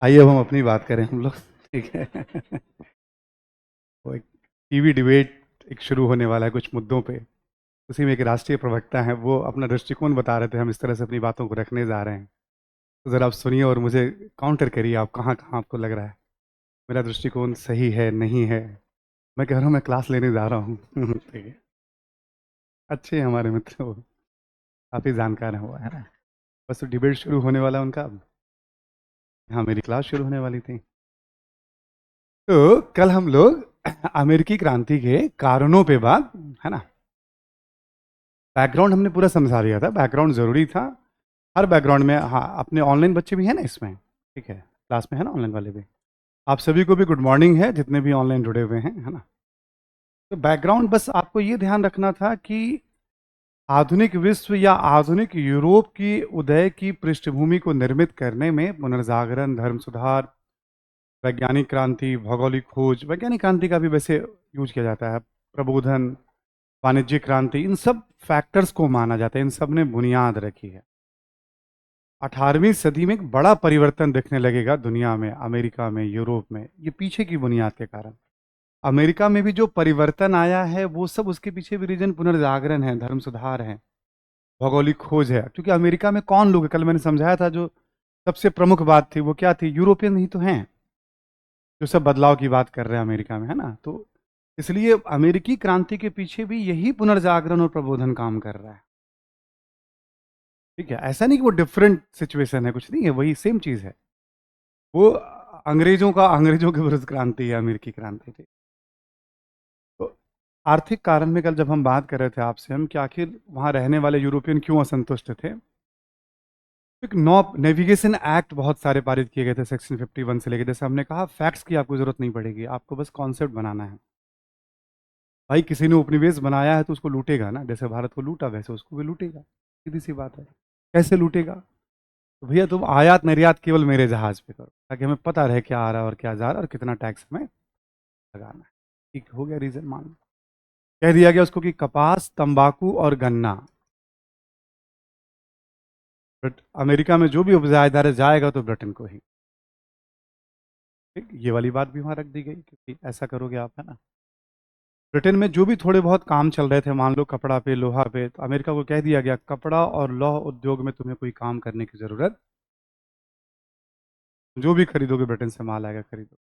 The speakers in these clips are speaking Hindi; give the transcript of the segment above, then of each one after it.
आइए अब हम अपनी बात करें हम लोग। ठीक है। वो एक टीवी डिबेट एक शुरू होने वाला है कुछ मुद्दों पे। उसी में एक राष्ट्रीय प्रवक्ता है, वो अपना दृष्टिकोण बता रहे थे, हम इस तरह से अपनी बातों को रखने जा रहे हैं। तो ज़रा आप सुनिए और मुझे काउंटर करिए, आप कहाँ कहाँ आपको लग रहा है मेरा दृष्टिकोण सही है नहीं है। मैं कह रहा हूँ मैं क्लास लेने जा रहा हूँ। ठीक है। अच्छे हैं हमारे मित्र, वो काफ़ी जानकार है, वो है ना। बस तो डिबेट शुरू होने वाला है उनका अब। हाँ, मेरी क्लास शुरू होने वाली थी। तो कल हम लोग अमेरिकी क्रांति के कारणों पे बात, है ना, बैकग्राउंड हमने पूरा समझा दिया था, बैकग्राउंड ज़रूरी था। हर बैकग्राउंड में, हाँ, अपने ऑनलाइन बच्चे भी हैं ना इसमें, ठीक है, क्लास में है ना ऑनलाइन वाले भी। आप सभी को भी गुड मॉर्निंग है, जितने भी ऑनलाइन जुड़े हुए हैं, है ना। तो बैकग्राउंड बस आपको ये ध्यान रखना था कि आधुनिक विश्व या आधुनिक यूरोप की उदय की पृष्ठभूमि को निर्मित करने में पुनर्जागरण, धर्म सुधार, वैज्ञानिक क्रांति, भौगोलिक खोज, वैज्ञानिक क्रांति का भी वैसे यूज किया जाता है, प्रबोधन, वाणिज्यिक क्रांति, इन सब फैक्टर्स को माना जाता है, इन सब ने बुनियाद रखी है। 18वीं सदी में एक बड़ा परिवर्तन दिखने लगेगा दुनिया में, अमेरिका में, यूरोप में, ये पीछे की बुनियाद के कारण। अमेरिका में भी जो परिवर्तन आया है वो सब उसके पीछे भी रीजन पुनर्जागरण है, धर्म सुधार है, भौगोलिक खोज है। क्योंकि अमेरिका में कौन लोग, कल मैंने समझाया था, जो सबसे प्रमुख बात थी वो क्या थी, यूरोपियन ही तो हैं जो सब बदलाव की बात कर रहे हैं अमेरिका में, है ना। तो इसलिए अमेरिकी क्रांति के पीछे भी यही पुनर्जागरण और प्रबोधन काम कर रहा है। ठीक है, ऐसा नहीं कि वो डिफरेंट सिचुएशन है, कुछ नहीं है, वही सेम चीज है। वो अंग्रेजों के विरुद्ध क्रांति है अमेरिकी क्रांति थी। तो आर्थिक कारण में कल जब हम बात कर रहे थे आपसे हम, कि आखिर वहां रहने वाले यूरोपियन क्यों असंतुष्ट थे। एक नौ नेविगेशन एक्ट बहुत सारे पारित किए गए थे सेक्शन 51 से लेकर, जैसे हमने कहा फैक्ट्स की आपको जरूरत नहीं पड़ेगी, आपको बस कॉन्सेप्ट बनाना है। भाई किसी ने उपनिवेश बनाया है तो उसको लूटेगा ना, जैसे भारत को लूटा वैसे उसको भी लूटेगा, सीधी सी बात है। कैसे लूटेगा, तो भैया तुम आयात निर्यात केवल मेरे जहाज पे करो, ताकि हमें पता रहे क्या आ रहा है और क्या जा रहा है और कितना टैक्स हमें लगाना है। ठीक हो गया, रीजन मान लो। कह दिया गया उसको कि कपास, तंबाकू और गन्ना, बट अमेरिका में जो भी उपजाया इधर जाएगा तो ब्रिटेन को ही। ठीक, ये वाली बात भी वहां रख दी गई, क्योंकि ऐसा करोगे आप, है ना। ब्रिटेन में जो भी थोड़े बहुत काम चल रहे थे, मान लो कपड़ा पे, लोहा पे, तो अमेरिका को कह दिया गया कपड़ा और लौह उद्योग में तुम्हें कोई काम करने की जरूरत, जो भी खरीदोगे ब्रिटेन से माल आएगा खरीदो।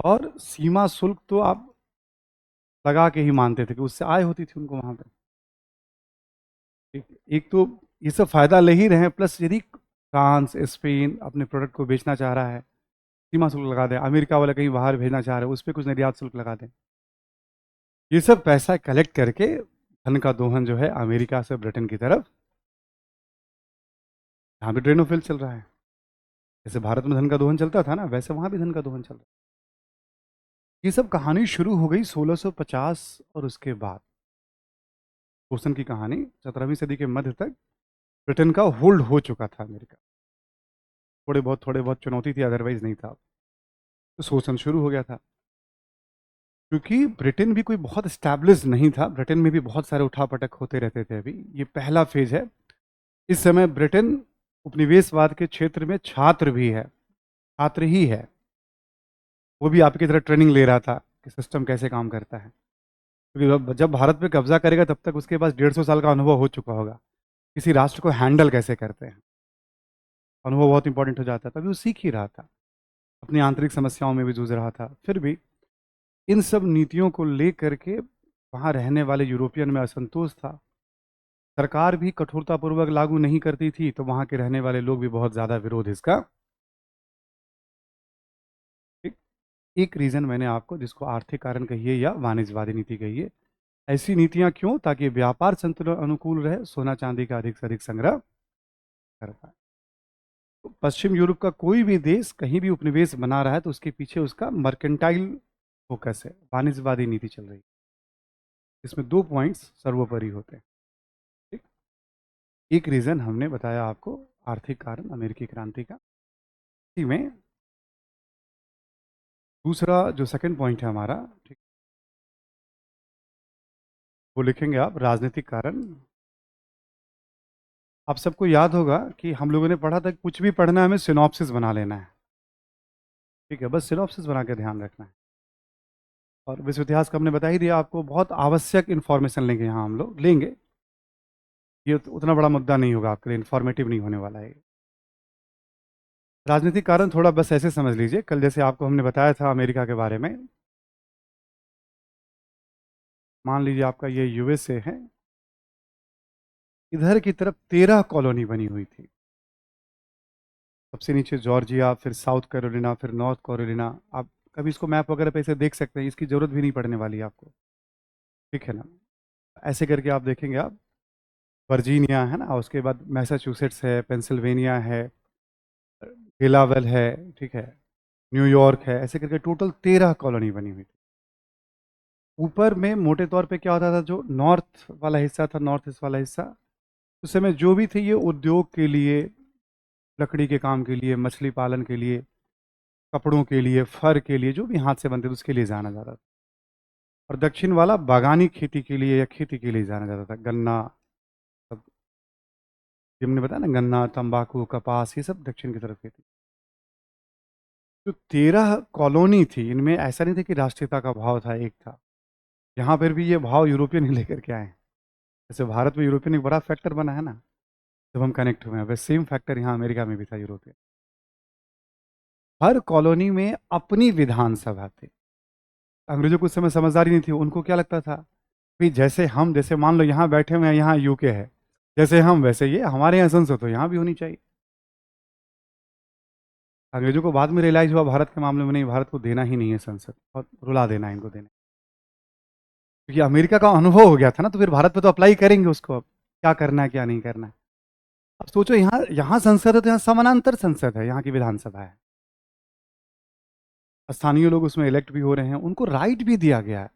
और सीमा शुल्क तो आप लगा के ही मानते थे कि उससे आय होती थी उनको वहां पे। ठीक, एक तो ये सब फायदा ले ही रहे हैं, प्लस यदि फ्रांस, स्पेन अपने प्रोडक्ट को बेचना चाह रहा है, सीमा शुल्क लगा दें। अमेरिका वाला कहीं बाहर भेजना चाह रहे हैं, उस पर कुछ निर्यात शुल्क लगा दें। ये सब पैसा कलेक्ट करके धन का दोहन जो है अमेरिका से ब्रिटेन की तरफ, यहाँ भी ट्रेन ऑफ वेल्थ चल रहा है। जैसे भारत में धन का दोहन चलता था ना, वैसे वहां भी धन का दोहन चल रहा है। ये सब कहानी शुरू हो गई 1650 और उसके बाद शोषण की कहानी 17वीं सदी के मध्य तक ब्रिटेन का होल्ड हो चुका था अमेरिका। थोड़े बहुत चुनौती थी, अदरवाइज नहीं था। तो शोषण शुरू हो गया था, क्योंकि ब्रिटेन भी कोई बहुत स्टैब्लिश नहीं था, ब्रिटेन में भी बहुत सारे उठापटक होते रहते थे। अभी ये पहला फेज है। इस समय ब्रिटेन उपनिवेशवाद के क्षेत्र में छात्र भी है, छात्र ही है। वो भी आपकी तरह ट्रेनिंग ले रहा था कि सिस्टम कैसे काम करता है, क्योंकि जब भारत पे कब्जा करेगा तब तक उसके पास 150 साल का अनुभव हो चुका होगा, किसी राष्ट्र को हैंडल कैसे करते हैं। अनुभव बहुत इंपॉर्टेंट हो जाता है, तभी वो सीख ही रहा था, अपनी आंतरिक समस्याओं में भी जूझ रहा था। फिर भी इन सब नीतियों को लेकर के वहाँ रहने वाले यूरोपियन में असंतोष था। सरकार भी कठोरतापूर्वक लागू नहीं करती थी, तो वहाँ के रहने वाले लोग भी बहुत ज़्यादा विरोध इसका। एक, एक रीज़न मैंने आपको, जिसको आर्थिक कारण कहिए या वाणिज्यवादी नीति कहिए, ऐसी नीतियां क्यों, ताकि व्यापार संतुलन अनुकूल रहे, सोना चांदी का अधिक से अधिक संग्रह कर पाए। तो पश्चिम यूरोप का कोई भी देश कहीं भी उपनिवेश बना रहा है तो उसके पीछे उसका मर्केंटाइल फोकस है, वाणिज्यवादी नीति चल रही है। इसमें दो पॉइंट्स सर्वोपरि होते हैं। ठीक, एक रीजन हमने बताया आपको, आर्थिक कारण अमेरिकी क्रांति का। इसी में दूसरा जो सेकंड पॉइंट है हमारा, ठीक, वो लिखेंगे आप, राजनीतिक कारण। आप सबको याद होगा कि हम लोगों ने पढ़ा था कि कुछ भी पढ़ना है हमें सिनॉप्सिस बना लेना है। ठीक है, बस सिनॉप्सिस बना के ध्यान रखना है। और विश्व इतिहास का हमने बता ही दिया आपको, बहुत आवश्यक इन्फॉर्मेशन लेंगे यहाँ हम लोग लेंगे। ये उतना बड़ा मुद्दा नहीं होगा आपके लिए, इन्फॉर्मेटिव नहीं होने वाला है। राजनीतिक कारण थोड़ा बस ऐसे समझ लीजिए, कल जैसे आपको हमने बताया था अमेरिका के बारे में, मान लीजिए आपका ये यूएसए है, इधर की तरफ 13 कॉलोनी बनी हुई थी। सबसे नीचे जॉर्जिया, फिर साउथ कैरोलिना, फिर नॉर्थ कैरोलिना। आप कभी इसको मैप वगैरह पे ऐसे देख सकते हैं, इसकी ज़रूरत भी नहीं पड़ने वाली है आपको। ठीक है ना? ऐसे करके आप देखेंगे, आप वर्जीनिया है ना, उसके बाद मैसाचुसेट्स है, पेंसिल्वेनिया है, डेलावेल है, ठीक है, न्यूयॉर्क है, ऐसे करके टोटल 13 कॉलोनी बनी हुई थी। ऊपर में मोटे तौर पे क्या होता था, जो नॉर्थ वाला हिस्सा था, नॉर्थ ईस्ट वाला हिस्सा, उस समय जो भी थे ये उद्योग के लिए, लकड़ी के काम के लिए, मछली पालन के लिए, कपड़ों के लिए, फर के लिए, जो भी हाथ से बनते थे उसके लिए जाना जाता था। और दक्षिण वाला बागानी खेती के लिए या खेती के लिए जाना जाता था। गन्ना, सब जो हमने बताया ना, गन्ना, तंबाकू, कपास, ये सब दक्षिण की तरफ खेती। जो 13 कॉलोनी थी, इनमें ऐसा नहीं था कि राष्ट्रीयता का भाव था, एक था। यहाँ पर भी ये भाव यूरोपियन ही लेकर के आए हैं। जैसे भारत में यूरोपियन एक बड़ा फैक्टर बना है ना, जब हम कनेक्ट हुए हैं, वैसे सेम फैक्टर यहाँ अमेरिका में भी था, यूरोपियन। हर कॉलोनी में अपनी विधानसभा थी। अंग्रेजों को उस समय समझदारी नहीं थी, उनको क्या लगता था कि जैसे हम, जैसे मान लो यहाँ बैठे हुए हैं, यहाँ यूके है, जैसे हम वैसे ये, हमारे यहाँ संसद तो यहाँ भी होनी चाहिए। अंग्रेजों को बाद में रियलाइज हुआ भारत के मामले में नहीं, भारत को देना ही नहीं है संसद, और रुला देना है इनको, देना। क्योंकि अमेरिका का अनुभव हो गया था ना, तो फिर भारत पे तो अप्लाई करेंगे उसको, अब क्या करना है क्या नहीं करना है। अब सोचो, यहाँ यहाँ संसद है तो यहाँ समानांतर संसद है, यहाँ की विधानसभा है, स्थानीय लोग उसमें इलेक्ट भी हो रहे हैं, उनको राइट भी दिया गया है।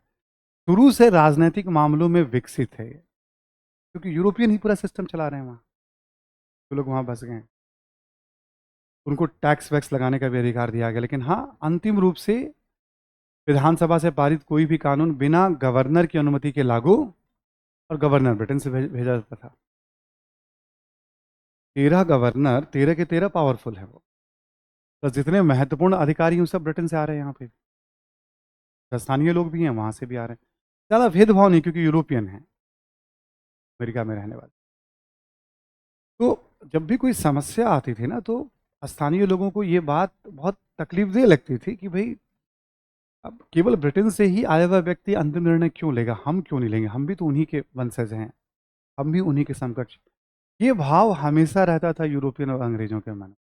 शुरू से राजनीतिक मामलों में विकसित है ये, क्योंकि यूरोपियन ही पूरा सिस्टम चला रहे हैं वहाँ, जो लोग वहाँ बस गए हैं। उनको टैक्स वैक्स लगाने का भी अधिकार दिया गया, लेकिन हाँ, अंतिम रूप से विधानसभा से पारित कोई भी कानून बिना गवर्नर की अनुमति के लागू, और गवर्नर ब्रिटेन से भेजा जाता था। 13 गवर्नर, 13 के 13 पावरफुल है वो, तो जितने महत्वपूर्ण अधिकारी हैं सब ब्रिटेन से आ रहे हैं यहाँ पे। स्थानीय लोग भी हैं, वहाँ से भी आ रहे हैं। ज़्यादा भेदभाव नहीं, क्योंकि यूरोपियन हैं अमेरिका में रहने वाले। तो जब भी कोई समस्या आती थी ना, तो स्थानीय लोगों को ये बात बहुत तकलीफदेह लगती थी कि भाई, अब केवल ब्रिटेन से ही आया हुआ व्यक्ति अंतिम निर्णय क्यों लेगा, हम क्यों नहीं लेंगे, हम भी तो उन्हीं के वंशज हैं, हम भी उन्हीं के समकक्ष। ये भाव हमेशा रहता था यूरोपियन और अंग्रेजों के मन में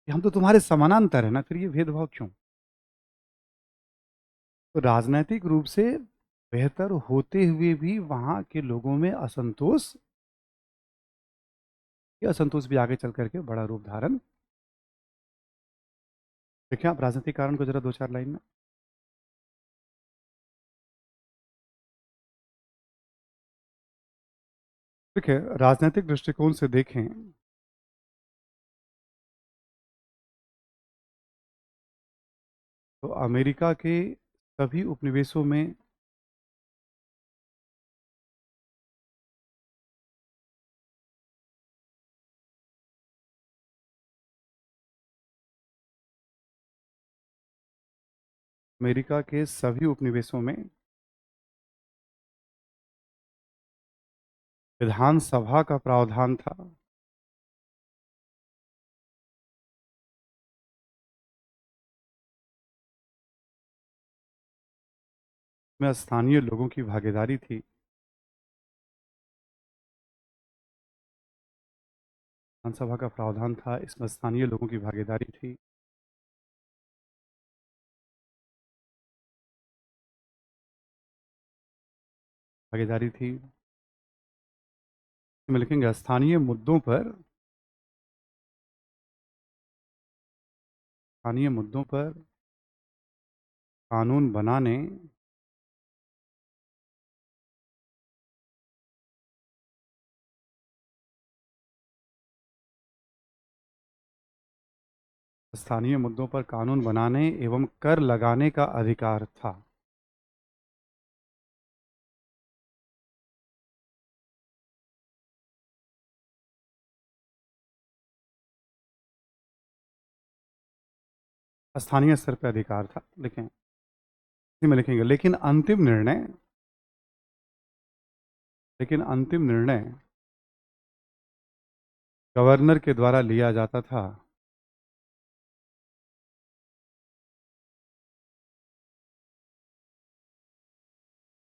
कि हम तो तुम्हारे समानांतर है ना, फिर ये भेदभाव क्यों। तो राजनैतिक रूप से बेहतर होते हुए भी वहां के लोगों में असंतोष, ये असंतोष भी आगे चल करके बड़ा रूप धारण। देखिए आप राजनीतिक कारण को जरा दो चार लाइन में। देखिए, राजनीतिक दृष्टिकोण से देखें तो अमेरिका के सभी उपनिवेशों में, अमेरिका के सभी उपनिवेशों में विधानसभा का प्रावधान था। में स्थानीय लोगों की भागीदारी थी। विधानसभा का प्रावधान था, इसमें स्थानीय लोगों की भागीदारी थी। भागीदारी थी, इसमें लिखेंगे स्थानीय मुद्दों पर कानून बनाने स्थानीय मुद्दों पर कानून बनाने एवं कर लगाने का अधिकार था। स्थानीय स्तर पर अधिकार था, लिखें, इसी में लिखेंगे। लेकिन अंतिम निर्णय गवर्नर के द्वारा लिया जाता था।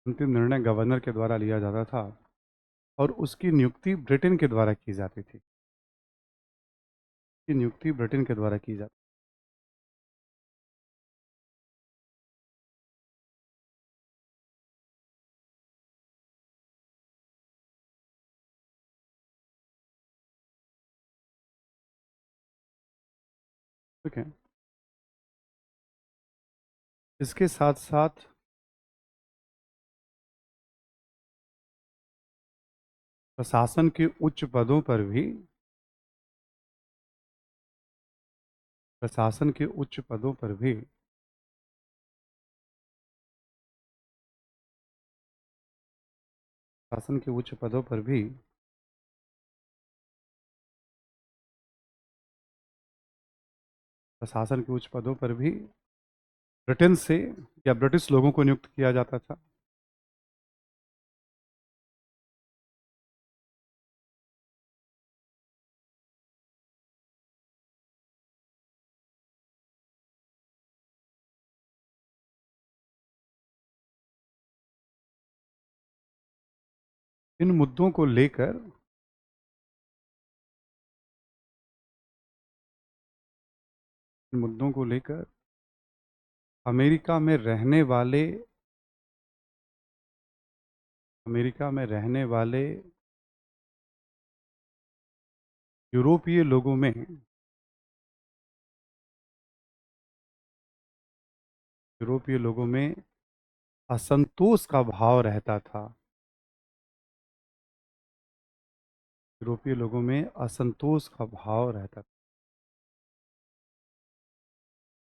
अंतिम निर्णय गवर्नर के द्वारा लिया जाता था और उसकी नियुक्ति ब्रिटेन के द्वारा की जाती थी। की नियुक्ति ब्रिटेन के द्वारा की जाती। ठीक है। इसके साथ साथ प्रशासन के उच्च पदों पर भी प्रशासन के उच्च पदों पर भी शासन के उच्च पदों पर भी प्रशासन के उच्च पदों पर भी ब्रिटेन से या ब्रिटिश लोगों को नियुक्त किया जाता था। इन मुद्दों को लेकर इन मुद्दों को लेकर अमेरिका में रहने वाले अमेरिका में रहने वाले यूरोपीय लोगों में असंतोष का भाव रहता था। यूरोपीय लोगों में असंतोष का भाव रहता था।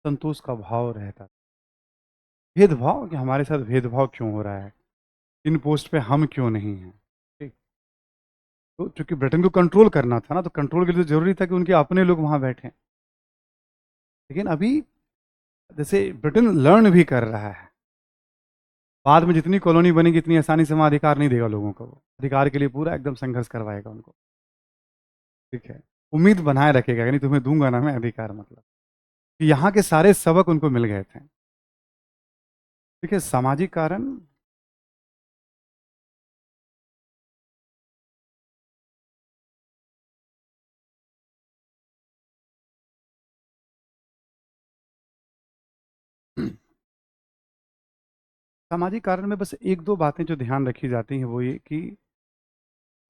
संतोष का भाव रहता था। भेदभाव, कि हमारे साथ भेदभाव क्यों हो रहा है, इन पोस्ट पे हम क्यों नहीं हैं। ठीक। तो चूंकि ब्रिटेन को कंट्रोल करना था ना, तो कंट्रोल के लिए तो जरूरी था कि उनके अपने लोग वहां बैठे। लेकिन अभी जैसे ब्रिटेन लर्न भी कर रहा है, बाद में जितनी कॉलोनी बनेगी इतनी आसानी से वहां अधिकार नहीं देगा लोगों को। वो अधिकार के लिए पूरा एकदम संघर्ष करवाएगा उनको। ठीक है। उम्मीद बनाए रखेगा, यानी तुम्हें दूंगा ना मैं अधिकार, मतलब कि यहाँ के सारे सबक उनको मिल गए थे। ठीक है। सामाजिक कारण में बस एक दो बातें जो ध्यान रखी जाती हैं वो ये कि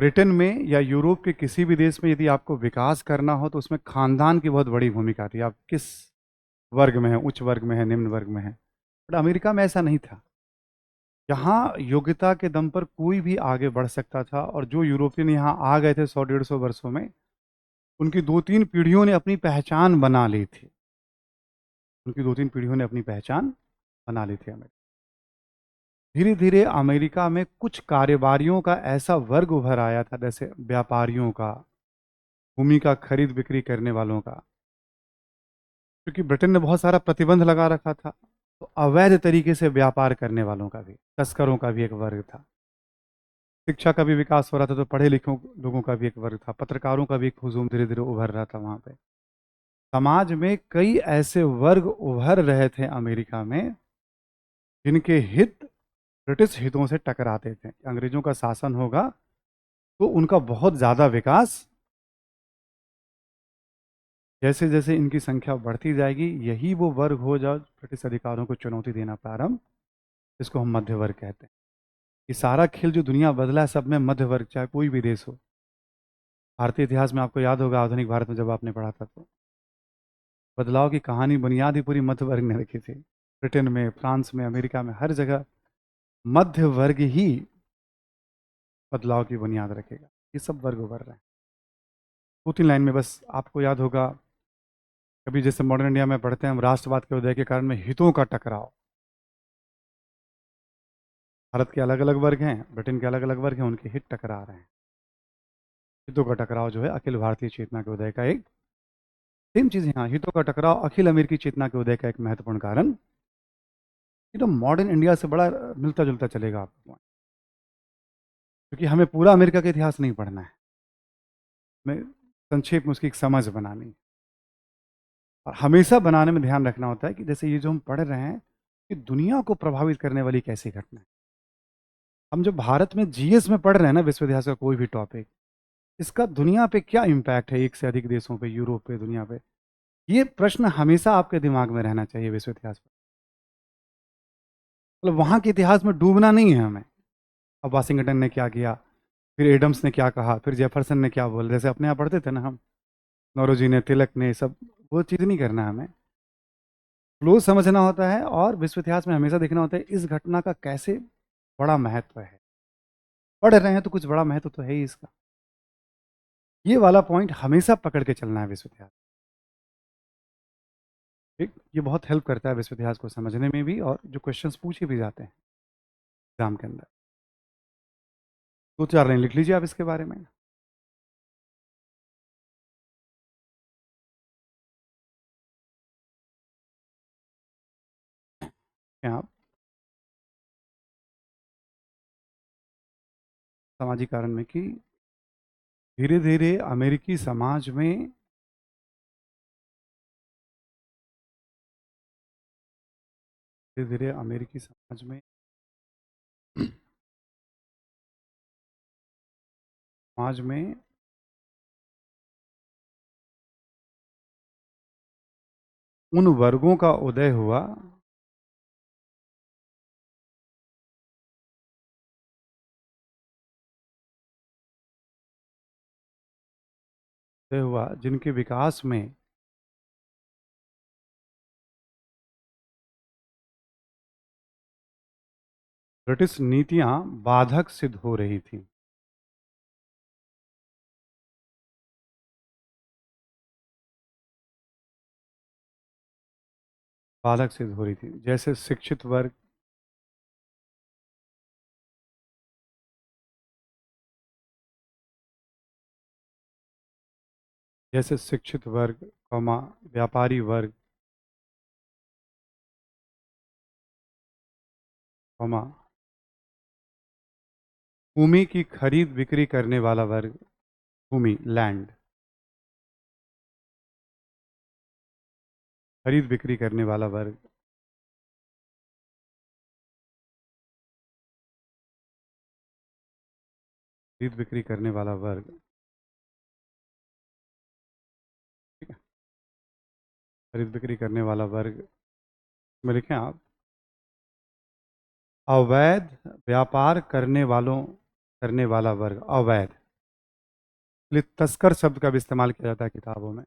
ब्रिटेन में या यूरोप के किसी भी देश में यदि आपको विकास करना हो तो उसमें खानदान की बहुत बड़ी भूमिका आती है। आप किस वर्ग में हैं, उच्च वर्ग में है, निम्न वर्ग में है। बट अमेरिका में ऐसा नहीं था। यहाँ योग्यता के दम पर कोई भी आगे बढ़ सकता था, और जो यूरोपियन यहाँ आ गए थे 100-150 वर्षों में, उनकी 2-3 पीढ़ियों ने अपनी पहचान बना ली थी। उनकी 2-3 पीढ़ियों ने अपनी पहचान बना ली थी। धीरे धीरे अमेरिका में कुछ कारोबारियों का ऐसा वर्ग उभर आया था, जैसे व्यापारियों का, भूमि का खरीद बिक्री करने वालों का। क्योंकि ब्रिटेन ने बहुत सारा प्रतिबंध लगा रखा था, तो अवैध तरीके से व्यापार करने वालों का भी, तस्करों का भी एक वर्ग था। शिक्षा का भी विकास हो रहा था, तो पढ़े लिखे लोगों का भी एक वर्ग था। पत्रकारों का भी एक हुजूम धीरे धीरे उभर रहा था वहाँ पे। समाज में कई ऐसे वर्ग उभर रहे थे अमेरिका में, जिनके हित ब्रिटिश हितों से टकराते थे। अंग्रेजों का शासन होगा तो उनका बहुत ज़्यादा विकास, जैसे जैसे इनकी संख्या बढ़ती जाएगी, यही वो वर्ग हो जाओ ब्रिटिश अधिकारों को चुनौती देना प्रारंभ, इसको हम मध्य वर्ग कहते हैं। ये सारा खेल जो दुनिया बदला है, सब में मध्य वर्ग, चाहे कोई भी देश हो। भारतीय इतिहास में आपको याद होगा, आधुनिक भारत में जब आपने पढ़ा था, तो बदलाव की कहानी बुनियाद ही पूरी मध्य वर्ग ने रखी थी। ब्रिटेन में, फ्रांस में, अमेरिका में, हर जगह मध्य वर्ग ही बदलाव की बुनियाद रखेगा। ये सब वर्ग उभर रहे हैं। 2-3 लाइन में बस आपको याद होगा, कभी जैसे मॉडर्न इंडिया में पढ़ते हैं हम, राष्ट्रवाद के उदय के कारण में हितों का टकराव। भारत के अलग अलग वर्ग हैं, ब्रिटेन के अलग अलग वर्ग हैं, उनके हित टकरा रहे हैं। हितों का टकराव जो है अखिल भारतीय चेतना के उदय का एक सेम चीज़ यहाँ, हितों का टकराव अखिल अमेरिकी चेतना के उदय का एक महत्वपूर्ण कारण। ये तो मॉडर्न इंडिया से बड़ा मिलता जुलता चलेगा आपको, क्योंकि हमें पूरा अमेरिका का इतिहास नहीं पढ़ना है, हमें संक्षेप में उसकी एक समझ बनानी है। और हमेशा बनाने में ध्यान रखना होता है कि जैसे ये जो हम पढ़ रहे हैं, कि दुनिया को प्रभावित करने वाली कैसी घटना है। हम जो भारत में जीएस में पढ़ रहे हैं ना, विश्व इतिहास का कोई भी टॉपिक, इसका दुनिया पे क्या इम्पैक्ट है, एक से अधिक देशों पे, यूरोप पे, दुनिया पे, ये प्रश्न हमेशा आपके दिमाग में रहना चाहिए विश्व इतिहास पर। मतलब वहाँ के इतिहास में डूबना नहीं है हमें। अब वाशिंगटन ने क्या किया, फिर एडम्स ने क्या कहा, फिर जेफरसन ने क्या बोला, जैसे अपने यहाँ पढ़ते थे ना हम, नौरोजी ने, तिलक ने, सब, वो चीज़ नहीं करना है हमें। फ्लो समझना होता है और विश्व इतिहास में हमेशा देखना होता है इस घटना का कैसे बड़ा महत्व है। पढ़ रहे हैं तो कुछ बड़ा महत्व तो है ही इसका। ये वाला पॉइंट हमेशा पकड़ के चलना है विश्व इतिहास। ठीक, ये बहुत हेल्प करता है विश्व इतिहास को समझने में भी, और जो क्वेश्चंस पूछे भी जाते हैं एग्जाम के अंदर। 2-4 लाइन लिख लीजिए आप इसके बारे में। क्या आप सामाजिक कारण में कि धीरे धीरे अमेरिकी समाज में धीरे धीरे अमेरिकी समाज में समाज में उन वर्गों का उदय हुआ जिनके विकास में ब्रिटिश नीतियां बाधक सिद्ध हो रही थी। बाधक सिद्ध हो रही थी, जैसे शिक्षित वर्ग, जैसे शिक्षित वर्ग, कौमा, व्यापारी वर्ग, कौमा, भूमि की खरीद बिक्री करने वाला वर्ग, भूमि, लैंड, खरीद बिक्री करने वाला वर्ग, खरीद बिक्री करने वाला वर्ग, ठीक है, खरीद बिक्री करने वाला वर्ग में लिखें आप, अवैध व्यापार करने वाला वर्ग, अवैध, इसलिए तस्कर शब्द का भी इस्तेमाल किया जाता है किताबों में।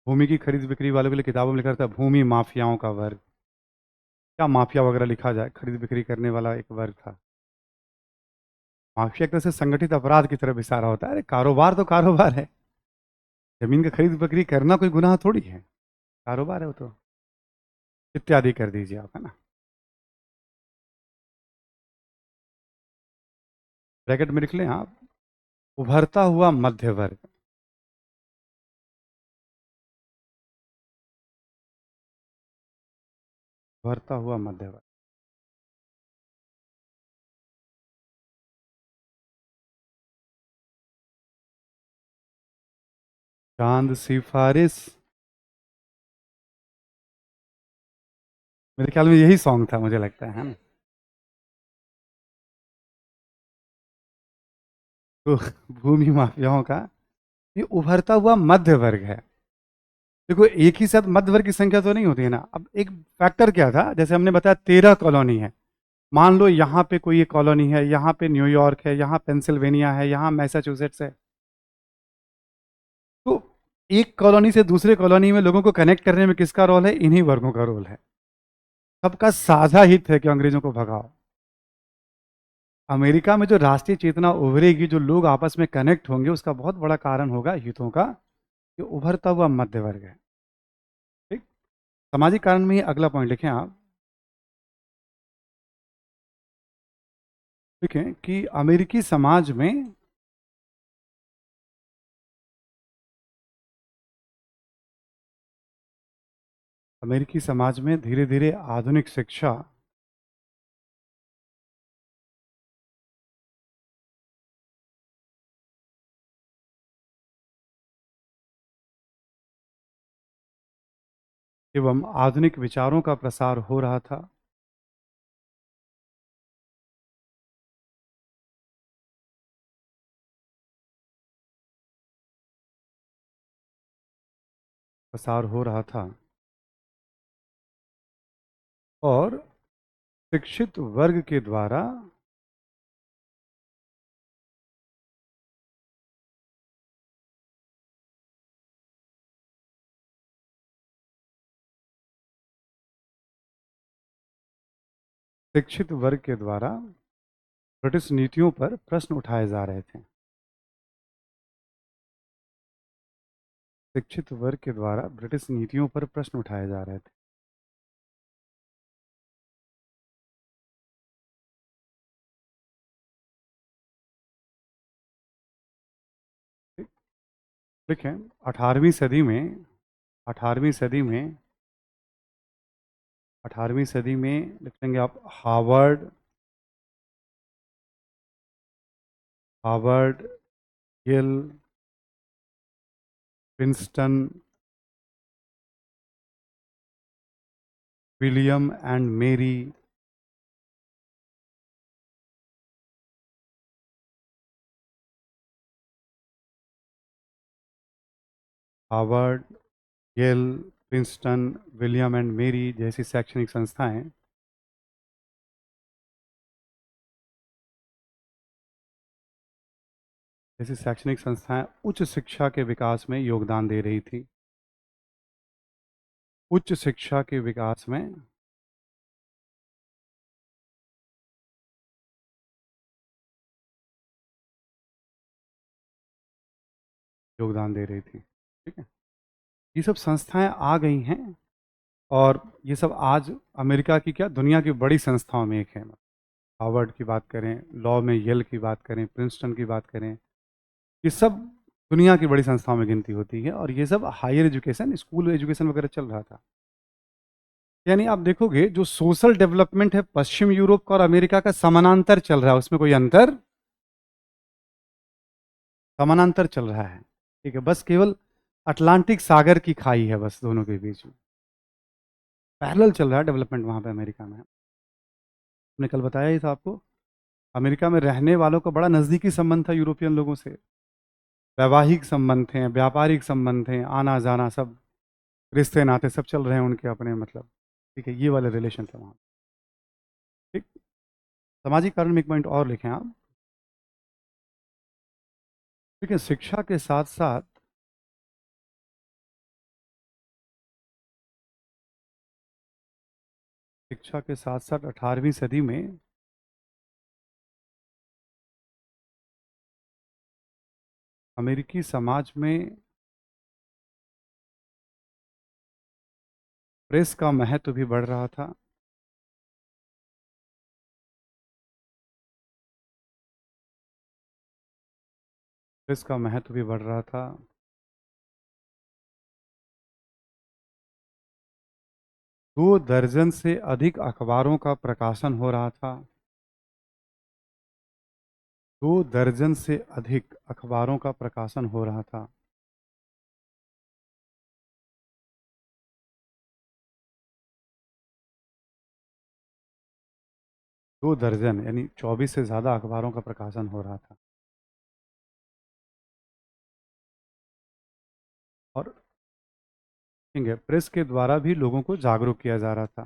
भूमि की खरीद बिक्री वालों के लिए किताबों में लिखा रहता है भूमि माफियाओं का वर्ग। क्या माफिया वगैरह लिखा जाए, खरीद बिक्री करने वाला एक वर्ग था। माफिया एक तरह से संगठित अपराध की तरफ इशारा होता है। अरे कारोबार तो कारोबार है, जमीन का खरीद बिक्री करना कोई गुनाह थोड़ी है, कारोबार है वो तो। इत्यादि कर दीजिए आप, है ना। ब्रैकेट में लिख लें आप, उभरता हुआ मध्य वर्ग, उभरता हुआ मध्य वर्ग। चांद सिफारिश, मेरे ख्याल में यही सॉन्ग था, मुझे लगता है ना। तो भूमि माफियाओं का ये उभरता हुआ मध्य वर्ग है। देखो एक ही साथ मध्य वर्ग की संख्या तो नहीं होती है ना। अब एक फैक्टर क्या था, जैसे हमने बताया 13 कॉलोनी है, मान लो यहाँ पे कोई एक कॉलोनी है, यहाँ पे न्यूयॉर्क है, यहाँ पेंसिल्वेनिया है, यहाँ मैसाचुसेट्स है। तो एक कॉलोनी से दूसरे कॉलोनी में लोगों को कनेक्ट करने में किसका रोल है? इन्हीं वर्गों का रोल है। सबका साझा हित है कि अंग्रेजों को भगाओ। अमेरिका में जो राष्ट्रीय चेतना उभरेगी, जो लोग आपस में कनेक्ट होंगे, उसका बहुत बड़ा कारण होगा हितों का कि उभरता हुआ मध्य वर्ग है। ठीक, सामाजिक कारण में ही अगला पॉइंट लिखें आप, देखें कि अमेरिकी समाज में धीरे धीरे आधुनिक शिक्षा एवं आधुनिक विचारों का प्रसार हो रहा था। प्रसार हो रहा था और शिक्षित वर्ग के द्वारा शिक्षित वर्ग के द्वारा ब्रिटिश नीतियों पर प्रश्न उठाए जा रहे थे। शिक्षित वर्ग के द्वारा ब्रिटिश नीतियों पर प्रश्न उठाए जा रहे थे। देखें 18वीं सदी में 18वीं सदी में 18वीं सदी में लिखेंगे आप Harvard, Yale, Princeton, William and Mary, Harvard, Yale, Princeton, William and Mary जैसी शैक्षणिक संस्थाएं उच्च शिक्षा के विकास में योगदान दे रही थी। उच्च शिक्षा के विकास में योगदान दे रही थी। ठीक है, ये सब संस्थाएं आ गई हैं और ये सब आज अमेरिका की क्या दुनिया की बड़ी संस्थाओं में एक है। हार्वर्ड की बात करें, लॉ में येल की बात करें, प्रिंसटन की बात करें, ये सब दुनिया की बड़ी संस्थाओं में गिनती होती है और ये सब हायर एजुकेशन, स्कूल एजुकेशन वगैरह चल रहा था। यानी आप देखोगे जो सोशल डेवलपमेंट है पश्चिम यूरोप का और अमेरिका का समानांतर चल रहा है, उसमें कोई अंतर समानांतर चल रहा है। ठीक है, बस केवल अटलांटिक सागर की खाई है बस दोनों के बीच में, पैरेलल चल रहा है डेवलपमेंट वहाँ पे अमेरिका में। मैंने कल बताया ही था आपको, अमेरिका में रहने वालों का बड़ा नज़दीकी संबंध था यूरोपियन लोगों से, वैवाहिक संबंध थे, व्यापारिक संबंध थे, आना जाना सब, रिश्ते नाते सब चल रहे हैं उनके अपने, मतलब ठीक है, ये वाले रिलेशन थे वहाँ। ठीक, सामाजिक कारण में एक पॉइंट और लिखें आप। ठीक है, शिक्षा के साथ साथ शिक्षा के साथ साथ 18वीं सदी में अमेरिकी समाज में प्रेस का महत्व भी बढ़ रहा था। प्रेस का महत्व भी बढ़ रहा था। दो दर्जन से अधिक अखबारों का प्रकाशन हो रहा था। 2 दर्जन से अधिक अखबारों का प्रकाशन हो रहा था। दो दर्जन यानी 24 से ज़्यादा अखबारों का प्रकाशन हो रहा था। और ठीक है, प्रेस के द्वारा भी लोगों को जागरूक किया जा रहा था।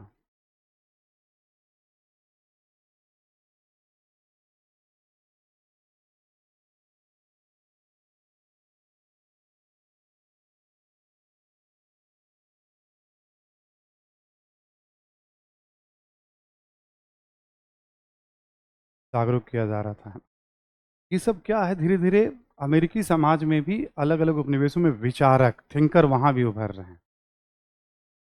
जागरूक किया जा रहा था। ये सब क्या है, धीरे धीरे अमेरिकी समाज में भी अलग अलग उपनिवेशों में विचारक थिंकर वहाँ भी उभर रहे हैं।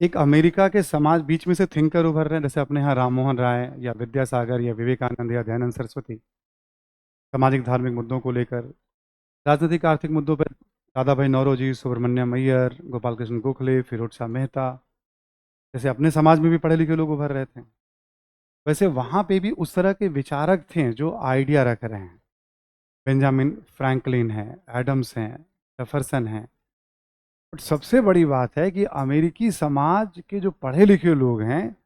एक अमेरिका के समाज बीच में से थिंकर उभर रहे हैं, जैसे अपने यहाँ राममोहन राय या विद्यासागर या विवेकानंद या दयानंद सरस्वती, सामाजिक धार्मिक मुद्दों को लेकर। राजनीतिक आर्थिक मुद्दों पर दादा भाई नौरोजी, सुब्रमण्यम अय्यर, गोपाल कृष्ण गोखले, फिरोज शाह मेहता, जैसे अपने समाज में भी पढ़े लिखे लोग उभर रहे थे, वैसे वहाँ पे भी उस तरह के विचारक थे जो आइडिया रख रहे हैं। बेंजामिन फ्रैंकलिन है, एडम्स हैं, जेफरसन हैं। बट सबसे बड़ी बात है कि अमेरिकी समाज के जो पढ़े लिखे लोग हैं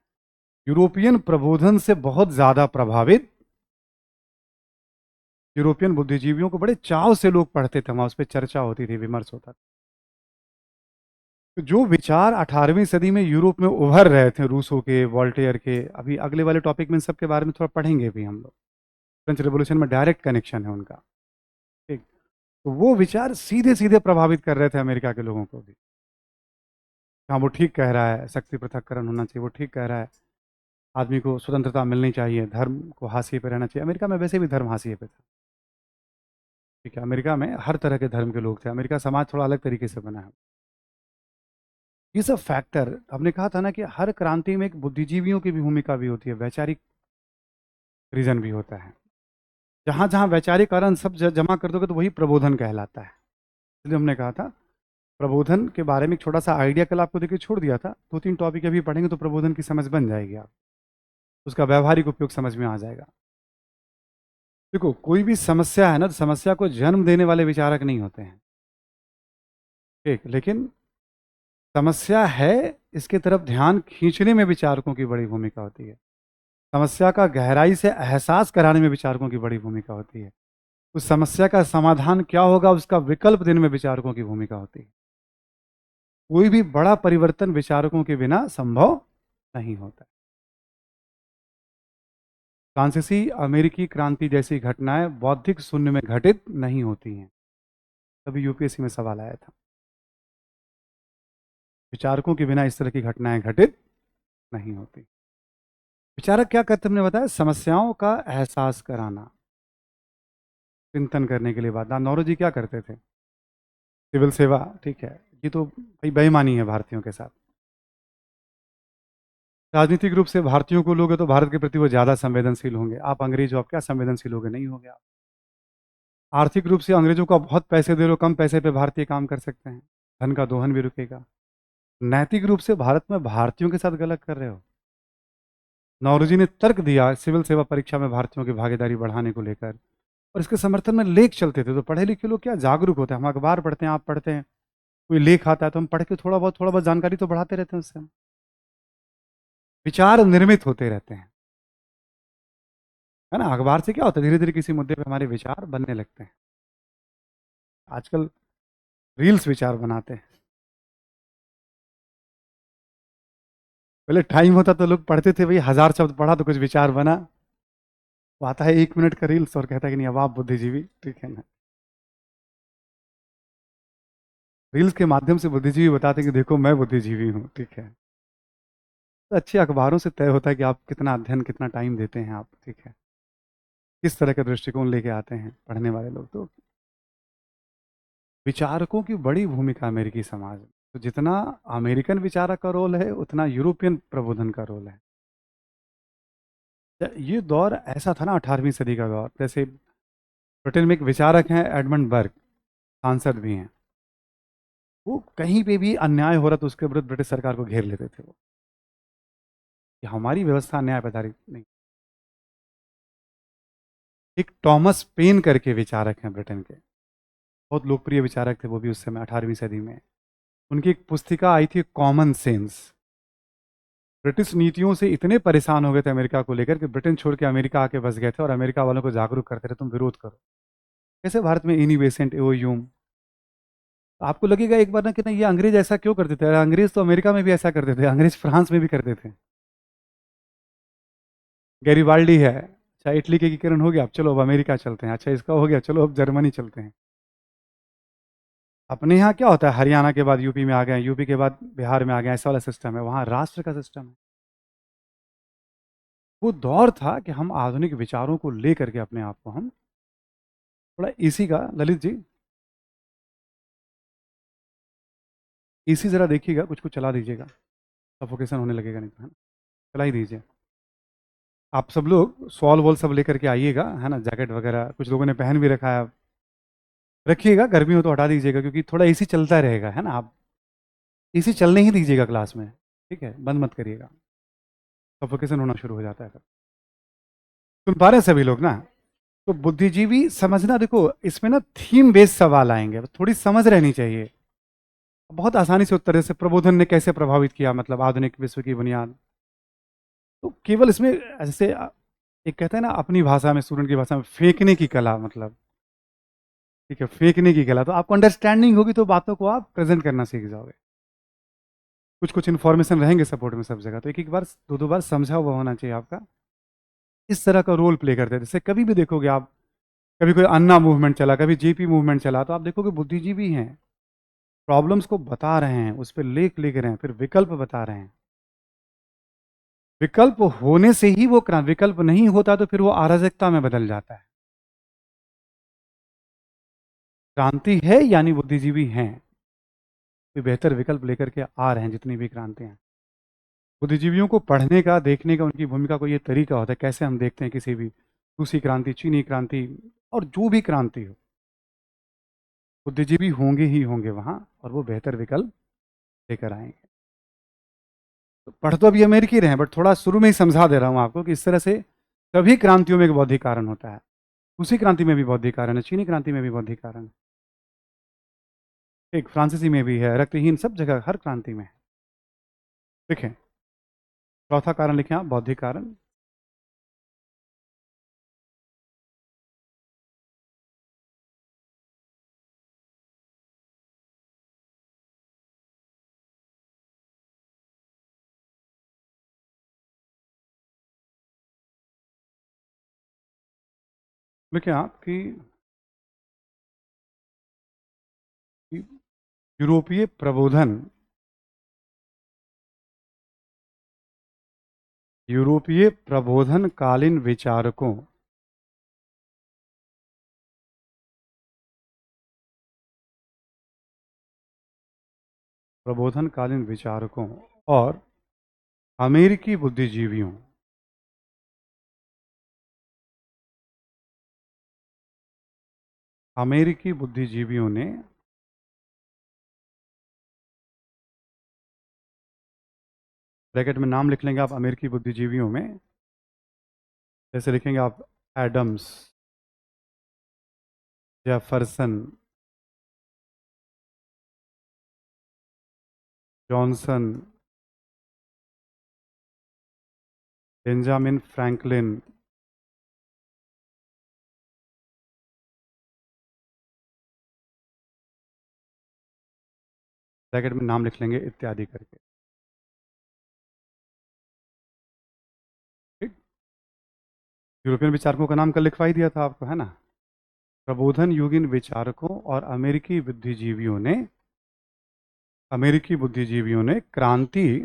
यूरोपियन प्रबोधन से बहुत ज़्यादा प्रभावित। यूरोपियन बुद्धिजीवियों को बड़े चाव से लोग पढ़ते थे, वहाँ उस पर चर्चा होती थी, विमर्श होता था। तो जो विचार 18वीं सदी में यूरोप में उभर रहे थे, रूसो के, वॉल्टेयर के, अभी अगले वाले टॉपिक में इन सब के बारे में थोड़ा पढ़ेंगे भी हम लोग। फ्रेंच रेवोल्यूशन में डायरेक्ट कनेक्शन है उनका, ठीक। तो वो विचार सीधे सीधे प्रभावित कर रहे थे अमेरिका के लोगों को भी। हाँ, वो ठीक कह रहा है, शक्ति पृथक्करण होना चाहिए, वो ठीक कह रहा है, आदमी को स्वतंत्रता मिलनी चाहिए, धर्म को हाशिए पे रहना चाहिए। अमेरिका में वैसे भी धर्म हाशिए पे था, ठीक है। अमेरिका में हर तरह के धर्म के लोग थे, अमेरिका समाज थोड़ा अलग तरीके से बना है। ये सब फैक्टर, हमने कहा था ना कि हर क्रांति में एक बुद्धिजीवियों की भी भूमिका भी होती है, वैचारिक रीजन भी होता है। जहाँ जहाँ वैचारिक कारण सब जमा कर दोगे तो वही प्रबोधन कहलाता है। इसलिए हमने कहा था प्रबोधन के बारे में एक छोटा सा आइडिया कल आपको देके छोड़ दिया था, 2-3 टॉपिक अभी पढ़ेंगे तो प्रबोधन की समझ बन जाएगी, आप उसका व्यवहारिक उपयोग समझ में आ जाएगा। देखो, कोई भी समस्या है ना, तो समस्या को जन्म देने वाले विचारक नहीं होते हैं, ठीक, लेकिन समस्या है इसके तरफ ध्यान खींचने में विचारकों की बड़ी भूमिका होती है। समस्या का गहराई से एहसास कराने में विचारकों की बड़ी भूमिका होती है। उस समस्या का समाधान क्या होगा उसका विकल्प देने में विचारकों की भूमिका होती है। कोई भी बड़ा परिवर्तन विचारकों के बिना संभव नहीं होता। फ्रांसीसी अमेरिकी क्रांति जैसी घटनाएं बौद्धिक शून्य में घटित नहीं होती हैं। तभी यूपीएससी में सवाल आया था, विचारकों के बिना इस तरह की घटनाएं घटित नहीं होती। विचारक क्या करते, हमने बताया, समस्याओं का एहसास कराना, चिंतन करने के लिए बात। नौरोजी क्या करते थे, सिविल सेवा, ठीक है। ये तो भाई बेईमानी है भारतीयों के साथ। राजनीतिक रूप से भारतीयों को लोगे तो भारत के प्रति वो ज़्यादा संवेदनशील होंगे। आप अंग्रेज हो, आप क्या संवेदनशील होगे, नहीं होगे आप। आर्थिक रूप से अंग्रेजों को आप बहुत पैसे दे रहे हो, कम पैसे पे भारतीय काम कर सकते हैं, धन का दोहन भी रुकेगा। नैतिक रूप से भारत में भारतीयों के साथ गलत कर रहे हो। नौरोजी ने तर्क दिया सिविल सेवा परीक्षा में भारतीयों की भागीदारी बढ़ाने को लेकर, और इसके समर्थन में लेख चलते थे। तो पढ़े लिखे लोग क्या जागरूक होते हैं, हम अखबार पढ़ते हैं, आप पढ़ते हैं, कोई लेख आता है तो हम पढ़ के थोड़ा बहुत जानकारी तो बढ़ाते रहते हैं उससे। हम विचार निर्मित होते रहते हैं, है ना। अखबार से क्या होता है, धीरे धीरे किसी मुद्दे पे हमारे विचार बनने लगते हैं। आजकल रील्स विचार बनाते हैं, पहले टाइम होता तो लोग पढ़ते थे, भाई 1000 शब्द पढ़ा तो कुछ विचार बना। वो आता है 1 मिनट का रील्स और कहता है कि नहीं अब आप बुद्धिजीवी, ठीक है ना। रील्स के माध्यम से बुद्धिजीवी बताते हैं कि देखो मैं बुद्धिजीवी हूँ, ठीक है। तो अच्छे अखबारों से तय होता है कि आप कितना अध्ययन, कितना टाइम देते हैं आप, ठीक है, किस तरह का दृष्टिकोण लेके आते हैं पढ़ने वाले लोग। तो विचारकों की बड़ी भूमिका अमेरिकी समाज में। तो जितना अमेरिकन विचारक का रोल है उतना यूरोपियन प्रबोधन का रोल है। ये दौर ऐसा था ना, 18वीं सदी का दौर। जैसे ब्रिटेन में एक विचारक हैं एडमंड बर्ग, सांसद भी हैं। वो कहीं पे भी अन्याय हो रहा तो उसके विरुद्ध ब्रिटिश सरकार को घेर लेते थे वो, कि हमारी व्यवस्था अन्याय पे आधारित नहीं। एक टॉमस पेन करके विचारक हैं ब्रिटेन के, बहुत लोकप्रिय विचारक थे वो भी उस समय 18वीं सदी में। उनकी एक पुस्तिका आई थी कॉमन सेंस। ब्रिटिश नीतियों से इतने परेशान हो गए थे अमेरिका को लेकर कि ब्रिटेन छोड़ के अमेरिका आके बस गए थे, और अमेरिका वालों को जागरूक करते रहे, तुम विरोध करो। कैसे भारत में इनी बेसेंट, एओ ह्यूम। आपको लगेगा एक बार ना कि नहीं ये अंग्रेज ऐसा क्यों करते थे, अंग्रेज तो अमेरिका में भी ऐसा करते थे, अंग्रेज फ्रांस में भी करते थे। गैरीबाल्डी है, अच्छा इटली के एकीकरण हो गया, अब चलो अब अमेरिका चलते हैं, अच्छा इसका हो गया, चलो अब जर्मनी चलते हैं। अपने यहाँ क्या होता है, हरियाणा के बाद यूपी में आ गए, यूपी के बाद बिहार में आ गए, ऐसा वाला सिस्टम है। वहाँ राष्ट्र का सिस्टम है। वो दौर था कि हम आधुनिक विचारों को लेकर के अपने आप को हम थोड़ा इसी का, ललित जी इसी जरा देखिएगा, कुछ कुछ चला दीजिएगा। सफोकेशन होने लगेगा नहीं तो, है ना। चला ही दीजिए। आप सब लोग सॉल वॉल सब लेकर के आइएगा, है ना, जैकेट वगैरह कुछ लोगों ने पहन भी रखा है। रखिएगा, गर्मी हो तो हटा दीजिएगा, क्योंकि थोड़ा एसी चलता रहेगा, है ना। आप एसी चलने ही दीजिएगा क्लास में, ठीक है, बंद मत करिएगा, सफोकेशन होना शुरू हो जाता है फिर। सुन पा रहे हैं सभी लोग ना। तो बुद्धिजीवी समझना, देखो इसमें ना थीम बेस्ड सवाल आएंगे, थोड़ी समझ रहनी चाहिए। बहुत आसानी से उत्तर, जैसे प्रबोधन ने कैसे प्रभावित किया, मतलब आधुनिक विश्व की बुनियाद। तो केवल इसमें जैसे एक कहते हैं ना अपनी भाषा में, स्टूडेंट की भाषा में, फेंकने की कला, मतलब ठीक है, फेंकने की कला, तो आपको अंडरस्टैंडिंग होगी तो बातों को आप प्रेजेंट करना सीख जाओगे। कुछ कुछ इन्फॉर्मेशन रहेंगे सपोर्ट में सब जगह, तो एक एक बार, दो दो बार समझा हुआ होना चाहिए आपका। इस तरह का रोल प्ले करते हैं, जैसे कभी भी देखोगे आप, कभी कोई अन्ना मूवमेंट चला, कभी जेपी मूवमेंट चला, तो आप देखोगे बुद्धिजीवी हैं, प्रॉब्लम्स को बता रहे हैं, उस पर लेख लिख रहे हैं, फिर विकल्प बता रहे हैं। विकल्प होने से ही वो क्रांति, विकल्प नहीं होता तो फिर वो अराजकता में बदल जाता है। क्रांति है यानी बुद्धिजीवी हैं, कोई बेहतर विकल्प लेकर के आ रहे हैं, जितनी भी क्रांति हैं। बुद्धिजीवियों को पढ़ने का, देखने का, उनकी भूमिका को, ये तरीका होता है कैसे हम देखते हैं किसी भी रूसी क्रांति, चीनी क्रांति, और जो भी क्रांति हो, बुद्धिजीवी होंगे ही होंगे वहां, और वो बेहतर विकल्प लेकर आएंगे। तो पढ़ तो अभी अमेरिकी रहे हैं, बट थोड़ा शुरू में ही समझा दे रहा हूं आपको कि इस तरह से सभी क्रांतियों में एक बौद्धिक कारण होता है। रूसी क्रांति में भी बौद्धिक कारण है, चीनी क्रांति में भी बौद्धिक कारण है, एक फ्रांसीसी में भी है, रक्तहीन, सब जगह हर क्रांति में है। देखें, चौथा कारण लिखें आप, बौद्धिक कारण। लिखें आप कि यूरोपीय प्रबोधन, यूरोपीय प्रबोधनकालीन विचारकों, प्रबोधनकालीन विचारकों और अमेरिकी बुद्धिजीवियों, अमेरिकी बुद्धिजीवियों ने ब्रैकेट में नाम लिख लेंगे आप अमेरिकी बुद्धिजीवियों में, जैसे लिखेंगे आप Adams, Jefferson, Johnson, Benjamin Franklin, bracket में नाम लिख लेंगे इत्यादि करके, ठीक। यूरोपियन विचारकों का नाम कल लिखवा ही दिया था आपको, है ना। प्रबोधन युगीन विचारकों और अमेरिकी बुद्धिजीवियों ने क्रांति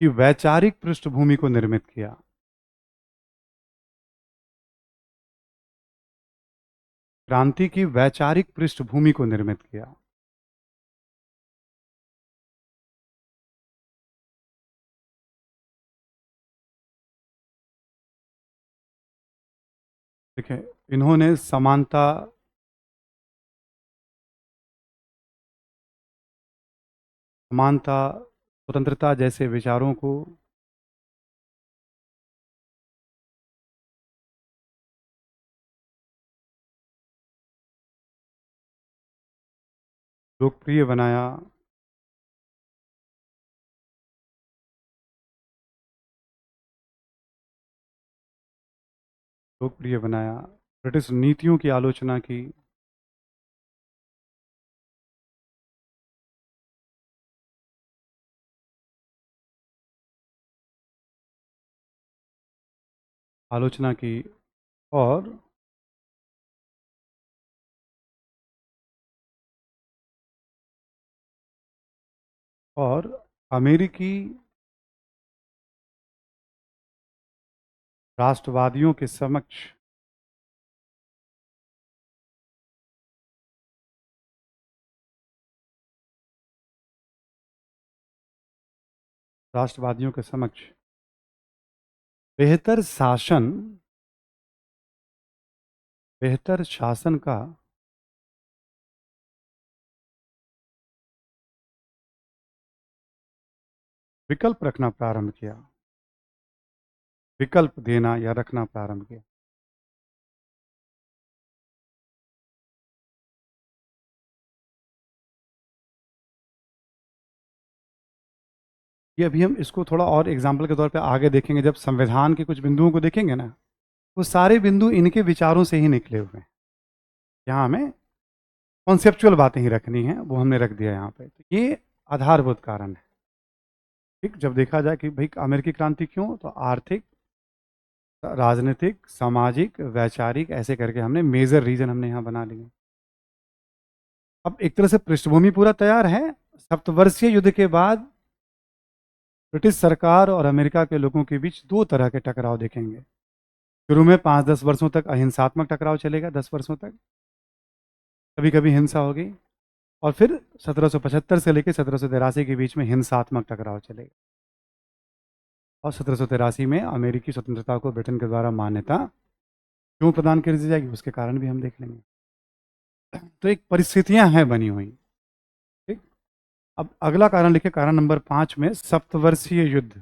की वैचारिक पृष्ठभूमि को निर्मित किया। क्रांति की वैचारिक पृष्ठभूमि को निर्मित किया। देखिए, इन्होंने समानता, समानता, स्वतंत्रता जैसे विचारों को लोकप्रिय बनाया, लोकप्रिय बनाया, ब्रिटिश नीतियों की आलोचना की, आलोचना की, और और अमेरिकी राष्ट्रवादियों के समक्ष राष्ट्रवादियों के समक्ष बेहतर शासन, बेहतर शासन का विकल्प रखना प्रारंभ किया, विकल्प देना या रखना प्रारंभ किया। ये अभी हम इसको थोड़ा और एग्जाम्पल के तौर पे आगे देखेंगे, जब संविधान के कुछ बिंदुओं को देखेंगे ना, वो सारे बिंदु इनके विचारों से ही निकले हुए हैं। यहाँ हमें कॉन्सेप्चुअल बातें ही रखनी है, वो हमने रख दिया यहाँ पे। तो ये आधारभूत कारण है। ठीक, जब देखा जाए कि भाई अमेरिकी क्रांति क्यों, तो आर्थिक, राजनीतिक, सामाजिक, वैचारिक, ऐसे करके हमने मेजर रीजन हमने यहाँ बना लिए। अब एक तरह से पृष्ठभूमि पूरा तैयार है। सप्तवर्षीय युद्ध के बाद ब्रिटिश सरकार और अमेरिका के लोगों के बीच दो तरह के टकराव देखेंगे। शुरू में 5-10 वर्षों तक अहिंसात्मक टकराव चलेगा, 10 वर्षों तक कभी कभी हिंसा होगी, और फिर 1775 से लेकर 1783 के बीच में हिंसात्मक टकराव चलेगा। और 1783 में अमेरिकी स्वतंत्रता को ब्रिटेन के द्वारा मान्यता क्यों प्रदान कर दी जाएगी, उसके कारण भी हम देख लेंगे। तो एक परिस्थितियां हैं बनी हुई। ठीक, अब अगला कारण लिखे, कारण नंबर 5 में सप्तवर्षीय युद्ध।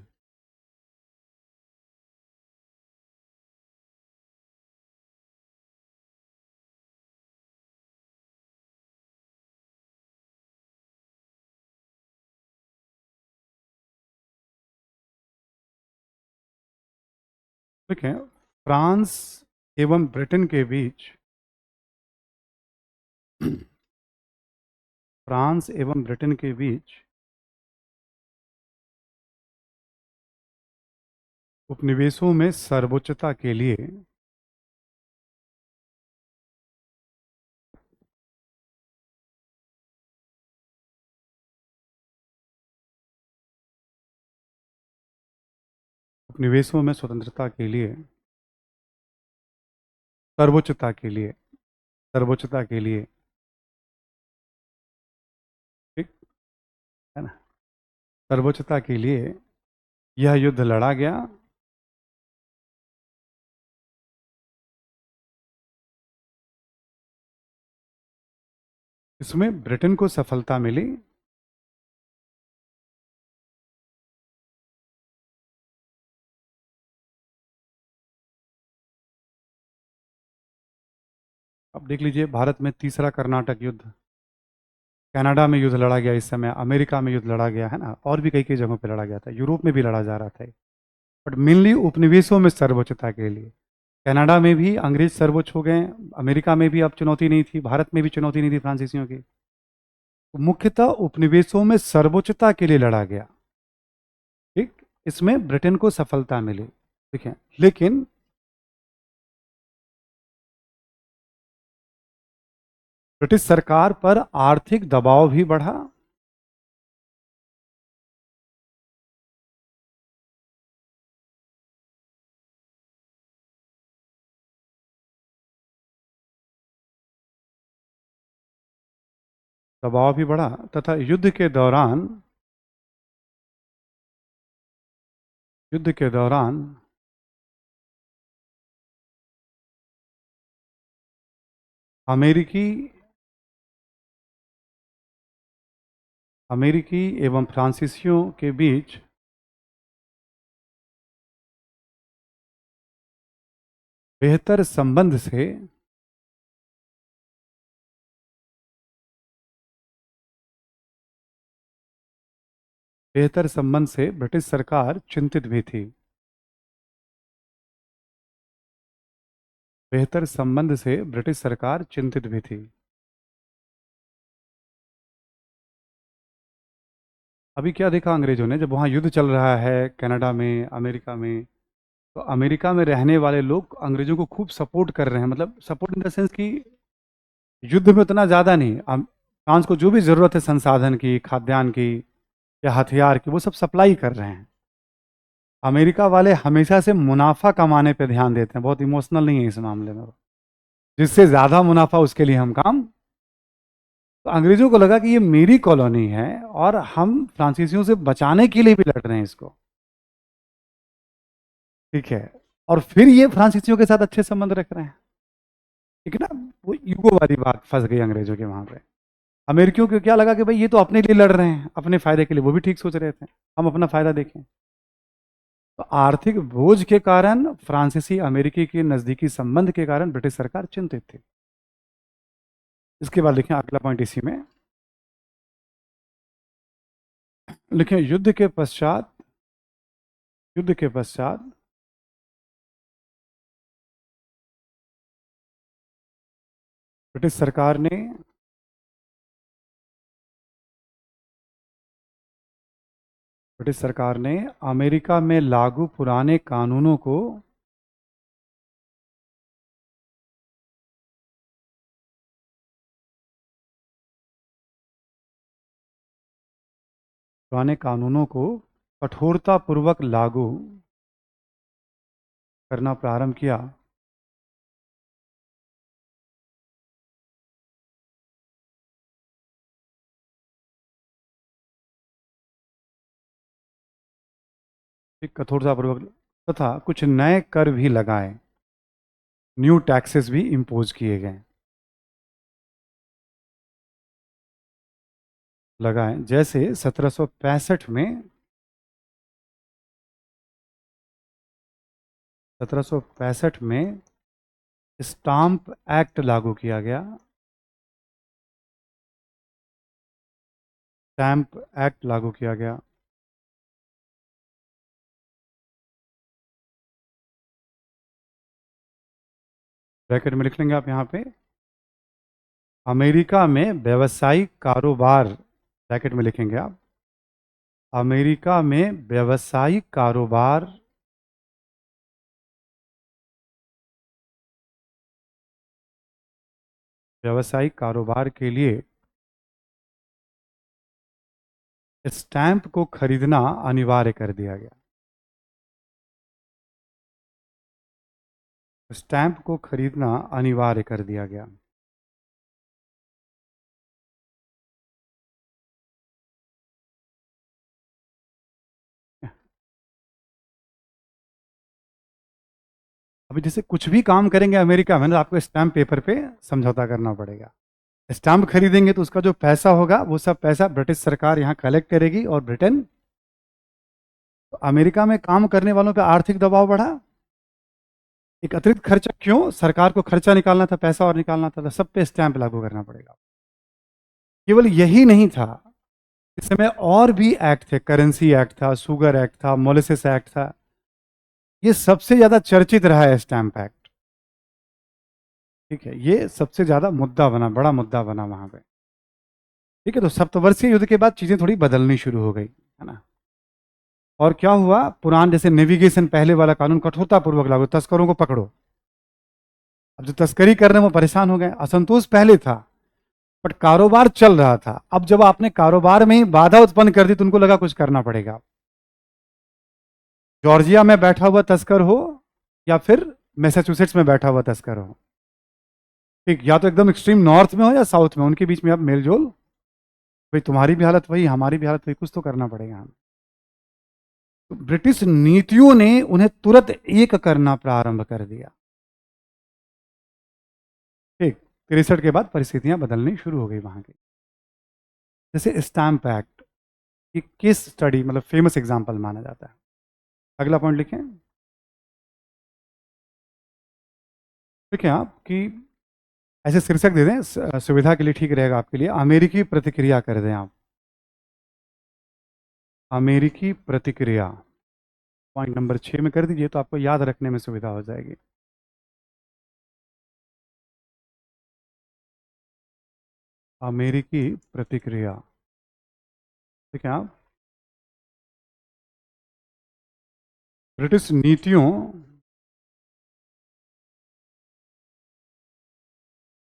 देखें, फ्रांस एवं ब्रिटेन के बीच, फ्रांस एवं ब्रिटेन के बीच उपनिवेशों में सर्वोच्चता के लिए उपनिवेशों में स्वतंत्रता के लिए, सर्वोच्चता के लिए, सर्वोच्चता के लिए, ठीक है ना, सर्वोच्चता के लिए यह युद्ध लड़ा गया। इसमें ब्रिटेन को सफलता मिली। अब देख लीजिए, भारत में तीसरा कर्नाटक युद्ध, कनाडा में युद्ध लड़ा गया, इस समय अमेरिका में युद्ध लड़ा गया है ना, और भी कई कई जगहों पे लड़ा गया था, यूरोप में भी लड़ा जा रहा था। बट मेनली उपनिवेशों में सर्वोच्चता के लिए। कनाडा में भी अंग्रेज सर्वोच्च हो गए, अमेरिका में भी अब चुनौती नहीं थी, भारत में भी चुनौती नहीं थी फ्रांसीसियों की। तो मुख्यतः उपनिवेशों में सर्वोच्चता के लिए लड़ा गया। ठीक, इसमें ब्रिटेन को सफलता मिली। ठीक है, लेकिन ब्रिटिश सरकार पर आर्थिक दबाव भी बढ़ा। दबाव भी बढ़ा तथा युद्ध के दौरान अमेरिकी अमेरिकी एवं फ्रांसीसियों के बीच बेहतर संबंध से ब्रिटिश सरकार चिंतित भी थी। बेहतर संबंध से ब्रिटिश सरकार चिंतित भी थी। अभी क्या देखा अंग्रेजों ने, जब वहाँ युद्ध चल रहा है कनाडा में, अमेरिका में, तो अमेरिका में रहने वाले लोग अंग्रेजों को खूब सपोर्ट कर रहे हैं। मतलब सपोर्ट इन द सेंस कि युद्ध में उतना ज़्यादा नहीं, फ्रांस को जो भी ज़रूरत है संसाधन की, खाद्यान्न की या हथियार की, वो सब सप्लाई कर रहे हैं। अमेरिका वाले हमेशा से मुनाफा कमाने पे ध्यान देते हैं, बहुत इमोशनल नहीं है इस मामले में। जिससे ज़्यादा मुनाफा उसके लिए हम काम। तो अंग्रेजों को लगा कि ये मेरी कॉलोनी है और हम फ्रांसीसियों से बचाने के लिए भी लड़ रहे हैं इसको, ठीक है। और फिर ये फ्रांसीसियों के साथ अच्छे संबंध रख रहे हैं, ठीक है ना। वो ईगो वाली बात फंस गई अंग्रेजों के वहां पे। अमेरिकियों को क्या लगा कि भाई ये तो अपने लिए लड़ रहे हैं, अपने फायदे के लिए, वो भी ठीक सोच रहे थे, हम अपना फायदा देखें। तो आर्थिक बोझ के कारण, फ्रांसीसी अमेरिकी के नजदीकी संबंध के कारण ब्रिटिश सरकार चिंतित थी। इसके बाद लिखें अगला पॉइंट इसी में, लिखें युद्ध के पश्चात ब्रिटिश सरकार ने अमेरिका में लागू पुराने कानूनों को कठोरतापूर्वक लागू करना प्रारंभ किया। कठोरतापूर्वक तथा कुछ नए कर भी लगाए, न्यू टैक्सेस भी इम्पोज किए गए, लगाए, जैसे 1765 में स्टाम्प एक्ट लागू किया गया। स्टैम्प एक्ट लागू किया गया। ब्रैकेट में लिख लेंगे आप यहाँ पे, अमेरिका में व्यावसायिक कारोबार, ब्रैकेट में लिखेंगे आप, अमेरिका में व्यावसायिक कारोबार के लिए स्टैंप को खरीदना अनिवार्य कर दिया गया। स्टैंप को खरीदना अनिवार्य कर दिया गया। अभी जैसे कुछ भी काम करेंगे अमेरिका में ना, आपको स्टैंप पेपर पे समझौता करना पड़ेगा। स्टैंप खरीदेंगे तो उसका जो पैसा होगा वो सब पैसा ब्रिटिश सरकार यहाँ कलेक्ट करेगी और ब्रिटेन। तो अमेरिका में काम करने वालों पे आर्थिक दबाव बढ़ा। एक अतिरिक्त खर्चा, क्यों? सरकार को खर्चा निकालना था, पैसा और निकालना था, तो सब पे स्टैंप लागू करना पड़ेगा। केवल यही नहीं था, इस समय और भी एक्ट थे, करेंसी एक्ट था, शुगर एक्ट था, मोलिसिस एक्ट था। ये सबसे ज्यादा चर्चित रहा है स्टैंप एक्ट, ठीक है। ये सबसे ज्यादा मुद्दा बना, बड़ा मुद्दा बना वहां पे, ठीक है। तो सप्तवर्षीय युद्ध के बाद चीजें थोड़ी बदलनी शुरू हो गई, है ना। और क्या हुआ, पुरान जैसे नेविगेशन पहले वाला कानून कठोरतापूर्वक लागू, तस्करों को पकड़ो। अब जो तस्करी कर रहे हैं वो परेशान हो गए, असंतोष पहले था बट कारोबार चल रहा था। अब जब आपने कारोबार में ही बाधा उत्पन्न कर दी तो उनको लगा कुछ करना पड़ेगा। जॉर्जिया में बैठा हुआ तस्कर हो या फिर मैसाचुसेट्स में बैठा हुआ तस्कर हो, ठीक, या तो एकदम एक्सट्रीम नॉर्थ में हो या साउथ में, उनके बीच में अब मेलजोल, भाई तुम्हारी भी हालत वही, हमारी भी हालत वही, कुछ तो करना पड़ेगा हमें। तो ब्रिटिश नीतियों ने उन्हें तुरंत एक करना प्रारंभ कर दिया, ठीक। 63 के बाद परिस्थितियां बदलनी शुरू हो गई वहां की। जैसे स्टैंप एक्ट, ये केस स्टडी, मतलब फेमस एग्जाम्पल माना जाता है। अगला पॉइंट लिखें, देखें आप कि ऐसे शीर्षक दे दें, सुविधा के लिए ठीक रहेगा आपके लिए, अमेरिकी प्रतिक्रिया कर दें आप, अमेरिकी प्रतिक्रिया। पॉइंट नंबर 6 में कर दीजिए तो आपको याद रखने में सुविधा हो जाएगी। अमेरिकी प्रतिक्रिया, ठीक है आप, ब्रिटिश नीतियों,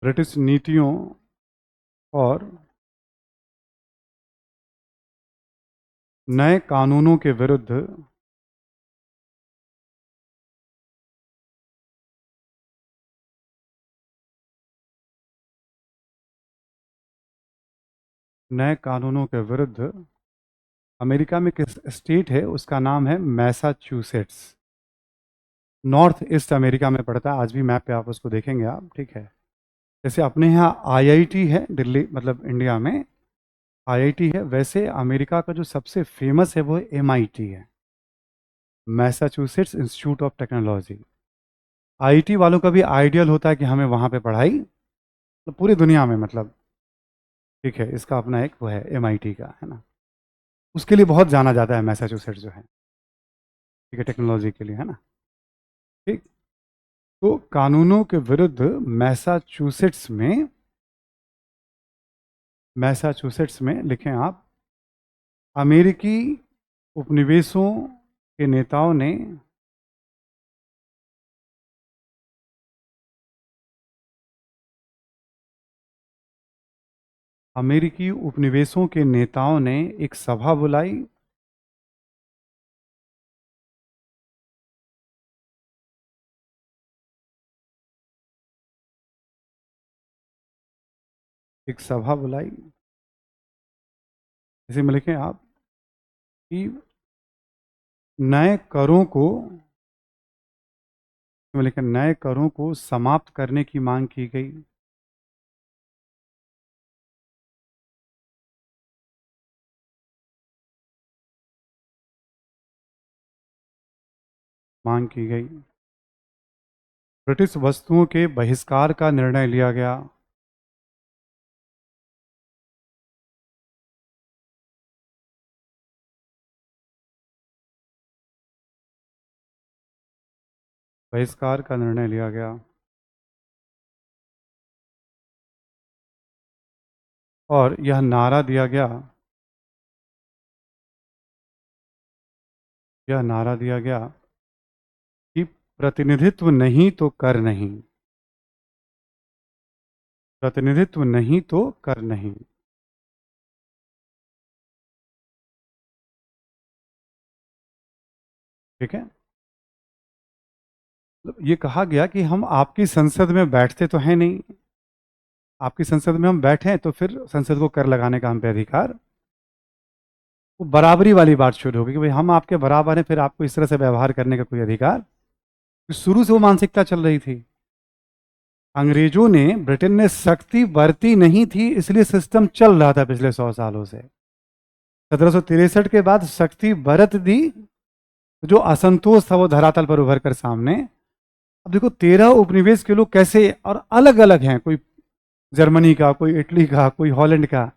ब्रिटिश नीतियों और नए कानूनों के विरुद्ध नए कानूनों के विरुद्ध अमेरिका में किस स्टेट है, उसका नाम है मैसाचुसेट्स। नॉर्थ ईस्ट अमेरिका में पड़ता है, आज भी मैप पे आप उसको देखेंगे आप, ठीक है। जैसे अपने यहाँ आईआईटी है दिल्ली, मतलब इंडिया में आईआईटी है, वैसे अमेरिका का जो सबसे फेमस है वो एमआईटी है, Massachusetts institute of technology. IIT वालों का भी आइडियल होता है कि हमें वहाँ पे पढ़ाई, तो पूरी दुनिया में मतलब, ठीक है, इसका अपना एक वो है एमआईटी का, है ना। उसके लिए बहुत जाना जाता है मैसाचुसेट्स जो है, ठीक है, टेक्नोलॉजी के लिए, है ना। ठीक। तो कानूनों के विरुद्ध मैसाचुसेट्स में लिखें आप, अमेरिकी उपनिवेशों के नेताओं ने अमेरिकी उपनिवेशों के नेताओं ने एक सभा बुलाई, एक सभा बुलाई, इसी में लिखें आप कि नए करों को, इसमें लिखें नए करों को समाप्त करने की मांग की गई। मांग की गई। ब्रिटिश वस्तुओं के बहिष्कार का निर्णय लिया गया। बहिष्कार का निर्णय लिया गया। और यह नारा दिया गया, यह नारा दिया गया कि प्रतिनिधित्व नहीं तो कर नहीं, प्रतिनिधित्व नहीं तो कर नहीं। ठीक है, मतलब ये कहा गया कि हम आपकी संसद में बैठते तो हैं नहीं, आपकी संसद में हम बैठे हैं तो फिर संसद को कर लगाने का हम पे अधिकार, वो बराबरी वाली बात शुरू होगी कि भाई हम आपके बराबर हैं, फिर आपको इस तरह से व्यवहार करने का कोई अधिकार। तो शुरू से वो मानसिकता चल रही थी। अंग्रेजों ने, ब्रिटेन ने सख्ती बरती नहीं थी, इसलिए सिस्टम चल रहा था पिछले 100 सालों से। 1763 के बाद सख्ती बरत दी, जो असंतोष था वो धरातल पर उभर कर सामने। अब देखो 13 उपनिवेश के लोग कैसे और अलग अलग हैं, कोई जर्मनी का, कोई इटली का, कोई हॉलैंड का,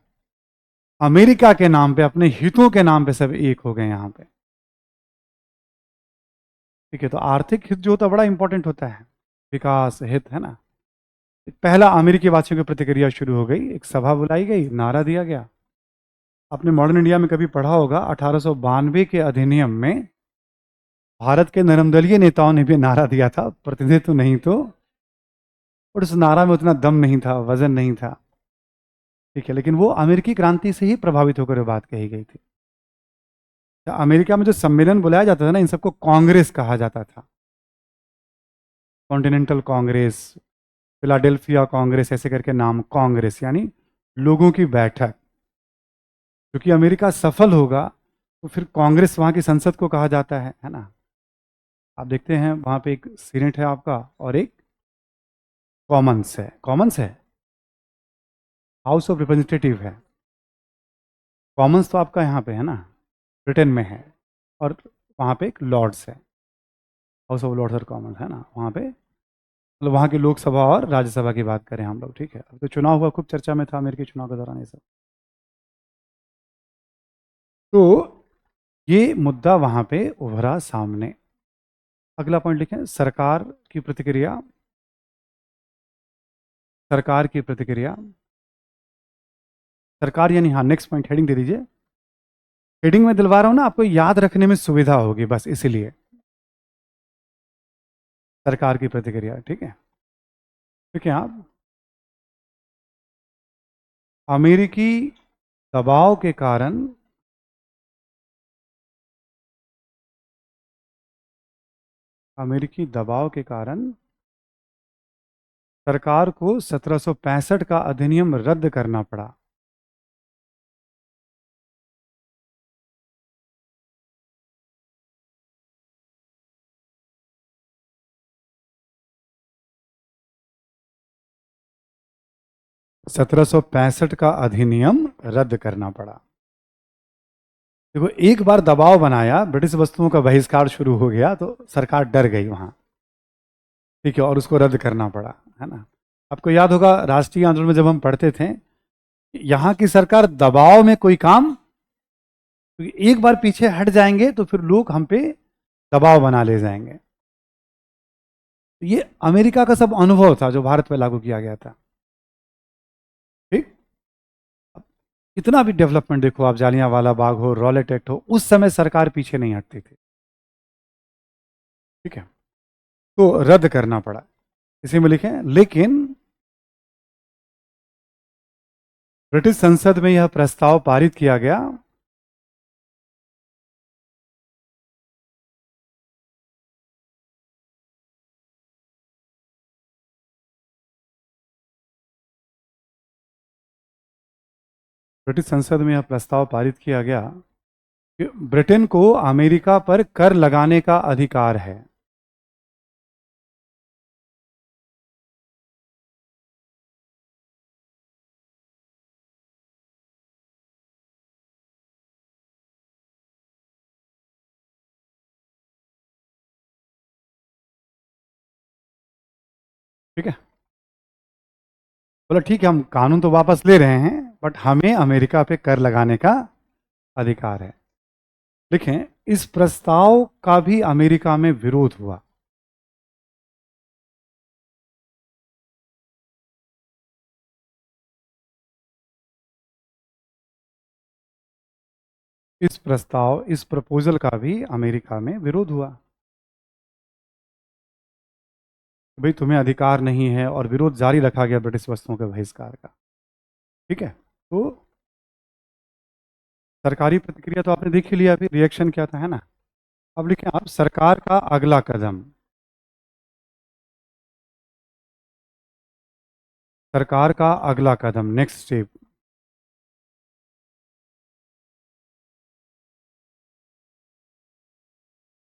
अमेरिका के नाम पे, अपने हितों के नाम पे सब एक हो गए यहाँ पे। ठीक है, तो आर्थिक हित जो होता है बड़ा इंपॉर्टेंट होता है, विकास हित, है ना। पहला अमेरिकी वासियों की प्रतिक्रिया शुरू हो गई, एक सभा बुलाई गई, नारा दिया गया। आपने मॉडर्न इंडिया में कभी पढ़ा होगा 1892 के अधिनियम में भारत के नरमदलीय नेताओं ने भी नारा दिया था, प्रतिनिधित्व नहीं तो, और उस नारा में उतना दम नहीं था, वजन नहीं था। ठीक है, लेकिन वो अमेरिकी क्रांति से ही प्रभावित होकर वो बात कही गई थी। अमेरिका में जो सम्मेलन बुलाया जाता था ना, इन सबको कांग्रेस कहा जाता था, कॉन्टिनेंटल कांग्रेस, फिलाडेल्फिया कांग्रेस, ऐसे करके नाम, कांग्रेस यानी लोगों की बैठक। क्योंकि अमेरिका सफल होगा तो फिर कांग्रेस वहाँ की संसद को कहा जाता है ना। आप देखते हैं वहाँ पे एक सीनेट है आपका और एक कॉमन्स है, कॉमन्स है, हाउस ऑफ रिप्रेजेंटेटिव है। कॉमन्स तो आपका यहाँ पे है ना, ब्रिटेन में है, और वहाँ पे एक लॉर्ड्स है, हाउस ऑफ लॉर्ड्स और कॉमन्स, है ना वहाँ पे। मतलब वहाँ की लोकसभा और राज्यसभा की बात करें हम लोग, ठीक है। अब तो चुनाव हुआ, खूब चर्चा में था अमेरिकी चुनाव के दौरान ये सब। तो ये मुद्दा वहाँ पे उभरा सामने। अगला पॉइंट लिखें, सरकार की प्रतिक्रिया, सरकार की प्रतिक्रिया। सरकार यानी, हाँ नेक्स्ट पॉइंट हेडिंग दे दीजिए। हेडिंग में दिलवा रहा हूँ ना, आपको याद रखने में सुविधा होगी बस इसीलिए। सरकार की प्रतिक्रिया, ठीक है। ठीक है, आप अमेरिकी दबाव के कारण, अमेरिकी दबाव के कारण सरकार को 1765 का अधिनियम रद्द करना पड़ा। 1765 का अधिनियम रद्द करना पड़ा। देखो, एक बार दबाव बनाया, ब्रिटिश वस्तुओं का बहिष्कार शुरू हो गया, तो सरकार डर गई वहां, ठीक है, और उसको रद्द करना पड़ा, है ना। आपको याद होगा राष्ट्रीय आंदोलन में जब हम पढ़ते थे, यहाँ की सरकार दबाव में कोई काम, क्योंकि एक बार पीछे हट जाएंगे तो फिर लोग हम पे दबाव बना ले जाएंगे। ये अमेरिका का सब अनुभव था जो भारत में लागू किया गया था, ठीक। कितना भी डेवलपमेंट देखो आप, जालियांवाला बाग हो, रॉलेट एक्ट हो, उस समय सरकार पीछे नहीं हटती थी, ठीक है। तो रद्द करना पड़ा, इसी में लिखे। लेकिन ब्रिटिश संसद में यह प्रस्ताव पारित किया गया, ब्रिटिश संसद में यह प्रस्ताव पारित किया गया कि ब्रिटेन को अमेरिका पर कर लगाने का अधिकार है। ठीक है, बोला ठीक है, हम कानून तो वापस ले रहे हैं, बट हमें अमेरिका पे कर लगाने का अधिकार है। देखें, इस प्रस्ताव का भी अमेरिका में विरोध हुआ। इस प्रपोजल का भी अमेरिका में विरोध हुआ। भाई तुम्हें अधिकार नहीं है, और विरोध जारी रखा गया ब्रिटिश वस्तुओं के बहिष्कार का, ठीक है। तो सरकारी प्रतिक्रिया तो आपने देख ही लिया, अभी रिएक्शन क्या था, है ना। अब लिखें आप, सरकार का अगला कदम। सरकार का अगला कदम, नेक्स्ट स्टेप।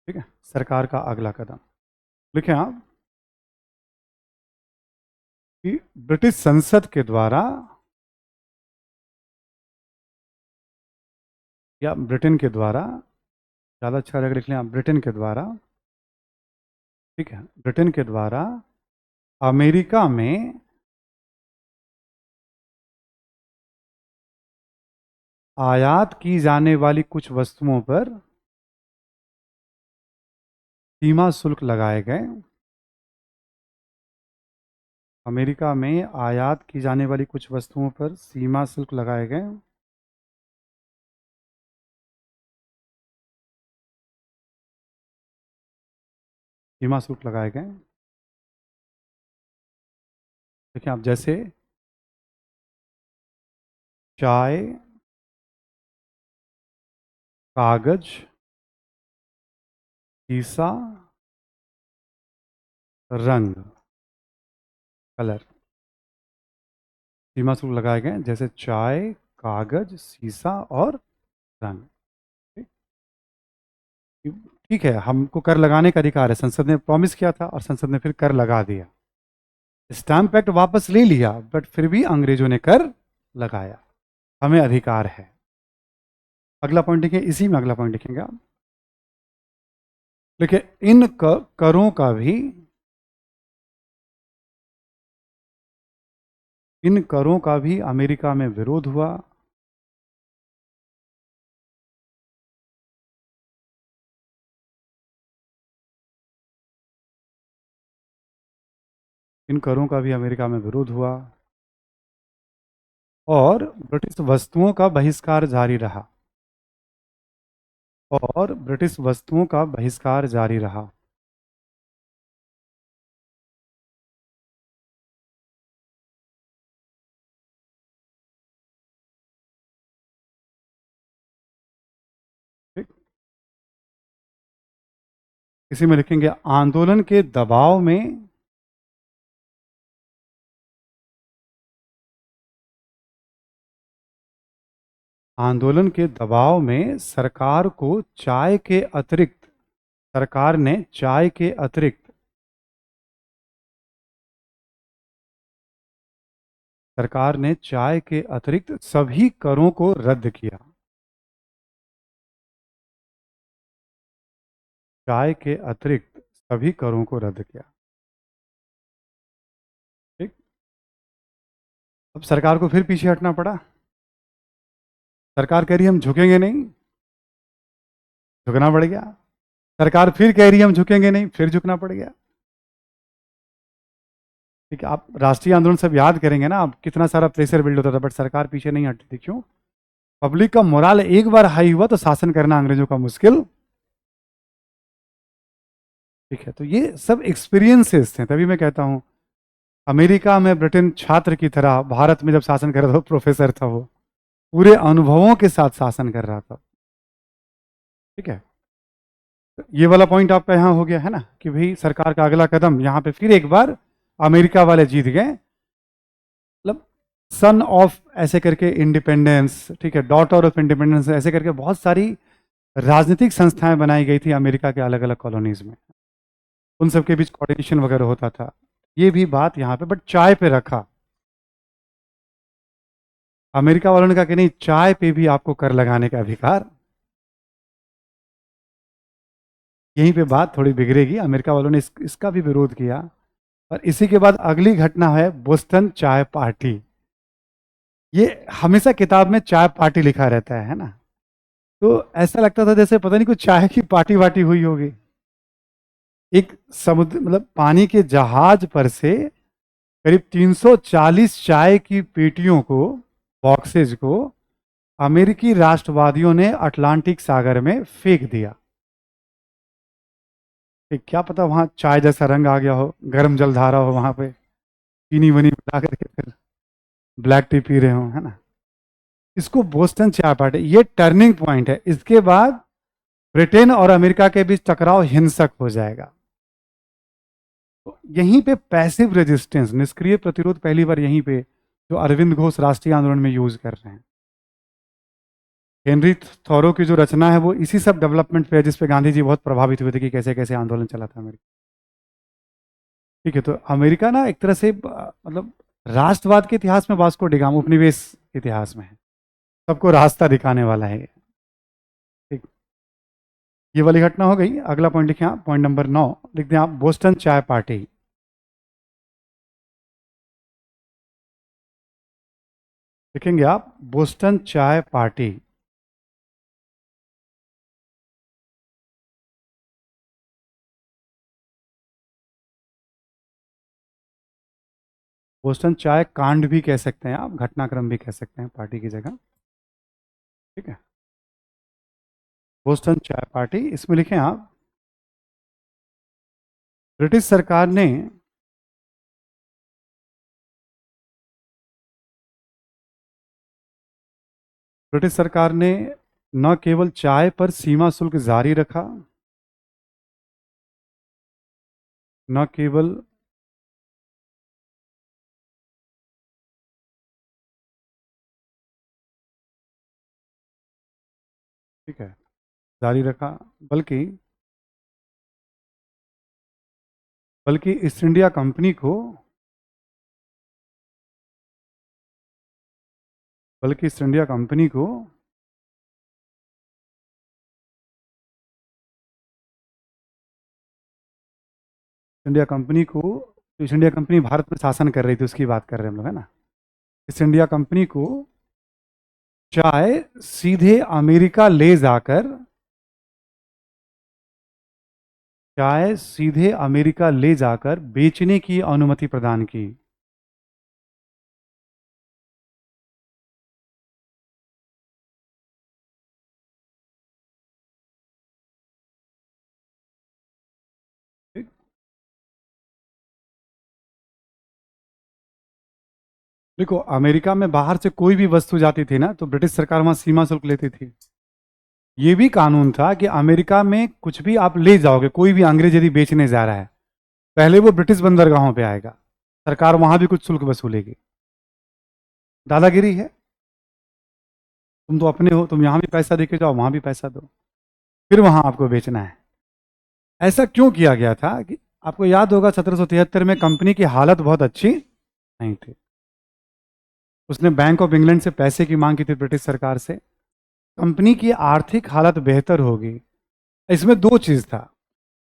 ठीक है, सरकार का अगला कदम लिखें आप कि ब्रिटिश संसद के द्वारा या ब्रिटेन के द्वारा, ज़्यादा अच्छा रहेगा लिख लें आप, ब्रिटेन के द्वारा, ठीक है, ब्रिटेन के द्वारा अमेरिका में आयात की जाने वाली कुछ वस्तुओं पर सीमा शुल्क लगाए गए। अमेरिका में आयात की जाने वाली कुछ वस्तुओं पर सीमा शुल्क लगाए गए। सीमा शुल्क लगाए गए, देखिए आप, जैसे चाय, कागज, शीशा, रंग, कलर, सीमा शुल्क लगाए गए, जैसे चाय, कागज, शीशा और रंग। ठीक ठीक है, हमको कर लगाने का अधिकार है, संसद ने प्रॉमिस किया था और संसद ने फिर कर लगा दिया। स्टैम्प एक्ट वापस ले लिया, बट फिर भी अंग्रेजों ने कर लगाया, हमें अधिकार है। अगला पॉइंट लिखें, इसी में अगला पॉइंट लिखेंगे आप। देखिए, करों का भी, इन करों का भी अमेरिका में विरोध हुआ। इन करों का भी अमेरिका में विरोध हुआ और ब्रिटिश वस्तुओं का बहिष्कार जारी रहा। और ब्रिटिश वस्तुओं का बहिष्कार जारी रहा। ठीक, इसी में लिखेंगे, आंदोलन के दबाव में सरकार को चाय के अतिरिक्त, सरकार ने चाय के अतिरिक्त सरकार ने चाय के अतिरिक्त सभी करों को रद्द किया। चाय के अतिरिक्त सभी करों को रद्द किया। ठीक। अब सरकार को फिर पीछे हटना पड़ा। सरकार कह रही हम झुकेंगे नहीं, झुकना पड़ गया। सरकार फिर कह रही हम झुकेंगे नहीं, फिर झुकना पड़ गया। ठीक है, आप राष्ट्रीय आंदोलन सब याद करेंगे ना, आप कितना सारा प्रेशर बिल्ड होता था, बट सरकार पीछे नहीं हटती थी। क्यों? पब्लिक का मोराल एक बार हाई हुआ तो शासन करना अंग्रेजों का मुश्किल। ठीक है, तो ये सब एक्सपीरियंसेस थे। तभी मैं कहता हूं अमेरिका में ब्रिटेन छात्र की तरह, भारत में जब शासन कर रहा था प्रोफेसर था, वो पूरे अनुभवों के साथ शासन कर रहा था। ठीक है, तो ये वाला पॉइंट आपका यहां हो गया है ना, कि भाई सरकार का अगला कदम यहां पे फिर एक बार अमेरिका वाले जीत गए। मतलब सन ऑफ ऐसे करके इंडिपेंडेंस, ठीक है, डॉटर ऑफ इंडिपेंडेंस, ऐसे करके बहुत सारी राजनीतिक संस्थाएं बनाई गई थी अमेरिका के अलग अलग कॉलोनीज में। उन सबके बीच कोऑर्डिनेशन वगैरह होता था। ये भी बात यहाँ पे, बट चाय पे रखा। अमेरिका वालों ने कहा कि नहीं, चाय पे भी आपको कर लगाने का अधिकार। यहीं पे बात थोड़ी बिगड़ेगी। अमेरिका वालों ने इसका भी विरोध किया। और इसी के बाद अगली घटना है बोस्टन चाय पार्टी। ये हमेशा किताब में चाय पार्टी लिखा रहता है ना, तो ऐसा लगता था जैसे पता नहीं कुछ चाय की पार्टी वार्टी हुई होगी। एक समुद्र, मतलब पानी के जहाज पर से करीब 340 चाय की पेटियों को, बॉक्सेज को, अमेरिकी राष्ट्रवादियों ने अटलांटिक सागर में फेंक दिया। क्या पता वहां चाय जैसा रंग आ गया हो, गर्म जल धारा हो, वहां पे चीनी वनी मिला करके फिर ब्लैक टी पी रहे हो, है ना। इसको बोस्टन चाय पार्टी, ये टर्निंग पॉइंट है। इसके बाद ब्रिटेन और अमेरिका के बीच टकराव हिंसक हो जाएगा। तो यहीं पे पैसिव रेजिस्टेंस, निष्क्रिय प्रतिरोध, पहली बार यहीं पे जो अरविंद घोष राष्ट्रीय आंदोलन में यूज कर रहे हैं। हेनरी थॉरो की जो रचना है वो इसी सब डेवलपमेंट पे है, जिसपे गांधी जी बहुत प्रभावित हुए थे कि कैसे कैसे आंदोलन चला था अमेरिका। ठीक है, तो अमेरिका ना एक तरह से मतलब राष्ट्रवाद के इतिहास में वास्को डिगामा, उपनिवेश इतिहास में है, सबको रास्ता दिखाने वाला है। ठीक, ये वाली घटना हो गई। अगला पॉइंट लिखे आप, पॉइंट नंबर 9 लिख दें आप, बोस्टन चाय पार्टी। लिखेंगे आप बोस्टन चाय पार्टी। बोस्टन चाय कांड भी कह सकते हैं आप, घटनाक्रम भी कह सकते हैं पार्टी की जगह। ठीक है, बोस्टन चाय पार्टी, इसमें लिखें आप ब्रिटिश सरकार ने न केवल चाय पर सीमा शुल्क जारी रखा, न केवल ठीक है जारी रखा, बल्कि बल्कि ईस्ट इंडिया कंपनी को बल्कि ईस्ट इंडिया कंपनी को इंडिया कंपनी को ईस्ट इंडिया कंपनी भारत में शासन कर रही थी, उसकी बात कर रहे हैं हम लोग, है ना। ईस्ट इंडिया कंपनी को चाय सीधे अमेरिका ले जाकर चाय सीधे अमेरिका ले जाकर बेचने की अनुमति प्रदान की। ठीक? देखो, अमेरिका में बाहर से कोई भी वस्तु जाती थी ना, तो ब्रिटिश सरकार वहां सीमा शुल्क लेती थी। ये भी कानून था कि अमेरिका में कुछ भी आप ले जाओगे, कोई भी अंग्रेज यदि बेचने जा रहा है, पहले वो ब्रिटिश बंदरगाहों पे आएगा, सरकार वहां भी कुछ शुल्क वसूलेगी। दादागिरी है। तुम तो अपने हो, तुम यहां भी पैसा देके जाओ, वहां भी पैसा दो, फिर वहां आपको बेचना है। ऐसा क्यों किया गया था कि आपको याद होगा 1773 में कंपनी की हालत बहुत अच्छी नहीं थी। उसने बैंक ऑफ इंग्लैंड से पैसे की मांग की थी ब्रिटिश सरकार से। कंपनी की आर्थिक हालत बेहतर होगी। इसमें दो चीज था।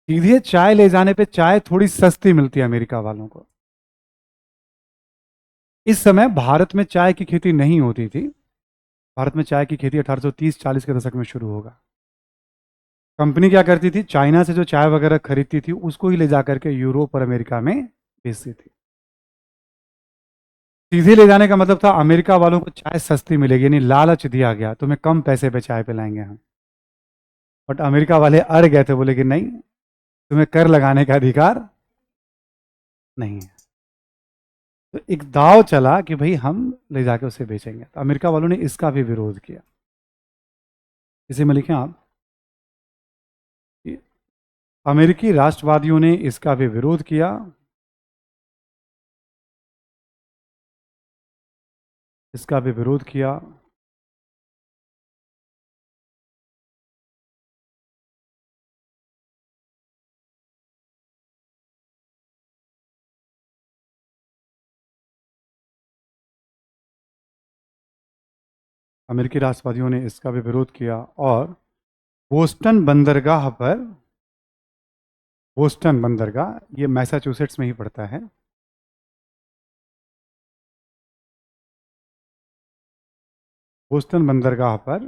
सीधे चाय ले जाने पे चाय थोड़ी सस्ती मिलती है अमेरिका वालों को। इस समय भारत में चाय की खेती नहीं होती थी। भारत में चाय की खेती 1830-40 के दशक में शुरू होगा। कंपनी क्या करती थी, चाइना से जो चाय वगैरह खरीदती थी उसको ही ले जाकर के यूरोप और अमेरिका में बेचती थी। सीधे ले जाने का मतलब था अमेरिका वालों को चाय सस्ती मिलेगी, यानी लालच दिया गया तुम्हें कम पैसे पे चाय पिलाएंगे हम। बट अमेरिका वाले अड़ गए थे, बोले कि नहीं, तुम्हें कर लगाने का अधिकार नहीं है। तो एक दाव चला कि भाई हम ले जाके उसे बेचेंगे, तो अमेरिका वालों ने इसका भी विरोध किया। इसी में लिखें आप कि अमेरिकी राष्ट्रवादियों ने इसका भी विरोध किया। इसका भी विरोध किया। अमेरिकी राष्ट्रवादियों ने इसका भी विरोध किया और बोस्टन बंदरगाह पर, बोस्टन बंदरगाह ये मैसाचुसेट्स में ही पड़ता है, बोस्टन बंदरगाह पर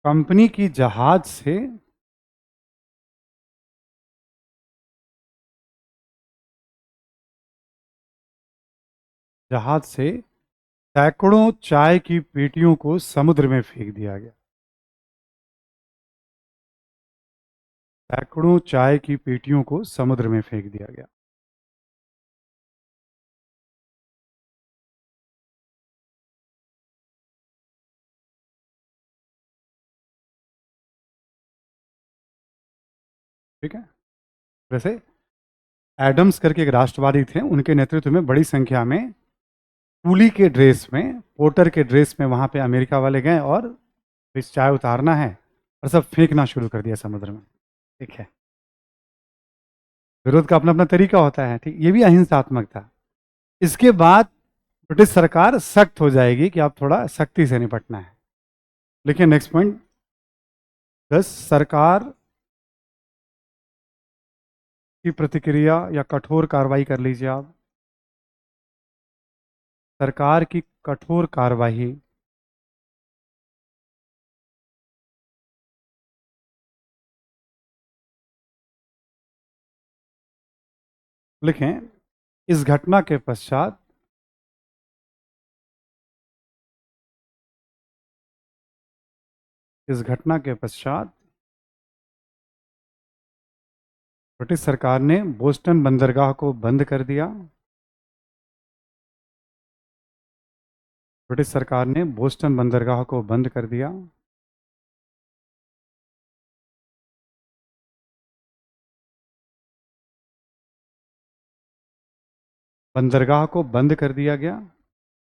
कंपनी की जहाज से सैकड़ों चाय की पेटियों को समुद्र में फेंक दिया गया। सैकड़ों चाय की पेटियों को समुद्र में फेंक दिया गया। ठीक है। वैसे एडम्स करके एक राष्ट्रवादी थे, उनके नेतृत्व में बड़ी संख्या में कूली के ड्रेस में, पोर्टर के ड्रेस में वहां पे अमेरिका वाले गए और इस चाय उतारना है और सब फेंकना शुरू कर दिया समुद्र में। ठीक है। विरोध का अपना अपना तरीका होता है, ठीक, ये भी अहिंसात्मक था। इसके बाद ब्रिटिश सरकार सख्त हो जाएगी कि आप थोड़ा सख्ती से निपटना है। लेकिन नेक्स्ट पॉइंट 10, सरकार की प्रतिक्रिया या कठोर कार्रवाई कर लीजिए आप। सरकार की कठोर कार्रवाई। लिखें, इस घटना के पश्चात इस घटना के पश्चात ब्रिटिश सरकार ने बोस्टन बंदरगाह को बंद कर दिया। ब्रिटिश सरकार ने बोस्टन बंदरगाह को बंद कर दिया। बंदरगाह को बंद कर दिया गया,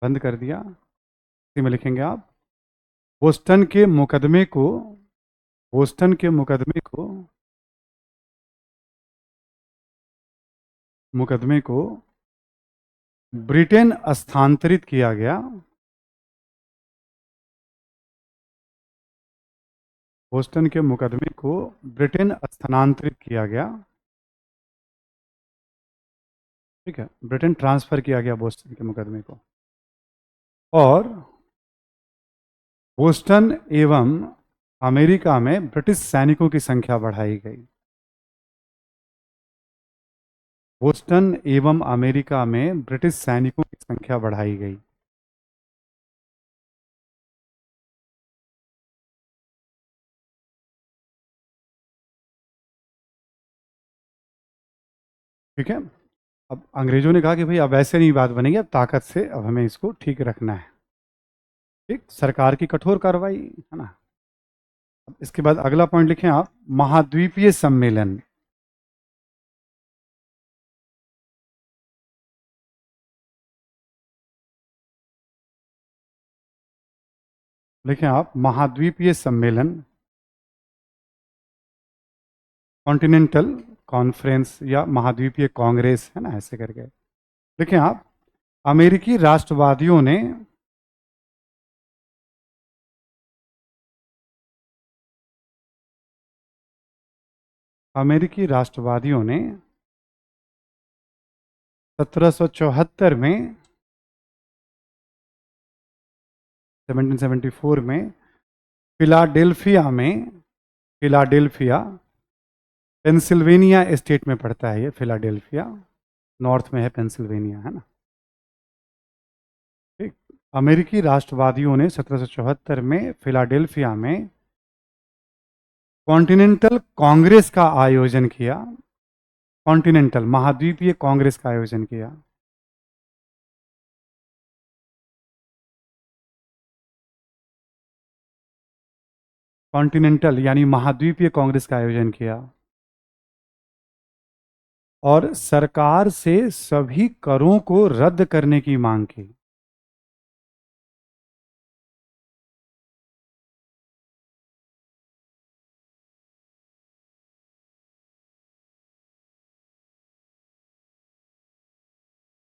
बंद कर दिया। इसी में लिखेंगे आप बोस्टन के मुकदमे को, बोस्टन के मुकदमे को ब्रिटेन स्थानांतरित किया गया। बोस्टन के मुकदमे को ब्रिटेन स्थानांतरित किया गया। ठीक है, ब्रिटेन ट्रांसफर किया गया बोस्टन के मुकदमे को। और बोस्टन एवं अमेरिका में ब्रिटिश सैनिकों की संख्या बढ़ाई गई। बोस्टन एवं अमेरिका में ब्रिटिश सैनिकों की संख्या बढ़ाई गई। ठीक है। अब अंग्रेजों ने कहा कि भाई अब ऐसे नहीं बात बनेगी, अब ताकत से अब हमें इसको ठीक रखना है। ठीक, सरकार की कठोर कार्रवाई है ना। अब इसके बाद अगला पॉइंट लिखें आप, महाद्वीपीय सम्मेलन। लिखें आप महाद्वीपीय सम्मेलन, कॉन्टिनेंटल कॉन्फ्रेंस या महाद्वीपीय कांग्रेस, है ना, ऐसे करके लिखें आप। अमेरिकी राष्ट्रवादियों ने अमेरिकी राष्ट्रवादियों ने 1774 में 1774 में फिलाडेल्फिया पेंसिल्वेनिया स्टेट में पड़ता है, ये फिलाडेल्फिया नॉर्थ में है, पेंसिल्वेनिया है ना। ठीक। अमेरिकी राष्ट्रवादियों ने 1774 में फिलाडेल्फिया में कॉन्टिनेंटल कांग्रेस का आयोजन किया, कॉन्टिनेंटल महाद्वीपीय कांग्रेस का आयोजन किया। कॉन्टिनेंटल यानी महाद्वीपीय कांग्रेस का आयोजन किया और सरकार से सभी करों को रद्द करने की मांग की।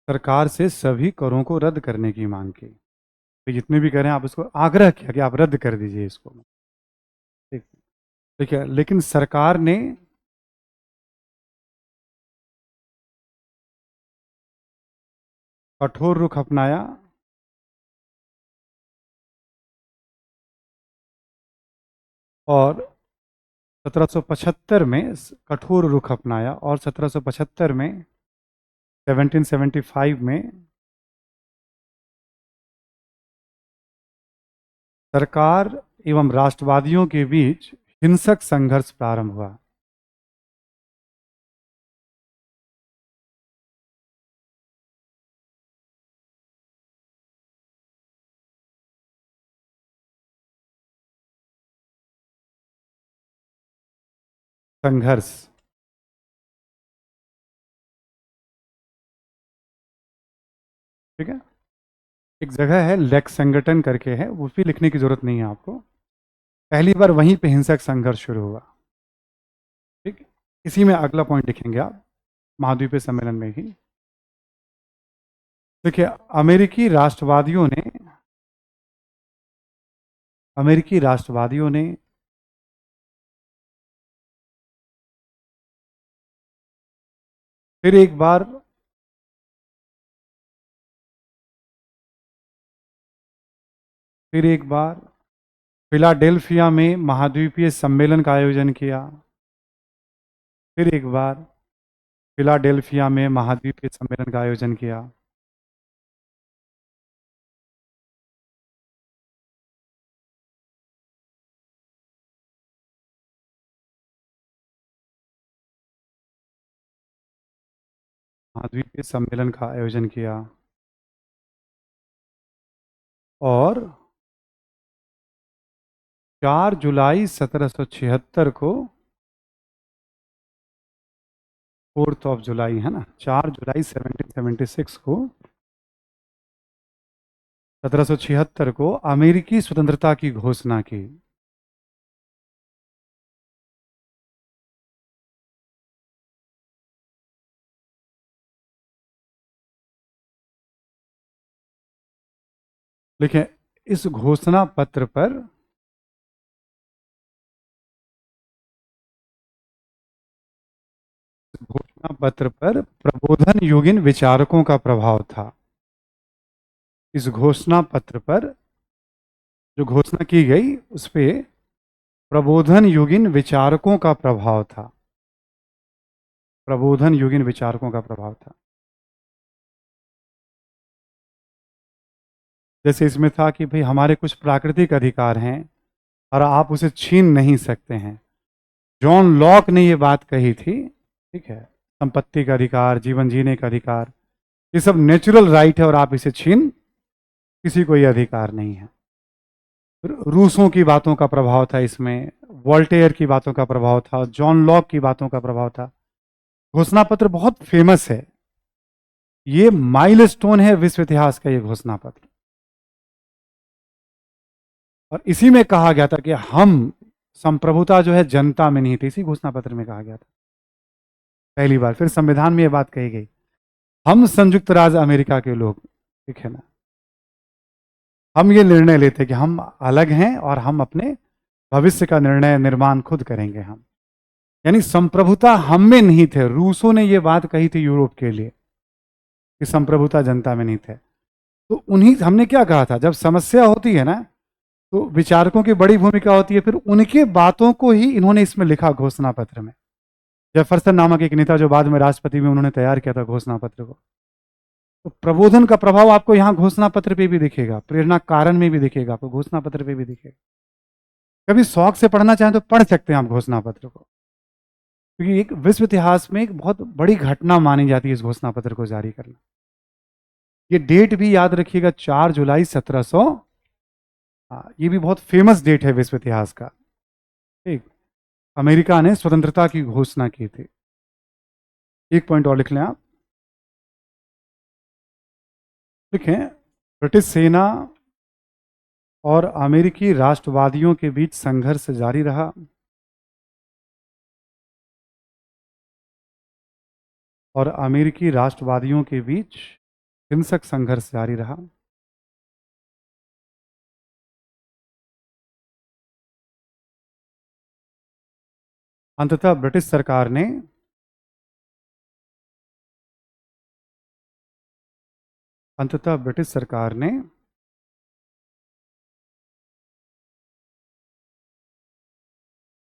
सरकार से सभी करों को रद्द करने की मांग की। तो जितने भी करें आप उसको आग्रह किया कि आप रद्द कर दीजिए इसको। ठीक। ठीक है, लेकिन सरकार ने कठोर रुख अपनाया और 1775 में कठोर रुख अपनाया और 1775 में 1775 में सरकार एवं राष्ट्रवादियों के बीच हिंसक संघर्ष प्रारंभ हुआ। संघर्ष, ठीक है। एक जगह है लेक्सेंगटन करके है, वो भी लिखने की जरूरत नहीं है आपको। पहली बार वहीं पे हिंसक संघर्ष शुरू हुआ। ठीक। इसी में अगला पॉइंट लिखेंगे आप, महाद्वीपीय सम्मेलन में ही। देखिए, अमेरिकी राष्ट्रवादियों ने फिर एक बार फिलाडेल्फिया में महाद्वीपीय सम्मेलन का आयोजन किया। फिर एक बार फिलाडेल्फिया में महाद्वीपीय सम्मेलन का आयोजन किया। महाद्वीपीय सम्मेलन का आयोजन किया और 4 जुलाई 1776 को, 4th ऑफ जुलाई है ना, 4 जुलाई 1776 को, 1776 को अमेरिकी स्वतंत्रता की घोषणा की। लेकिन इस घोषणा पत्र पर प्रबोधन युगीन विचारकों का प्रभाव था। इस घोषणा पत्र पर जो घोषणा की गई उस पे प्रबोधन युगीन विचारकों का प्रभाव था। प्रबोधन युगीन विचारकों का प्रभाव था। जैसे इसमें था कि भाई हमारे कुछ प्राकृतिक अधिकार हैं और आप उसे छीन नहीं सकते हैं। जॉन लॉक ने ये बात कही थी, ठीक है। संपत्ति का अधिकार, जीवन जीने का अधिकार, ये सब नेचुरल राइट है और आप इसे छीन, किसी को ये अधिकार नहीं है। रूसों की बातों का प्रभाव था इसमें, वोल्टेयर की बातों का प्रभाव था, जॉन लॉक की बातों का प्रभाव था। घोषणा पत्र बहुत फेमस है, ये माइलस्टोन है विश्व इतिहास का ये घोषणा पत्र। और इसी में कहा गया था कि हम संप्रभुता जो है जनता में नहीं थी, इसी घोषणा पत्र में कहा गया था पहली बार। फिर संविधान में यह बात कही गई, हम संयुक्त राज्य अमेरिका के लोग ठीक है ना। हम ये निर्णय लेते कि हम अलग हैं और हम अपने भविष्य का निर्णय निर्माण खुद करेंगे हम। यानी संप्रभुता हम में नहीं थे। रूसों ने ये बात कही थी यूरोप के लिए कि संप्रभुता जनता में नहीं थे। तो उन्हीं हमने क्या कहा था, जब समस्या होती है ना तो विचारकों की बड़ी भूमिका होती है, फिर उनके बातों को ही इन्होंने इसमें लिखा घोषणा पत्र में। जेफरसन नामक एक नेता जो बाद में राष्ट्रपति में, उन्होंने तैयार किया था घोषणा पत्र को। तो प्रबोधन का प्रभाव आपको यहाँ घोषणा पत्र पे भी दिखेगा, प्रेरणा कारण में भी दिखेगा, आपको घोषणा पत्र पे भी दिखेगा। कभी शौक से पढ़ना चाहें तो पढ़ सकते हैं आप घोषणा पत्र को, क्योंकि एक विश्व इतिहास में एक बहुत बड़ी घटना मानी जाती है इस घोषणा पत्र को जारी करना। ये डेट भी याद रखिएगा, 4 जुलाई 1700। ये भी बहुत फेमस डेट है विश्व इतिहास का। ठीक, अमेरिका ने स्वतंत्रता की घोषणा की थी। एक पॉइंट और लिख लें आप, लिखें, ब्रिटिश सेना और अमेरिकी राष्ट्रवादियों के बीच संघर्ष जारी रहा। और अमेरिकी राष्ट्रवादियों के बीच हिंसक संघर्ष जारी रहा। अंततः ब्रिटिश सरकार ने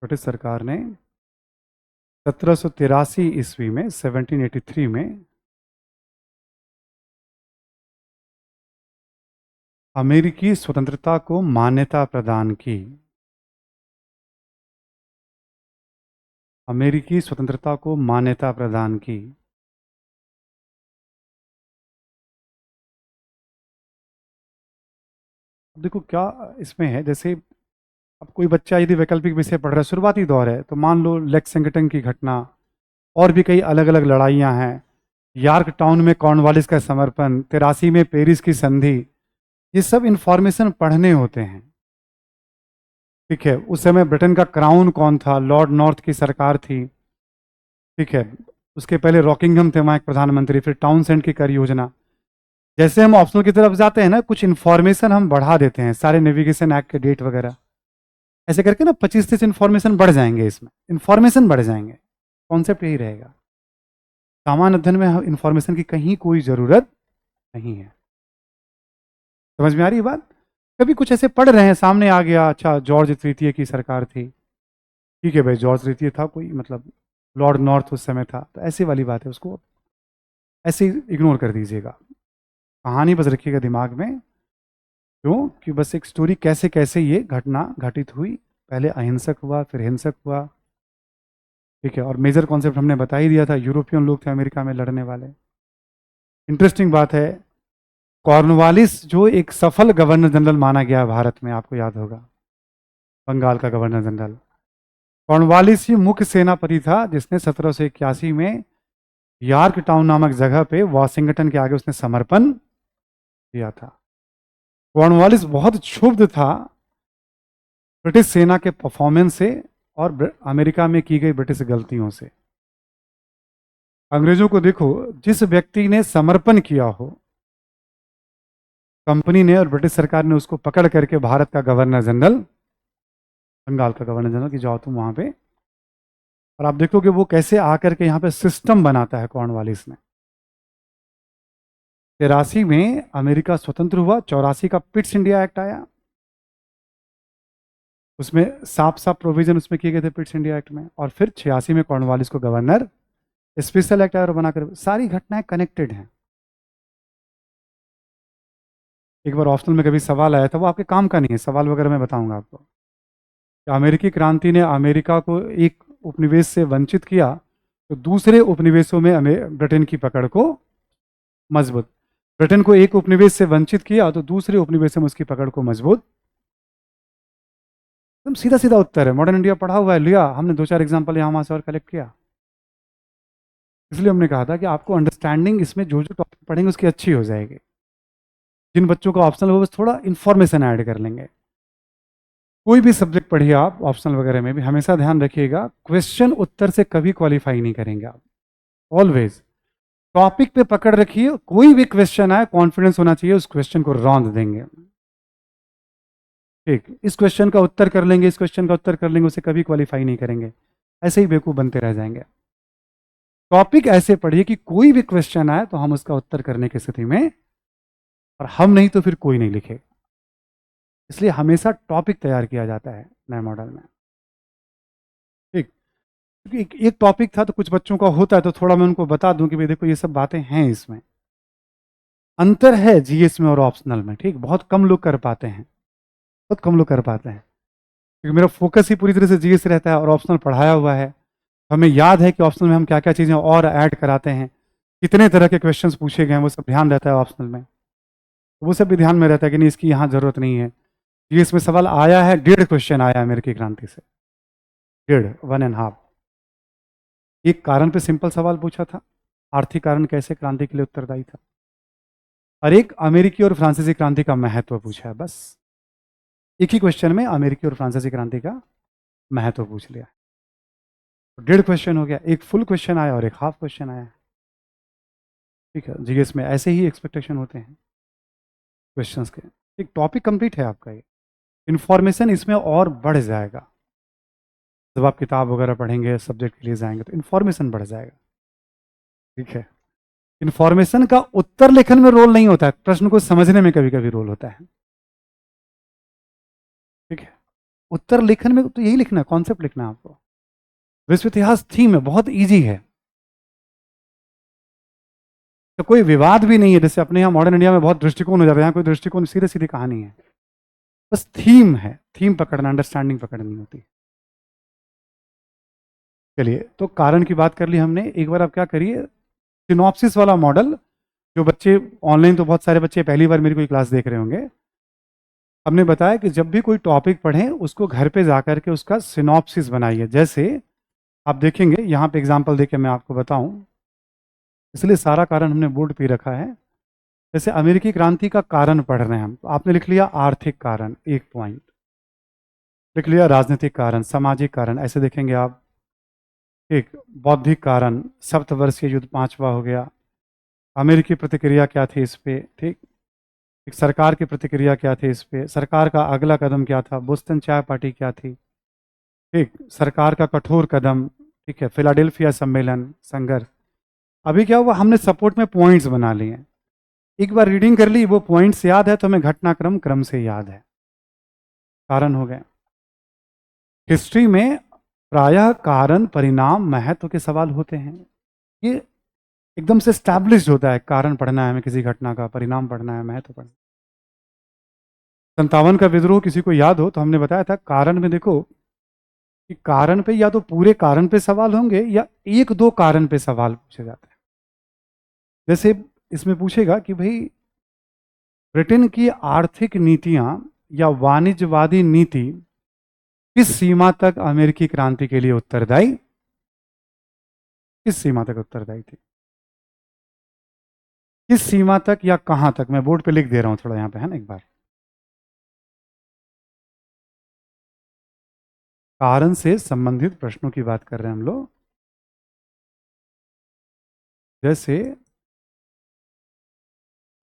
ब्रिटिश सरकार ने 1783 ईस्वी में, 1783 में अमेरिकी स्वतंत्रता को मान्यता प्रदान की। अमेरिकी स्वतंत्रता को मान्यता प्रदान की। देखो क्या इसमें है, जैसे अब कोई बच्चा यदि वैकल्पिक विषय पढ़ रहा है, शुरुआती दौर है, तो मान लो लेक्सिंगटन की घटना और भी कई अलग अलग लड़ाइयाँ हैं, यॉर्क टाउन में कॉर्नवालिस का समर्पण, 83 में पेरिस की संधि, ये सब इंफॉर्मेशन पढ़ने होते हैं। ठीक है, उस समय ब्रिटेन का क्राउन कौन था, लॉर्ड नॉर्थ की सरकार थी। ठीक है, उसके पहले रॉकिंघम थे वहाँ एक प्रधानमंत्री, फिर टाउनसेंड की कर योजना। जैसे हम ऑप्शनल की तरफ जाते हैं ना, कुछ इन्फॉर्मेशन हम बढ़ा देते हैं, सारे नेविगेशन एक्ट के डेट वगैरह, ऐसे करके ना 25-30 इन्फॉर्मेशन बढ़ जाएंगे, इसमें इन्फॉर्मेशन बढ़ जाएंगे। कॉन्सेप्ट यही रहेगा, सामान्य अध्ययन में इन्फॉर्मेशन की कहीं कोई ज़रूरत नहीं है। समझ में आ रही है बात? कभी कुछ ऐसे पढ़ रहे हैं, सामने आ गया, अच्छा जॉर्ज तृतीय की सरकार थी, ठीक है भाई, जॉर्ज तृतीय था कोई, मतलब लॉर्ड नॉर्थ उस समय था, तो ऐसी वाली बात है, उसको ऐसे इग्नोर कर दीजिएगा। कहानी बस रखिएगा दिमाग में, क्यों कि बस एक स्टोरी कैसे कैसे ये घटना घटित हुई, पहले अहिंसक हुआ फिर हिंसक हुआ। ठीक है, और मेजर कॉन्सेप्ट हमने बता ही दिया था, यूरोपियन लोग थे अमेरिका में लड़ने वाले। इंटरेस्टिंग बात है, कॉर्नवालिस जो एक सफल गवर्नर जनरल माना गया भारत में, आपको याद होगा, बंगाल का गवर्नर जनरल कॉर्नवालिस ही मुख्य सेनापति था, जिसने 1781 में यॉर्क टाउन नामक जगह पे वाशिंगटन के आगे उसने समर्पण किया था। कॉर्नवालिस बहुत क्षुब्ध था ब्रिटिश सेना के परफॉर्मेंस से और अमेरिका में की गई ब्रिटिश गलतियों से। अंग्रेजों को देखो, जिस व्यक्ति ने समर्पण किया हो, कंपनी ने और ब्रिटिश सरकार ने उसको पकड़ करके भारत का गवर्नर जनरल, बंगाल का गवर्नर जनरल, कि जाओ तुम वहां पे, और आप देखोगे वो कैसे आकर के यहाँ पे सिस्टम बनाता है कॉर्नवालिस ने। 83 में अमेरिका स्वतंत्र हुआ, 84 का पिट्स इंडिया एक्ट आया, उसमें साफ साफ प्रोविजन उसमें किए गए थे पिट्स इंडिया एक्ट में, और फिर 86 में कॉर्नवालिस को गवर्नर स्पेशल एक्ट आया और बनाकर, सारी घटनाएं कनेक्टेड हैं। एक बार ऑप्शनल में कभी सवाल आया था, वो आपके काम का नहीं है, सवाल वगैरह मैं बताऊंगा आपको, कि अमेरिकी क्रांति ने अमेरिका को एक उपनिवेश से वंचित किया, तो दूसरे उपनिवेशों में ब्रिटेन की पकड़ को मजबूत, ब्रिटेन को एक उपनिवेश से वंचित किया तो दूसरे उपनिवेश में उसकी पकड़ को मजबूत। एकदम सीधा सीधा उत्तर है, मॉडर्न इंडिया पढ़ा हुआ है, लिया हमने, 2-4 एग्जाम्पल यहाँ वहाँ से और कलेक्ट किया। इसलिए हमने कहा था कि आपको अंडरस्टैंडिंग इसमें जो जो टॉपिक पढ़ेंगे उसकी अच्छी हो जाएगी। जिन बच्चों का ऑप्शनल हो बस थोड़ा इन्फॉर्मेशन ऐड कर लेंगे। कोई भी सब्जेक्ट पढ़िए आप, ऑप्शनल वगैरह में भी हमेशा ध्यान रखिएगा, क्वेश्चन उत्तर से कभी क्वालिफाई नहीं करेंगे आप, ऑलवेज। टॉपिक पे पकड़ रखिए, कोई भी क्वेश्चन आए कॉन्फिडेंस होना चाहिए, उस क्वेश्चन को रौंद देंगे। ठीक, इस क्वेश्चन का उत्तर कर लेंगे, इस क्वेश्चन का उत्तर कर लेंगे, उसे कभी क्वालिफाई नहीं करेंगे, ऐसे ही बेवकूफ बनते रह जाएंगे। टॉपिक ऐसे पढ़िए कि कोई भी क्वेश्चन आए तो हम उसका उत्तर करने की स्थिति में, और हम नहीं तो फिर कोई नहीं लिखेगा। इसलिए हमेशा टॉपिक तैयार किया जाता है नए मॉडल में। ठीक, क्योंकि एक टॉपिक था तो कुछ बच्चों का होता है तो थोड़ा मैं उनको बता दूं कि भाई देखो ये सब बातें हैं, इसमें अंतर है जीएस में और ऑप्शनल में। ठीक, बहुत कम लोग कर पाते हैं, बहुत कम लोग कर पाते हैं, क्योंकि मेरा फोकस ही पूरी तरह से जीएस रहता है और ऑप्शनल पढ़ाया हुआ है। हमें याद है कि ऑप्शनल में हम क्या क्या चीज़ें और ऐड कराते हैं, कितने तरह के क्वेश्चंस पूछे गए हैं, वो सब ध्यान रहता है ऑप्शनल में। तो वो सब भी ध्यान में रहता है कि नहीं इसकी यहाँ जरूरत नहीं है। जीएस में सवाल आया है, 1.5 क्वेश्चन आया अमेरिकी क्रांति से, 1.5, 1.5। एक कारण पे सिंपल सवाल पूछा था, आर्थिक कारण कैसे क्रांति के लिए उत्तरदायी था, और एक अमेरिकी और फ्रांसीसी क्रांति का महत्व पूछा है। बस एक ही क्वेश्चन में अमेरिकी और फ्रांसीसी क्रांति का महत्व पूछ लिया। तो 1.5 क्वेश्चन हो गया, एक फुल क्वेश्चन आया और एक हाफ क्वेश्चन आया। ठीक है, जीएस में ऐसे ही एक्सपेक्टेशन होते हैं क्वेश्चंस के। एक टॉपिक कंप्लीट है आपका, ये इन्फॉर्मेशन इसमें और बढ़ जाएगा। जब आप किताब वगैरह पढ़ेंगे, सब्जेक्ट के लिए जाएंगे तो इन्फॉर्मेशन बढ़ जाएगा। ठीक है, इन्फॉर्मेशन का उत्तर लेखन में रोल नहीं होता है, प्रश्न को समझने में कभी कभी रोल होता है। ठीक है, उत्तर लेखन में तो यही लिखना है, कॉन्सेप्ट लिखना है आपको। विश्व इतिहास थीम है, बहुत इजी है, तो कोई विवाद भी नहीं है। जैसे अपने यहाँ मॉडर्न इंडिया में बहुत दृष्टिकोण हो जाता है, यहाँ कोई दृष्टिकोण, सीधे सीधी कहानी है, बस थीम है, थीम पकड़ना, अंडरस्टैंडिंग पकड़नी होती है। चलिए, तो कारण की बात कर ली हमने। एक बार आप क्या करिए, सिनॉप्सिस वाला मॉडल, जो बच्चे ऑनलाइन, तो बहुत सारे बच्चे पहली बार मेरी कोई क्लास देख रहे होंगे। हमने बताया कि जब भी कोई टॉपिक पढ़ें उसको घर पे जाकर के उसका सिनॉप्सिस बनाइए। जैसे आप देखेंगे यहाँ पे एग्जांपल देके मैं आपको बताऊं, इसलिए सारा कारण हमने बोर्ड पे रखा है। जैसे अमेरिकी क्रांति का कारण पढ़ रहे हैं हम, तो आपने लिख लिया आर्थिक कारण, एक पॉइंट लिख लिया, राजनीतिक कारण, सामाजिक कारण, ऐसे देखेंगे आप। एक बौद्धिक कारण, सप्तवर्षीय युद्ध 5वां हो गया, अमेरिकी प्रतिक्रिया क्या थी इस पे। ठीक, एक सरकार की प्रतिक्रिया क्या थी इस पे, सरकार का अगला कदम क्या था, बोस्टन चाय पार्टी क्या थी। ठीक, सरकार का कठोर कदम। ठीक है, फिलाडेल्फिया सम्मेलन, संघर्ष। अभी क्या हुआ, हमने सपोर्ट में पॉइंट्स बना लिए हैं, एक बार रीडिंग कर ली, वो पॉइंट्स याद है तो हमें घटनाक्रम क्रम से याद है, कारण हो गए। हिस्ट्री में प्रायः कारण परिणाम महत्व के सवाल होते हैं, ये एकदम से स्टैब्लिश्ड होता है। कारण पढ़ना है हमें किसी घटना का, परिणाम पढ़ना है, महत्व पढ़ना। 57 का विद्रोह किसी को याद हो तो हमने बताया था, कारण में देखो कि कारण पे या तो पूरे कारण पे सवाल होंगे या एक दो कारण पे सवाल पूछे जाते हैं। जैसे इसमें पूछेगा कि भाई ब्रिटेन की आर्थिक नीतियां या वाणिज्यवादी नीति किस सीमा तक अमेरिकी क्रांति के लिए उत्तरदायी, किस सीमा तक उत्तरदायी थी, किस सीमा तक या कहां तक। मैं बोर्ड पे लिख दे रहा हूं थोड़ा यहां पे, है ना, एक बार। कारण से संबंधित प्रश्नों की बात कर रहे हैं हम लोग। जैसे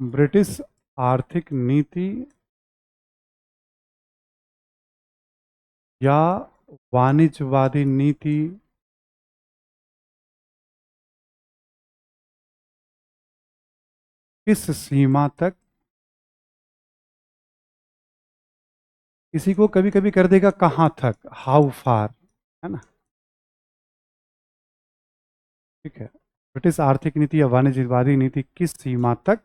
ब्रिटिश आर्थिक नीति या वाणिज्यवादी नीति किस सीमा तक, किसी को कभी कभी कर देगा कहां तक, हाउ फार, है ना। ठीक है, ब्रिटिश आर्थिक नीति या वाणिज्यवादी नीति किस सीमा तक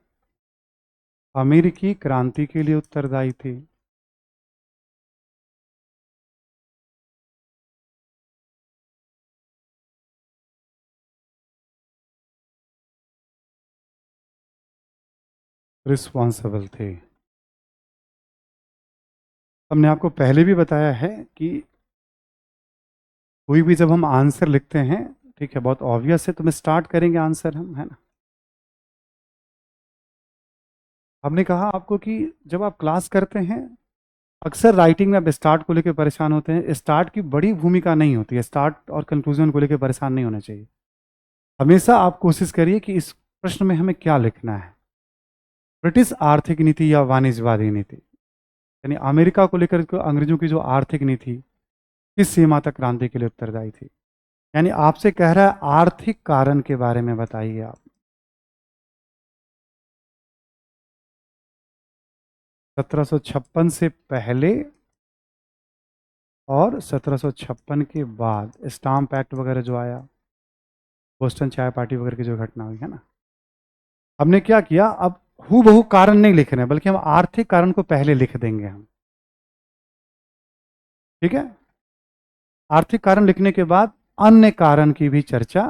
अमेरिकी क्रांति के लिए उत्तरदायी थी। रिस्पॉन्सिबल थे। हमने आपको पहले भी बताया है कि कोई भी जब हम आंसर लिखते हैं, ठीक है, बहुत ऑब्वियस है, तो मैं स्टार्ट करेंगे आंसर हम, है ना। हमने कहा आपको कि जब आप क्लास करते हैं, अक्सर राइटिंग में आप स्टार्ट को लेकर परेशान होते हैं। स्टार्ट की बड़ी भूमिका नहीं होती है, स्टार्ट और कंक्लूजन को लेकर परेशान नहीं होना चाहिए। हमेशा आप कोशिश करिए कि इस प्रश्न में हमें क्या लिखना है? ब्रिटिश आर्थिक नीति या वाणिज्यवादी नीति, यानी अमेरिका को लेकर के अंग्रेजों की जो आर्थिक नीति किस सीमा तक क्रांति के लिए उत्तरदायी थी? यानी आपसे कह रहा है आर्थिक कारण के बारे में बताइए आप। 1756 से पहले और 1756 के बाद स्टाम्प एक्ट वगैरह जो आया, बोस्टन चाय पार्टी वगैरह की जो घटना हुई है ना, हमने क्या किया, अब हूबहू कारण नहीं लिख रहे हैं, बल्कि हम आर्थिक कारण को पहले लिख देंगे हम। ठीक है, आर्थिक कारण लिखने के बाद अन्य कारण की भी चर्चा,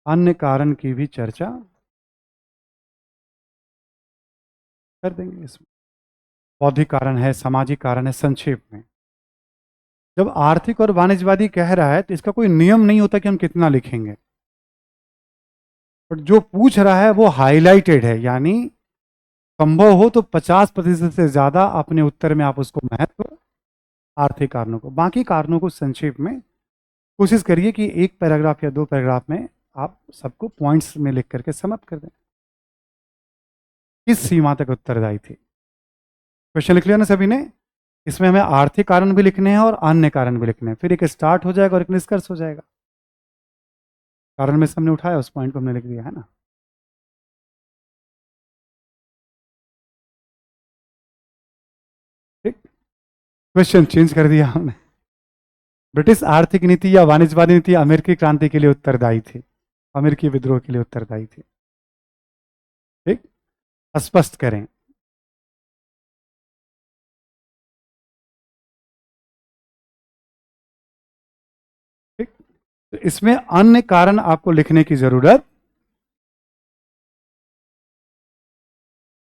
अन्य कारण की भी चर्चा कर देंगे। इसमें बौद्धिक कारण है, सामाजिक कारण है, संक्षेप में। जब आर्थिक और वाणिज्यवादी कह रहा है तो इसका कोई नियम नहीं होता कि हम कितना लिखेंगे, बट जो पूछ रहा है वो हाईलाइटेड है, यानी संभव हो तो 50% से ज्यादा अपने उत्तर में आप उसको महत्व आर्थिक कारणों को, बाकी कारणों को संक्षेप में कोशिश करिए कि एक पैराग्राफ या 2 पैराग्राफ में आप सबको पॉइंट्स में लिख करके समाप्त कर दें। किस सीमा तक उत्तरदायी थी? क्वेश्चन लिख लिया ना सभी ने? इसमें हमें आर्थिक कारण भी लिखने हैं और अन्य कारण भी लिखने हैं, फिर एक स्टार्ट हो जाएगा और एक निष्कर्ष हो जाएगा। कारण में से हमने उठाया, उस पॉइंट को हमने लिख दिया है ना। ठीक, क्वेश्चन चेंज कर दिया हमने। ब्रिटिश आर्थिक नीति या वाणिज्यवादी नीति अमेरिकी क्रांति के लिए उत्तरदायी थी, अमेरिकी विद्रोह के लिए उत्तरदायी थी? ठीक, स्पष्ट करें। ठीक, तो इसमें अन्य कारण आपको लिखने की जरूरत,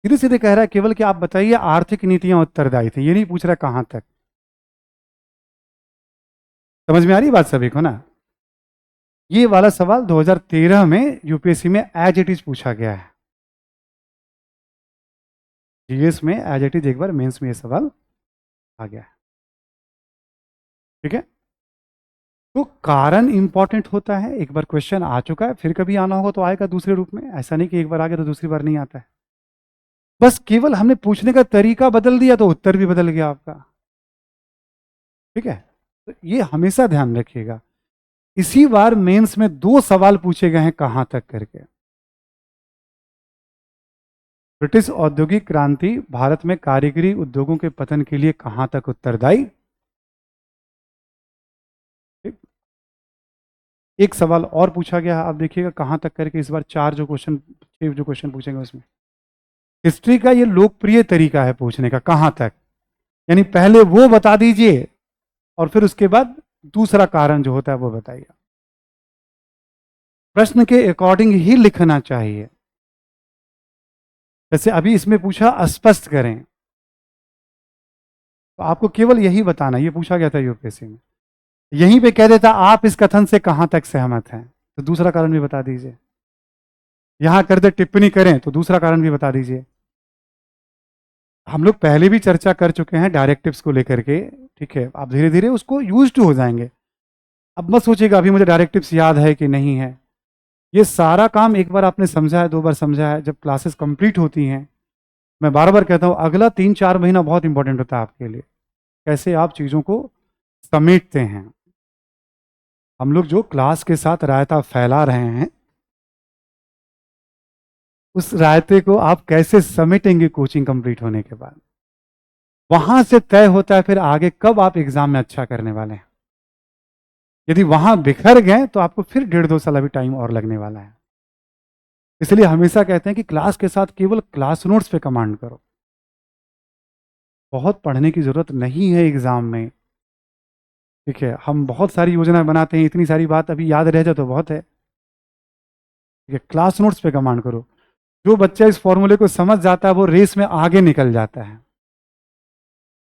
सीधे सीधे कह रहा है केवल कि आप बताइए आर्थिक नीतियां उत्तरदायी थी, ये नहीं पूछ रहा कहां तक। समझ में आ रही बात सभी को ना? ये वाला सवाल 2013 में यूपीएससी में एज इट इज पूछा गया है, जीएस में एज इट इज, एक बार मेंस में ये सवाल आ गया है। ठीक है, तो कारण इंपॉर्टेंट होता है। एक बार क्वेश्चन आ चुका है, फिर कभी आना होगा तो आएगा दूसरे रूप में, ऐसा नहीं कि एक बार आ गया तो दूसरी बार नहीं आता है। बस केवल हमने पूछने का तरीका बदल दिया तो उत्तर भी बदल गया आपका। ठीक है, तो ये हमेशा ध्यान रखिएगा। इसी बार मेंस में 2 सवाल पूछे गए हैं कहां तक करके। ब्रिटिश औद्योगिक क्रांति भारत में कारीगरी उद्योगों के पतन के लिए कहां तक उत्तरदायी? ठीक? एक सवाल और पूछा गया, आप देखिएगा कहां तक करके। इस बार 6 जो क्वेश्चन पूछेंगे उसमें हिस्ट्री का ये लोकप्रिय तरीका है पूछने का, कहां तक, यानी पहले वो बता दीजिए और फिर उसके बाद दूसरा कारण जो होता है वो बताइए। प्रश्न के अकॉर्डिंग ही लिखना चाहिए। जैसे अभी इसमें पूछा स्पष्ट करें, तो आपको केवल यही बताना, ये पूछा गया था यूपीएससी में, यहीं पे कह देता आप इस कथन से कहां तक सहमत हैं, तो दूसरा कारण भी बता दीजिए। यहां कर दे टिप्पणी करें तो दूसरा कारण भी बता दीजिए। हम लोग पहले भी चर्चा कर चुके हैं डायरेक्टिव्स को लेकर के। ठीक है, आप धीरे धीरे उसको यूज टू हो जाएंगे। अब मत सोचिएगा अभी मुझे डायरेक्टिव्स याद है कि नहीं है। ये सारा काम एक बार आपने समझा है, 2 बार समझा है, जब क्लासेस कंप्लीट होती हैं, मैं बार बार कहता हूं अगला 3-4 महीना बहुत इंपॉर्टेंट होता है आपके लिए, कैसे आप चीज़ों को समेटते हैं। हम लोग जो क्लास के साथ रायता फैला रहे हैं, उस रायते को आप कैसे समेटेंगे कोचिंग कंप्लीट होने के बाद, वहां से तय होता है फिर आगे कब आप एग्जाम में अच्छा करने वाले हैं। यदि वहां बिखर गए तो आपको फिर 1.5-2 साल अभी टाइम और लगने वाला है। इसलिए हमेशा कहते हैं कि क्लास के साथ केवल क्लास नोट्स पे कमांड करो, बहुत पढ़ने की जरूरत नहीं है एग्जाम में। ठीक है, हम बहुत सारी योजनाएं बनाते हैं, इतनी सारी बात अभी याद रह जाए तो बहुत है। ठीक है, क्लास नोट्स पे कमांड करो। जो बच्चा इस फॉर्मूले को समझ जाता है वो रेस में आगे निकल जाता है।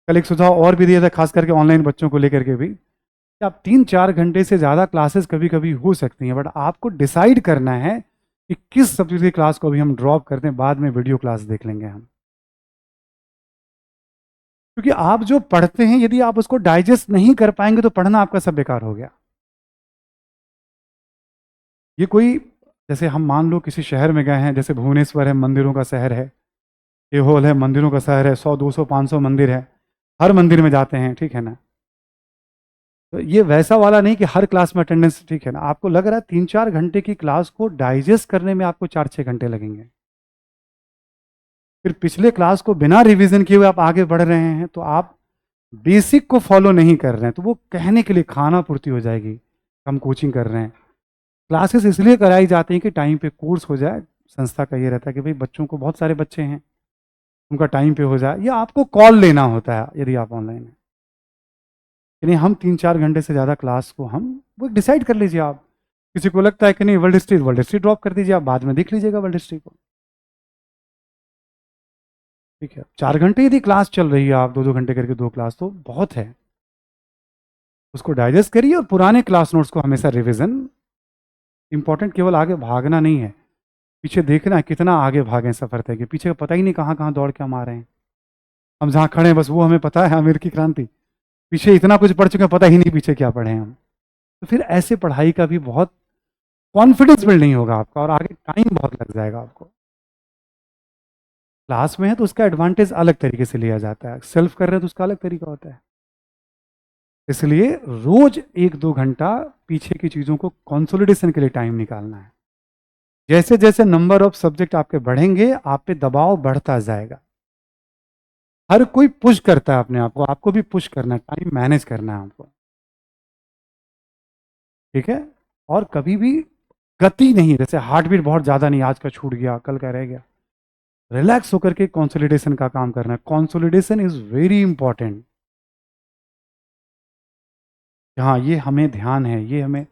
कल एक सुझाव और भी दिया था, खास करके ऑनलाइन बच्चों को लेकर के भी, कि आप 3-4 घंटे से ज़्यादा क्लासेस कभी कभी हो सकती हैं, बट आपको डिसाइड करना है कि किस सब्जेक्ट की क्लास को अभी हम ड्रॉप करते हैं, बाद में वीडियो क्लास देख लेंगे हम। क्योंकि आप जो पढ़ते हैं यदि आप उसको डाइजेस्ट नहीं कर पाएंगे तो पढ़ना आपका सब बेकार हो गया। ये कोई, जैसे हम मान लो किसी शहर में गए हैं, जैसे भुवनेश्वर है, मंदिरों का शहर है, एहोल है, मंदिरों का शहर है, 100 200 500 मंदिर है, हर मंदिर में जाते हैं, ठीक है ना। तो ये वैसा वाला नहीं कि हर क्लास में अटेंडेंस, ठीक है ना। आपको लग रहा है 3-4 घंटे की क्लास को डाइजेस्ट करने में आपको 4-6 घंटे लगेंगे, फिर पिछले क्लास को बिना रिवीजन किए हुए आप आगे बढ़ रहे हैं, तो आप बेसिक को फॉलो नहीं कर रहे हैं, तो वो कहने के लिए खाना पूर्ति हो जाएगी। हम कोचिंग कर रहे हैं, क्लासेस इसलिए कराई जाती हैं कि टाइम पे कोर्स हो जाए। संस्था का ये रहता है कि भाई बच्चों को, बहुत सारे बच्चे हैं, उनका टाइम पे हो जाए, या आपको कॉल लेना होता है यदि आप ऑनलाइन हैं। यानी हम 3-4 घंटे से ज़्यादा क्लास को हम वो डिसाइड कर लीजिए आप। किसी को लगता है कि नहीं वर्ल्ड हिस्ट्री ड्रॉप कर दीजिए, आप बाद में देख लीजिएगा वर्ल्ड हिस्ट्री को, ठीक है। 4 घंटे यदि क्लास चल रही है, आप 2-2 घंटे करके 2 क्लास, तो बहुत है। उसको डाइजेस्ट करिए, और पुराने क्लास नोट्स को हमेशा रिविजन। इंपॉर्टेंट केवल आगे भागना नहीं है, पीछे देखना है कितना आगे भागें सफर तय के। पीछे का पता ही नहीं कहाँ कहाँ दौड़ के हम आ रहे हैं। हम जहाँ खड़े हैं बस वो हमें पता है, अमेरिकी क्रांति। पीछे इतना कुछ पढ़ चुके हैं, पता ही नहीं पीछे क्या पढ़े हैं हम। तो फिर ऐसे पढ़ाई का भी बहुत कॉन्फिडेंस बिल्ड नहीं होगा आपका, और आगे टाइम बहुत लग जाएगा आपको। क्लास में है तो उसका एडवांटेज अलग तरीके से लिया जाता है, सेल्फ कर रहे हैं तो उसका अलग तरीका होता है। इसलिए रोज 1-2 घंटा पीछे की चीज़ों को कंसोलिडेशन के लिए टाइम निकालना है। जैसे जैसे नंबर ऑफ सब्जेक्ट आपके बढ़ेंगे, आप पे दबाव बढ़ता जाएगा। हर कोई पुश करता है अपने आप को, आपको भी पुश करना है, टाइम मैनेज करना है आपको, ठीक है। और कभी भी गति नहीं, जैसे हार्ट बीट बहुत ज़्यादा नहीं, आज का छूट गया, कल का रह गया। रिलैक्स होकर के कंसोलिडेशन का काम करना है। Consolidation is very important. हाँ, ये हमें ध्यान है, ये हमें,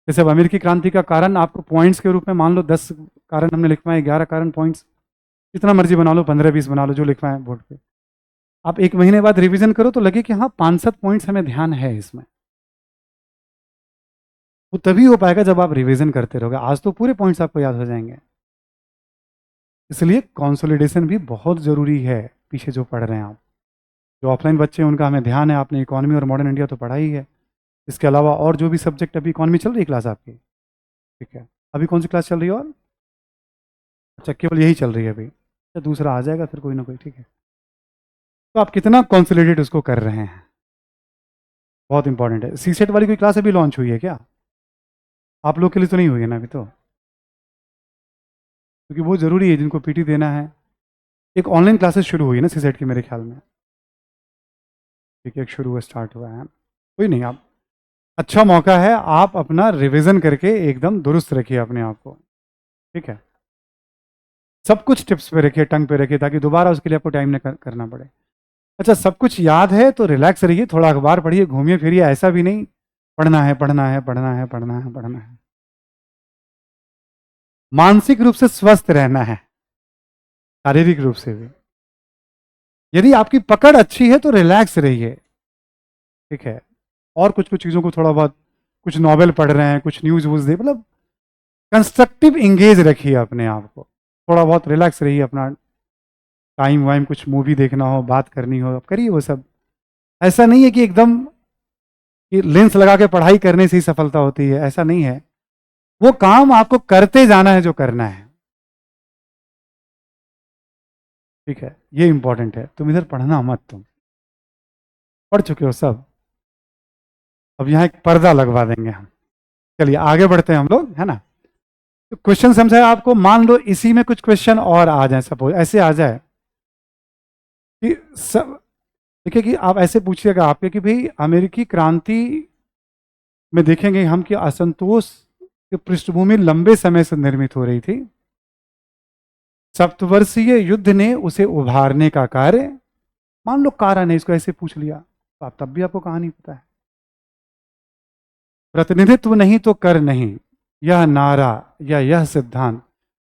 जैसे अब अमेरिकी क्रांति का कारण आपको पॉइंट्स के रूप में मान लो 10 कारण हमने लिखवाए, 11 कारण पॉइंट्स, जितना मर्जी बना लो, 15-20 बना लो, जो लिखवाए बोर्ड पे। आप 1 महीने बाद रिवीजन करो तो लगे कि हाँ 5-7 पॉइंट्स हमें ध्यान है इसमें। वो तभी हो पाएगा जब आप रिवीजन करते रहोगे, आज तो पूरे पॉइंट्स आपको याद हो जाएंगे। इसलिए कंसोलिडेशन भी बहुत ज़रूरी है। पीछे जो पढ़ रहे हैं आप, जो ऑफलाइन बच्चे हैं उनका हमें ध्यान है, आपने इकोनॉमी और मॉडर्न इंडिया तो पढ़ा ही है। इसके अलावा और जो भी सब्जेक्ट, अभी इकोनॉमी चल रही है क्लास आपकी, ठीक है। अभी कौन सी क्लास चल रही है? और अच्छा, केवल यही चल रही है अभी, तो दूसरा आ जाएगा फिर कोई ना कोई, ठीक है। तो आप कितना कंसोलिडेट उसको कर रहे हैं, बहुत इंपॉर्टेंट है। सी सेट वाली कोई क्लास अभी लॉन्च हुई है क्या? आप लोग के लिए तो नहीं हुई है ना अभी तो, क्योंकि वो ज़रूरी है जिनको पीटी देना है। एक ऑनलाइन क्लासेस शुरू हुई है ना सी सेट की मेरे ख्याल में, ठीक है, एक शुरू हुआ, स्टार्ट हुआ है। कोई नहीं, आप, अच्छा मौका है, आप अपना रिवीजन करके एकदम दुरुस्त रखिए अपने आप को, ठीक है। सब कुछ टिप्स पे रखिए, टंग पे रखिए, ताकि दोबारा उसके लिए आपको टाइम न करना पड़े। अच्छा, सब कुछ याद है तो रिलैक्स रहिए, थोड़ा अखबार पढ़िए, घूमिए फिरिए, ऐसा भी नहीं पढ़ना है पढ़ना है पढ़ना है पढ़ना है पढ़ना है। मानसिक रूप से स्वस्थ रहना है, शारीरिक रूप से भी। यदि आपकी पकड़ अच्छी है तो रिलैक्स रहिए, ठीक है। और कुछ कुछ चीज़ों को थोड़ा बहुत, कुछ नॉवेल पढ़ रहे हैं, कुछ न्यूज़ वूज दे, मतलब कंस्ट्रक्टिव इंगेज रखिए अपने आप को, थोड़ा बहुत रिलैक्स रहिए। अपना टाइम वाइम, कुछ मूवी देखना हो, बात करनी हो, आप करिए वो सब। ऐसा नहीं है कि एकदम कि लेंस लगा के पढ़ाई करने से ही सफलता होती है, ऐसा नहीं है। वो काम आपको करते जाना है जो करना है, ठीक है। ये इंपॉर्टेंट है, तुम इधर पढ़ना मत, तुम पढ़ चुके हो सब, अब यहाँ एक पर्दा लगवा देंगे हम। चलिए आगे बढ़ते हैं हम लोग, है ना। तो क्वेश्चन समझाए आपको, मान लो इसी में कुछ क्वेश्चन और आ जाए, सपोज ऐसे आ जाए कि सब, देखिए कि आप ऐसे पूछिएगा आपके कि भाई अमेरिकी क्रांति में देखेंगे हम कि असंतोष की पृष्ठभूमि लंबे समय से निर्मित हो रही थी। सप्तवर्षीय युद्ध ने उसे उभारने का कार्य, मान लो कारण है, इसको ऐसे पूछ लिया तो आप तब भी आपको कहानी पता है। प्रतिनिधित्व नहीं तो कर नहीं, यह नारा या यह सिद्धांत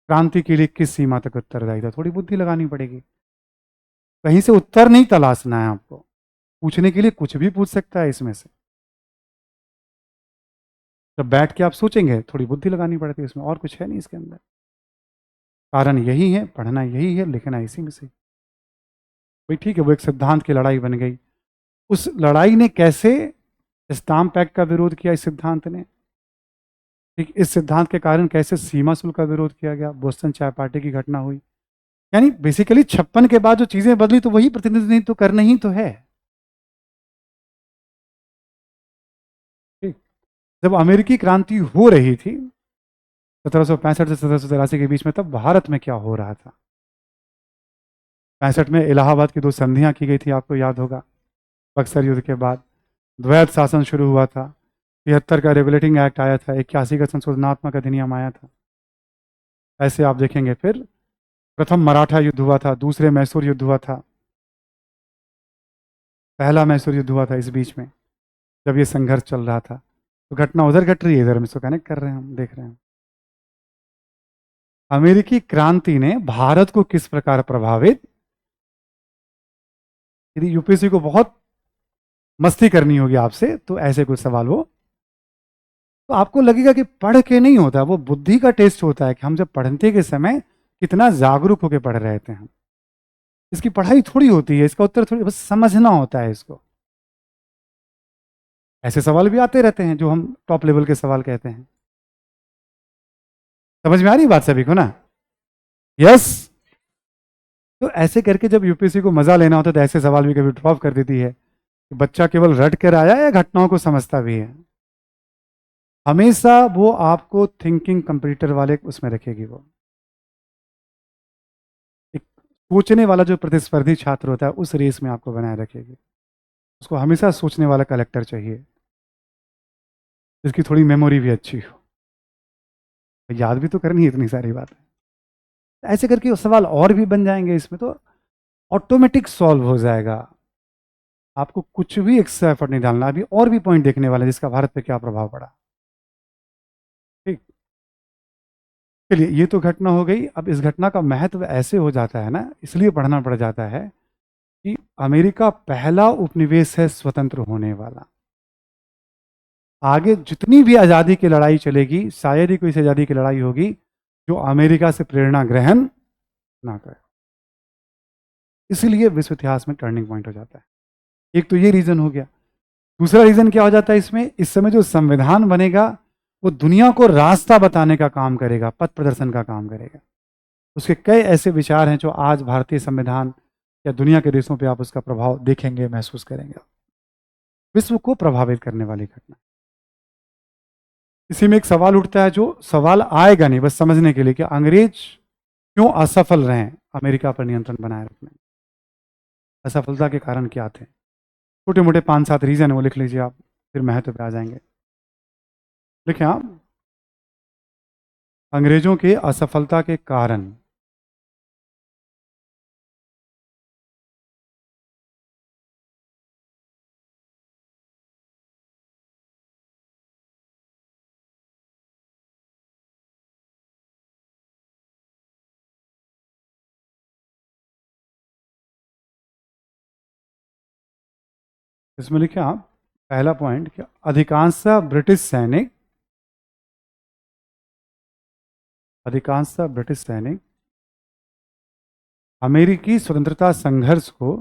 क्रांति के लिए किस सीमा तक उत्तरदायी था? थोड़ी बुद्धि लगानी पड़ेगी, कहीं से उत्तर नहीं तलाशना है आपको। पूछने के लिए कुछ भी पूछ सकता है इसमें से, जब बैठ के आप सोचेंगे थोड़ी बुद्धि लगानी पड़ती है इसमें, और कुछ है नहीं इसके अंदर। कारण यही है, पढ़ना यही है, लिखना इसी में से। भाई ठीक है, वो एक सिद्धांत की लड़ाई बन गई। उस लड़ाई ने कैसे स्टाम्प एक्ट का विरोध किया इस सिद्धांत ने, ठीक, इस सिद्धांत के कारण कैसे सीमा शुल्क का विरोध किया गया, बोस्टन चाय पार्टी की घटना हुई। यानी बेसिकली 56 के बाद जो चीजें बदली तो वही प्रतिनिधित्व तो करना ही तो है। ठीक, जब अमेरिकी क्रांति हो रही थी 1765 से 1783 के बीच में, तब भारत में क्या हो रहा था? 65 में इलाहाबाद की 2 संधियां की गई थी, आपको याद होगा। बक्सर युद्ध के बाद द्वैत शासन शुरू हुआ था। 73 का रेगुलेटिंग एक्ट आया था, 81 का संशोधनात्मक अधिनियम आया था। ऐसे आप देखेंगे। फिर प्रथम मराठा युद्ध हुआ था, दूसरे मैसूर युद्ध हुआ था, पहला मैसूर युद्ध हुआ था इस बीच में, जब ये संघर्ष चल रहा था। तो घटना उधर घट रही है, इधर हम इसको कनेक्ट कर रहे हैं, हम देख रहे हैं। अमेरिकी क्रांति ने भारत को किस प्रकार प्रभावित? यदि यूपीएससी को बहुत मस्ती करनी होगी आपसे तो ऐसे कुछ सवाल वो, तो आपको लगेगा कि पढ़ के नहीं होता, वो बुद्धि का टेस्ट होता है कि हम जब पढ़ते के समय कितना जागरूक होकर पढ़ रहे थे हम। इसकी पढ़ाई थोड़ी होती है, इसका उत्तर थोड़ी, बस समझना होता है इसको। ऐसे सवाल भी आते रहते हैं जो हम टॉप लेवल के सवाल कहते हैं। समझ में आ रही बात सभी को ना? यस। तो ऐसे करके जब यूपीएससी को मजा लेना होता है तो ऐसे सवाल भी कभी ड्रॉप कर देती है कि बच्चा केवल रट कर आया या घटनाओं को समझता भी है। हमेशा वो आपको थिंकिंग कंप्यूटर वाले उसमें रखेगी। वो एक सोचने वाला जो प्रतिस्पर्धी छात्र होता है उस रेस में आपको बनाए रखेगी। उसको हमेशा सोचने वाला कलेक्टर चाहिए, जिसकी थोड़ी मेमोरी भी अच्छी हो, याद भी तो करनी है इतनी सारी बातें। ऐसे करके सवाल और भी बन जाएंगे इसमें, तो ऑटोमेटिक सॉल्व हो जाएगा। आपको कुछ भी एक्स्ट्रा एफर्ट नहीं डालना। अभी और भी पॉइंट देखने वाले जिसका भारत पे क्या प्रभाव पड़ा। ठीक, चलिए ये तो घटना हो गई। अब इस घटना का महत्व ऐसे हो जाता है ना, इसलिए पढ़ना पड़ जाता है कि अमेरिका पहला उपनिवेश है स्वतंत्र होने वाला। आगे जितनी भी आज़ादी की लड़ाई चलेगी, शायद ही कोई सी आज़ादी की लड़ाई होगी जो अमेरिका से प्रेरणा ग्रहण ना करे। इसलिए विश्व इतिहास में टर्निंग पॉइंट हो जाता है। एक तो ये रीजन हो गया। दूसरा रीजन क्या हो जाता है इसमें, इस समय जो संविधान बनेगा वो दुनिया को रास्ता बताने का काम करेगा, पथ प्रदर्शन का काम करेगा। उसके कई ऐसे विचार हैं जो आज भारतीय संविधान या दुनिया के देशों पे आप उसका प्रभाव देखेंगे, महसूस करेंगे। विश्व को प्रभावित करने वाली घटना। इसी में एक सवाल उठता है, जो सवाल आएगा नहीं बस समझने के लिए, कि अंग्रेज क्यों असफल रहे अमेरिका पर नियंत्रण बनाए रखने में? असफलता के कारण क्या थे? छोटे मोटे 5-7 रीजन है, वो लिख लीजिए आप, फिर महत्व पे आ जाएंगे। लिखें आप, अंग्रेजों के असफलता के कारण। इसमें लिखें आप, पहला पॉइंट, कि अधिकांशतः ब्रिटिश सैनिक अमेरिकी स्वतंत्रता संघर्ष को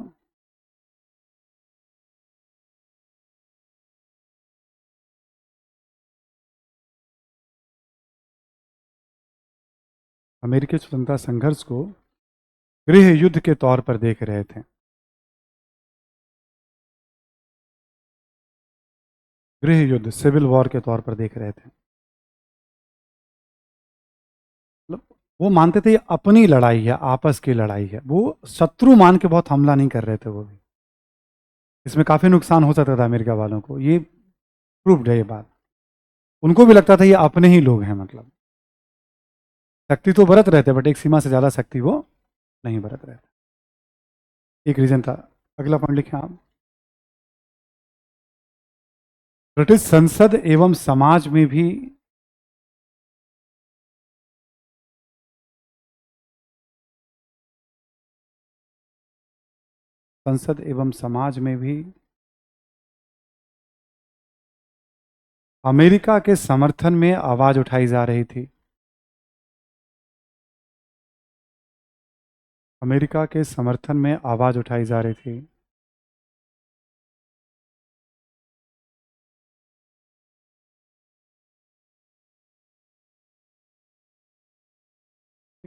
अमेरिकी स्वतंत्रता संघर्ष को गृह युद्ध के तौर पर देख रहे थे। गृह युद्ध, सिविल वॉर के तौर पर देख रहे थे। मतलब वो मानते थे ये अपनी लड़ाई है, आपस की लड़ाई है। वो शत्रु मान के बहुत हमला नहीं कर रहे थे वो भी। इसमें काफी नुकसान हो सकता था अमेरिका वालों को, ये प्रूव्ड है ये बात। उनको भी लगता था ये अपने ही लोग हैं, मतलब शक्ति तो बरत रहे थे बट एक सीमा से ज्यादा शक्ति वो नहीं बरत रहे थे। एक रीजन था। अगला पॉइंट लिखें आप, ब्रिटिश संसद एवं समाज में भी संसद एवं समाज में भी अमेरिका के समर्थन में आवाज उठाई जा रही थी। अमेरिका के समर्थन में आवाज उठाई जा रही थी।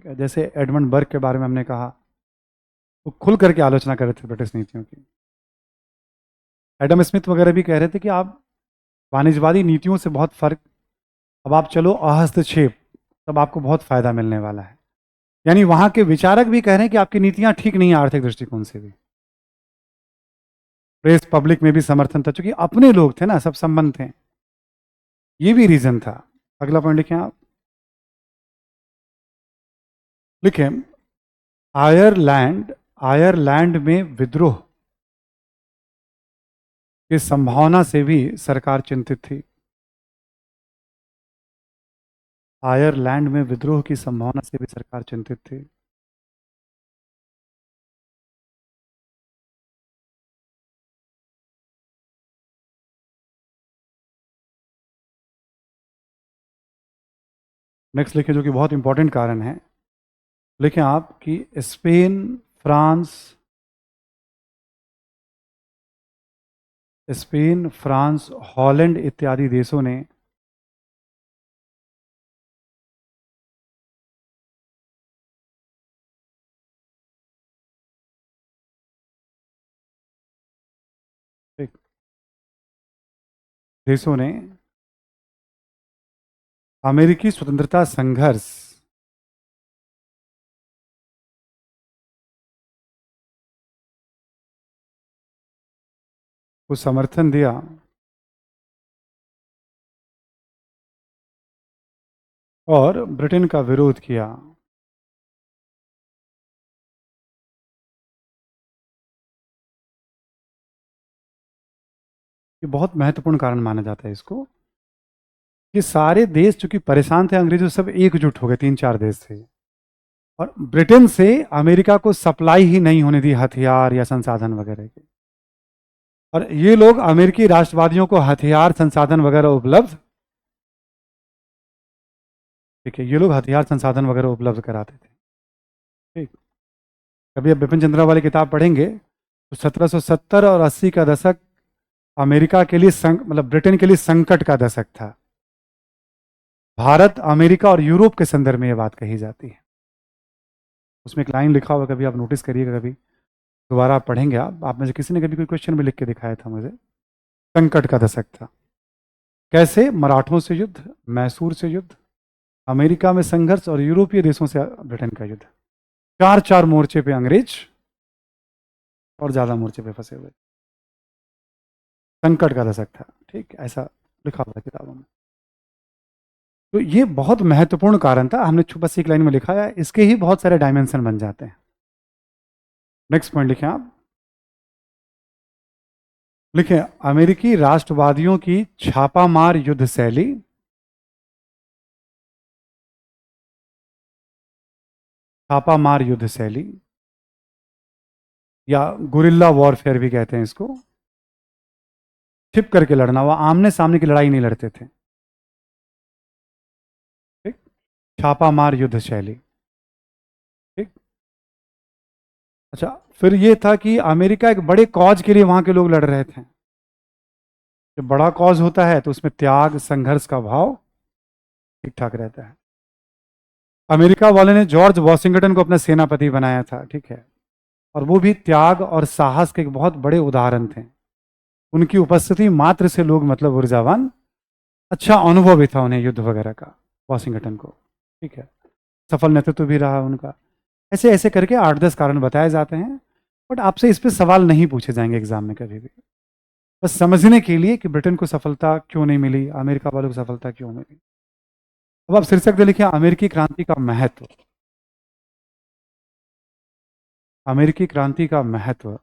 ठीक है, जैसे एडमंड बर्ग के बारे में हमने कहा, वो खुल करके आलोचना कर रहे थे ब्रिटिश नीतियों की। एडम स्मिथ वगैरह भी कह रहे थे कि आप वाणिज्यवादी नीतियों से बहुत फर्क, अब आप चलो अहस्तक्षेप, तब आपको बहुत फायदा मिलने वाला है। यानी वहां के विचारक भी कह रहे हैं कि आपकी नीतियां ठीक नहीं है आर्थिक दृष्टिकोण से भी। प्रेस पब्लिक में भी समर्थन था, क्योंकि अपने लोग थे ना, सब संबंध थे, ये भी रीजन था। अगला पॉइंट लिखें आप, लिखें आयरलैंड, आयरलैंड में विद्रोह की संभावना से भी सरकार चिंतित थी। आयरलैंड में विद्रोह की संभावना से भी सरकार चिंतित थी। नेक्स्ट लिखें, जो कि बहुत इंपॉर्टेंट कारण है, लिखें आप कि स्पेन, फ्रांस, हॉलैंड इत्यादि देशों ने देशों ने अमेरिकी स्वतंत्रता संघर्ष को समर्थन दिया और ब्रिटेन का विरोध किया। ये बहुत महत्वपूर्ण कारण माना जाता है इसको। ये सारे देश चूंकि परेशान थे अंग्रेजों, सब एकजुट हो गए, 3-4 देश थे, और ब्रिटेन से अमेरिका को सप्लाई ही नहीं होने दी हथियार या संसाधन वगैरह के। और ये लोग अमेरिकी राष्ट्रवादियों को हथियार, संसाधन वगैरह उपलब्ध, ठीक है, ये लोग हथियार, संसाधन वगैरह उपलब्ध कराते थे। ठीक, कभी आप बिपिन चंद्रा वाली किताब पढ़ेंगे तो 1770 और 80 का दशक अमेरिका के लिए मतलब ब्रिटेन के लिए संकट का दशक था। भारत, अमेरिका और यूरोप के संदर्भ में यह बात कही जाती है। उसमें एक लाइन लिखा हुआ, कभी आप नोटिस करिएगा, कभी दोबारा आप पढ़ेंगे, आप में से किसी ने कभी कोई क्वेश्चन भी लिख के दिखाया था मुझे। संकट का दशक था। कैसे? मराठों से युद्ध, मैसूर से युद्ध, अमेरिका में संघर्ष और यूरोपीय देशों से ब्रिटेन का युद्ध। 4-4 मोर्चे पे अंग्रेज और ज्यादा मोर्चे पे फंसे हुए। संकट का दशक था। ठीक, ऐसा लिखा हुआ किताबों में। तो ये बहुत महत्वपूर्ण कारण था। हमने बस एक लाइन में लिखा है, इसके ही बहुत सारे डायमेंशन बन जाते हैं। नेक्स्ट पॉइंट लिखें आप, लिखें अमेरिकी राष्ट्रवादियों की छापामार युद्ध शैली, छापामार युद्ध शैली या गुरिल्ला वॉरफेयर भी कहते हैं इसको, छिप करके लड़ना, वो आमने सामने की लड़ाई नहीं लड़ते थे। ठीक, छापामार युद्ध शैली। ठीक, अच्छा, फिर ये था कि अमेरिका एक बड़े कॉज के लिए वहां के लोग लड़ रहे थे। जब बड़ा कॉज होता है तो उसमें त्याग, संघर्ष का भाव ठीक ठाक रहता है। अमेरिका वाले ने जॉर्ज वॉशिंगटन को अपना सेनापति बनाया था, ठीक है, और वो भी त्याग और साहस के एक बहुत बड़े उदाहरण थे। उनकी उपस्थिति मात्र से लोग मतलब ऊर्जावान, अच्छा अनुभव भी था उन्हें युद्ध वगैरह का, वॉशिंगटन को। ठीक है, सफल नेतृत्व भी रहा उनका। ऐसे ऐसे करके 8-10 कारण बताए जाते हैं, बट आपसे इस पर सवाल नहीं पूछे जाएंगे एग्जाम में कभी भी। बस समझने के लिए कि ब्रिटेन को सफलता क्यों नहीं मिली, अमेरिका वालों को सफलता क्यों मिली। अब आप शीर्षक दे लिखिए, अमेरिकी क्रांति का महत्व। अमेरिकी क्रांति का महत्व।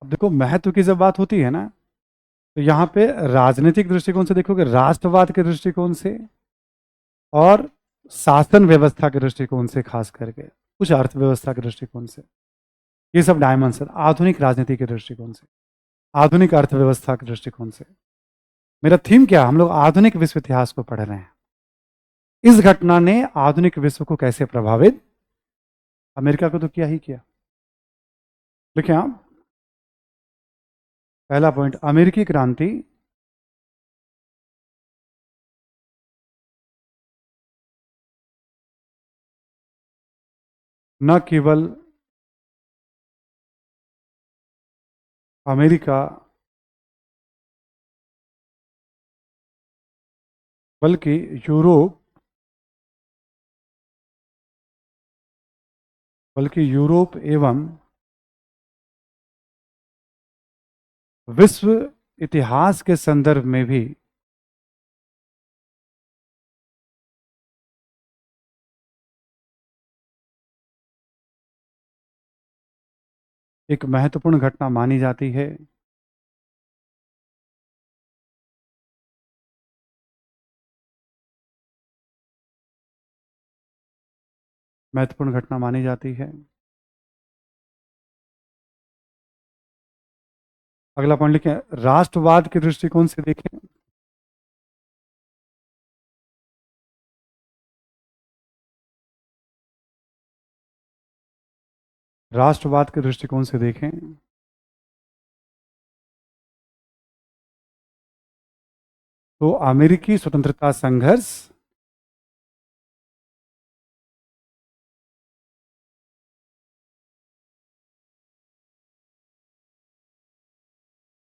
अब देखो, महत्व की जब बात होती है ना, तो यहाँ पे राजनीतिक दृष्टिकोण से देखोगे, राष्ट्रवाद के दृष्टिकोण से और शासन व्यवस्था के दृष्टिकोण से, खास करके कुछ अर्थव्यवस्था के दृष्टिकोण से, ये सब डायमेंशन, आधुनिक राजनीति के दृष्टिकोण से, आधुनिक अर्थव्यवस्था के दृष्टिकोण से। मेरा थीम क्या, हम लोग आधुनिक विश्व इतिहास को पढ़ रहे हैं। इस घटना ने आधुनिक विश्व को कैसे प्रभावित, अमेरिका को तो किया ही किया। देखिए आप, पहला पॉइंट, अमेरिकी क्रांति न केवल अमेरिका बल्कि यूरोप एवं विश्व इतिहास के संदर्भ में भी एक महत्वपूर्ण घटना मानी जाती है। महत्वपूर्ण घटना मानी जाती है। अगला पॉइंट लिखें, राष्ट्रवाद के दृष्टिकोण से देखें। राष्ट्रवाद के दृष्टिकोण से देखें तो अमेरिकी स्वतंत्रता संघर्ष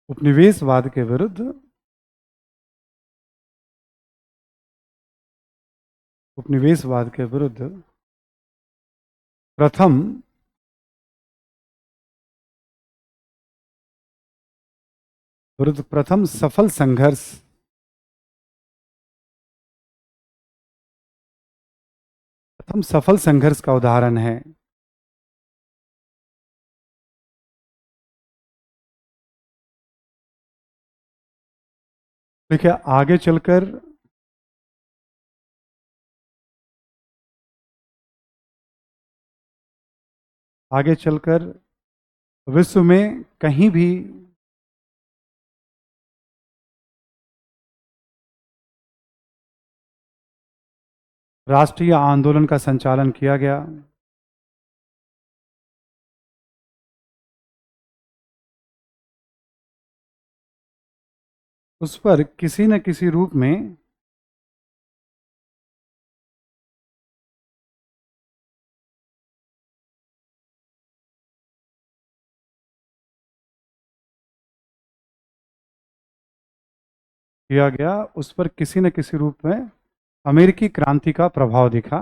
उपनिवेशवाद के विरुद्ध प्रथम सफल संघर्ष का उदाहरण है। देखिए, आगे चलकर विश्व में कहीं भी राष्ट्रीय आंदोलन का संचालन किया गया। उस पर किसी न किसी रूप में किया गया, उस पर किसी न किसी रूप में अमेरिकी क्रांति का प्रभाव दिखा।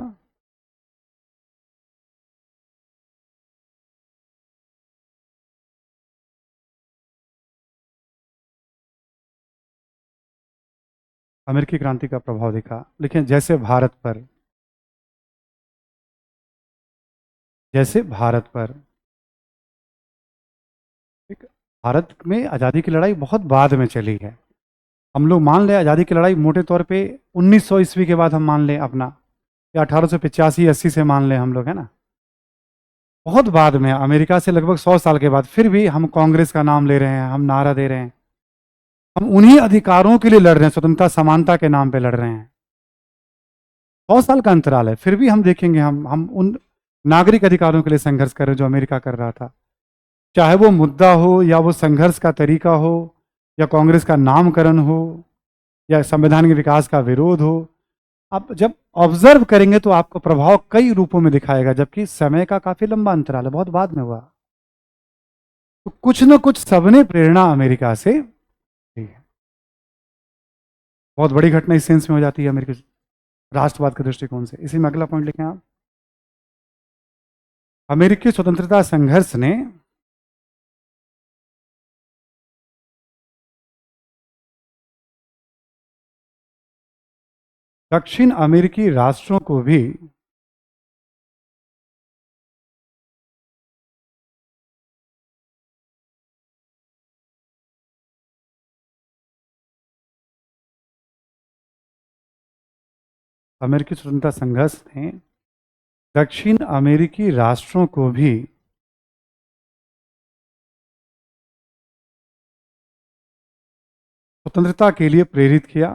अमेरिकी क्रांति का प्रभाव दिखा। लेकिन जैसे भारत पर ठीक, भारत में आज़ादी की लड़ाई बहुत बाद में चली है। हम लोग मान लें आज़ादी की लड़ाई मोटे तौर पे 1900 ईस्वी के बाद हम मान लें अपना, या 1885-80 से मान लें हम लोग, है ना। बहुत बाद में, अमेरिका से लगभग 100 साल के बाद, फिर भी हम कांग्रेस का नाम ले रहे हैं, हम नारा दे रहे हैं, हम उन्हीं अधिकारों के लिए लड़ रहे हैं, स्वतंत्रता समानता के नाम पे लड़ रहे हैं। 100 साल का अंतराल है, फिर भी हम देखेंगे, हम उन नागरिक अधिकारों के लिए संघर्ष कर रहे हैं जो अमेरिका कर रहा था। चाहे वो मुद्दा हो, या वो संघर्ष का तरीका हो, या कांग्रेस का नामकरण हो, या संविधान के विकास का विरोध हो, आप जब ऑब्जर्व करेंगे तो आपको प्रभाव कई रूपों में दिखाएगा, जबकि समय का काफी लंबा अंतराल है, बहुत बाद में हुआ। तो कुछ न कुछ सबने प्रेरणा अमेरिका से ली है। बहुत बड़ी घटना इस सेंस में हो जाती है अमेरिकी राष्ट्रवाद के दृष्टिकोण से। इसी में अगला पॉइंट लिखें आप, अमेरिकी स्वतंत्रता संघर्ष ने दक्षिण अमेरिकी राष्ट्रों को भी अमेरिकी स्वतंत्रता संघर्ष ने दक्षिण अमेरिकी राष्ट्रों को भी स्वतंत्रता के लिए प्रेरित किया।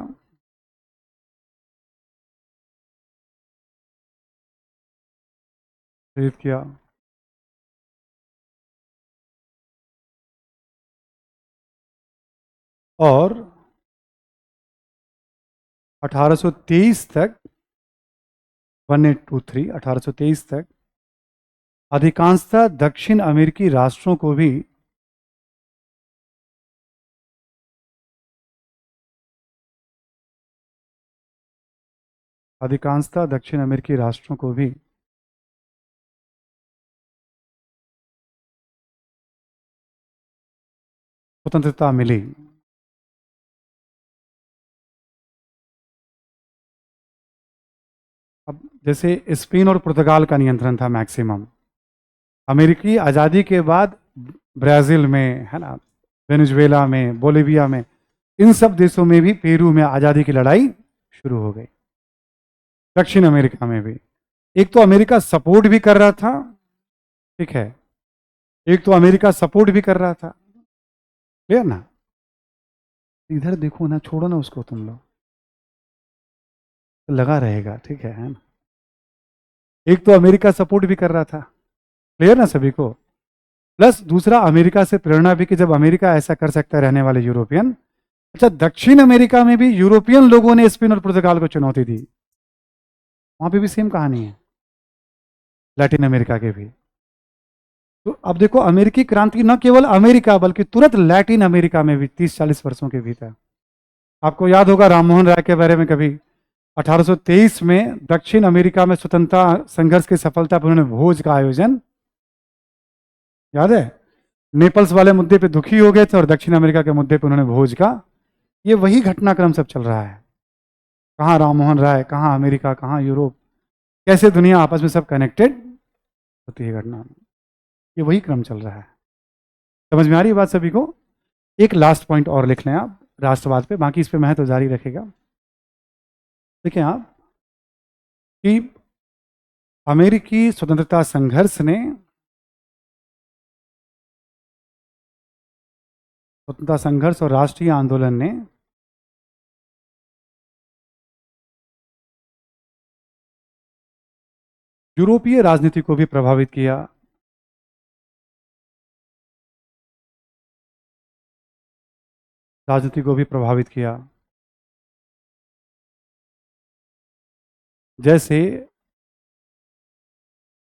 और 1823 तक 1823 तक अधिकांशतः दक्षिण अमेरिकी राष्ट्रों को भी स्वतंत्रता मिली। अब जैसे स्पेन और पुर्तगाल का नियंत्रण था मैक्सिमम, अमेरिकी आज़ादी के बाद ब्राज़ील में, है ना, वेनेजुएला में, बोलिविया में, इन सब देशों में भी, पेरू में आज़ादी की लड़ाई शुरू हो गई। दक्षिण अमेरिका में भी एक तो अमेरिका सपोर्ट भी कर रहा था, ठीक है, एक तो अमेरिका सपोर्ट भी कर रहा था, क्लियर ना। इधर देखो ना, छोड़ो ना उसको, तुम लोग लगा रहेगा, ठीक है ना। एक तो अमेरिका सपोर्ट भी कर रहा था, क्लियर ना सभी को, प्लस दूसरा अमेरिका से प्रेरणा भी कि जब अमेरिका ऐसा कर सकता है, रहने वाले यूरोपियन। अच्छा, दक्षिण अमेरिका में भी यूरोपियन लोगों ने स्पेन और पुर्तगाल को चुनौती दी, वहां पे भी सेम कहानी है, लैटिन अमेरिका के भी। तो अब देखो, अमेरिकी क्रांति न केवल अमेरिका बल्कि तुरंत लैटिन अमेरिका में भी 30-40 वर्षों के भीतर। आपको याद होगा राममोहन राय के बारे में, कभी 1823 में दक्षिण अमेरिका में स्वतंत्रता संघर्ष की सफलता पर उन्होंने भोज का आयोजन, याद है, नेपल्स वाले मुद्दे पे दुखी हो गए थे और दक्षिण अमेरिका के मुद्दे पे उन्होंने भोज का, ये वही घटनाक्रम सब चल रहा है। कहाँ राममोहन राय, कहाँ अमेरिका, कहाँ यूरोप, कैसे दुनिया आपस में सब कनेक्टेड होती है घटना, ये वही क्रम चल रहा है। समझ में आ रही है बात सभी को। एक लास्ट पॉइंट और लिख लें आप राष्ट्रवाद पे, बाकी इस पे महत्व जारी रखेगा। देखें आप कि अमेरिकी स्वतंत्रता संघर्ष ने, स्वतंत्रता संघर्ष और राष्ट्रीय आंदोलन ने यूरोपीय राजनीति को भी प्रभावित किया, राजनीति को भी प्रभावित किया। जैसे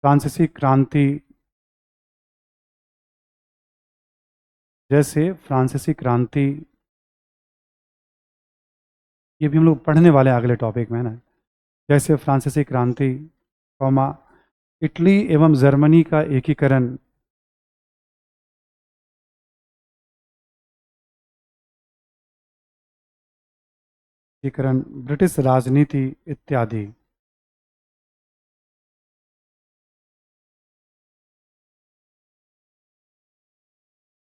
फ्रांसीसी क्रांति, ये भी हम लोग पढ़ने वाले हैं अगले टॉपिक में ना। जैसे फ्रांसीसी क्रांति, इटली एवं जर्मनी का एकीकरण, ब्रिटिश राजनीति इत्यादि।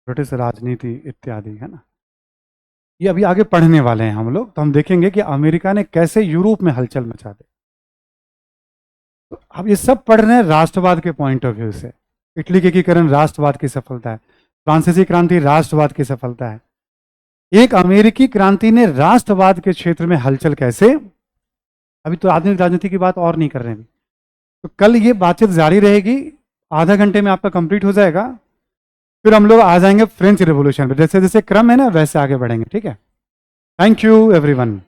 ब्रिटिश राजनीति इत्यादि, है ना, ये अभी आगे पढ़ने वाले हैं हम लोग। तो हम देखेंगे कि अमेरिका ने कैसे यूरोप में हलचल मचा दी। तो अब ये सब पढ़ रहे हैं राष्ट्रवाद के पॉइंट ऑफ व्यू से। इटली के एकीकरण राष्ट्रवाद की सफलता है, फ्रांसीसी क्रांति राष्ट्रवाद की सफलता है, एक अमेरिकी क्रांति ने राष्ट्रवाद के क्षेत्र में हलचल कैसे। अभी तो आधुनिक राजनीति की बात और नहीं कर रहे हैं, तो कल ये बातचीत जारी रहेगी, आधा घंटे में आपका कंप्लीट हो जाएगा। फिर हम लोग आ जाएंगे फ्रेंच रिवॉल्यूशन पे, जैसे जैसे क्रम है ना वैसे आगे बढ़ेंगे, ठीक है। Thank you everyone.